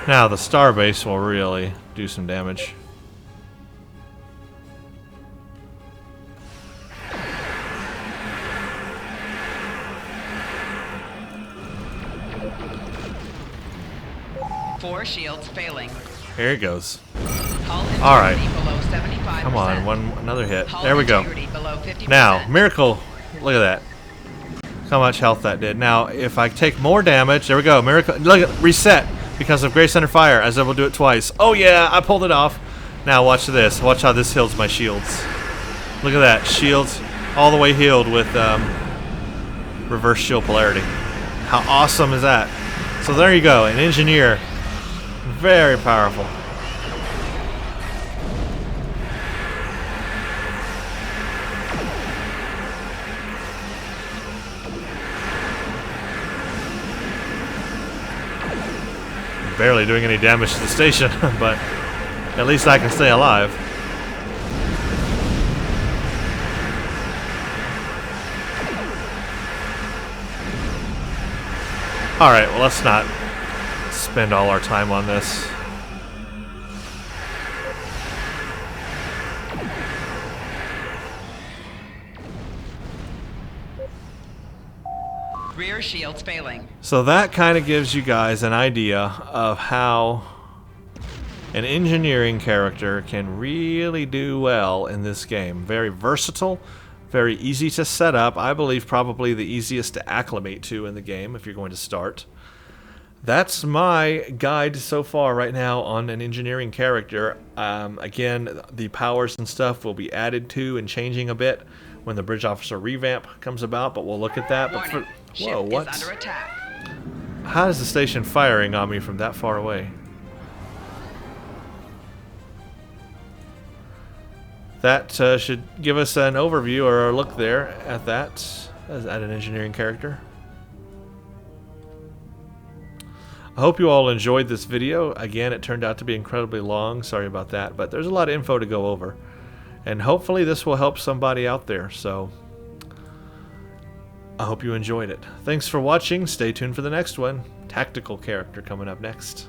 Now the starbase will really do some damage. Four shields failing. Here it goes. Hull integrity All right. below 75%. Come on, another hit. Hull There we go. integrity below 50%. Now, Miracle, look at that. How much health that did. Now, if I take more damage, there we go. Miracle, look at reset because of Grace Under Fire, as I will do it twice. Oh yeah, I pulled it off. Now watch this. Watch how this heals my shields. Look at that, shields all the way healed with reverse shield polarity. How awesome is that? So there you go, an engineer, very powerful. Barely doing any damage to the station, but at least I can stay alive. Alright, well, let's not spend all our time on this. Rear shields failing. So that kind of gives you guys an idea of how an engineering character can really do well in this game. Very versatile, very easy to set up. I believe probably the easiest to acclimate to in the game if you're going to start. That's my guide so far right now on an engineering character. Again, the powers and stuff will be added to and changing a bit when the Bridge Officer revamp comes about, but we'll look at that. But Warning. Ship whoa, what? is under attack. How is the station firing on me from that far away? That should give us an overview or a look there at that, at an engineering character. I hope you all enjoyed this video. Again, it turned out to be incredibly long. Sorry about that, but there's a lot of info to go over. And hopefully this will help somebody out there. So I hope you enjoyed it. Thanks for watching. Stay tuned for the next one. Tactical character coming up next.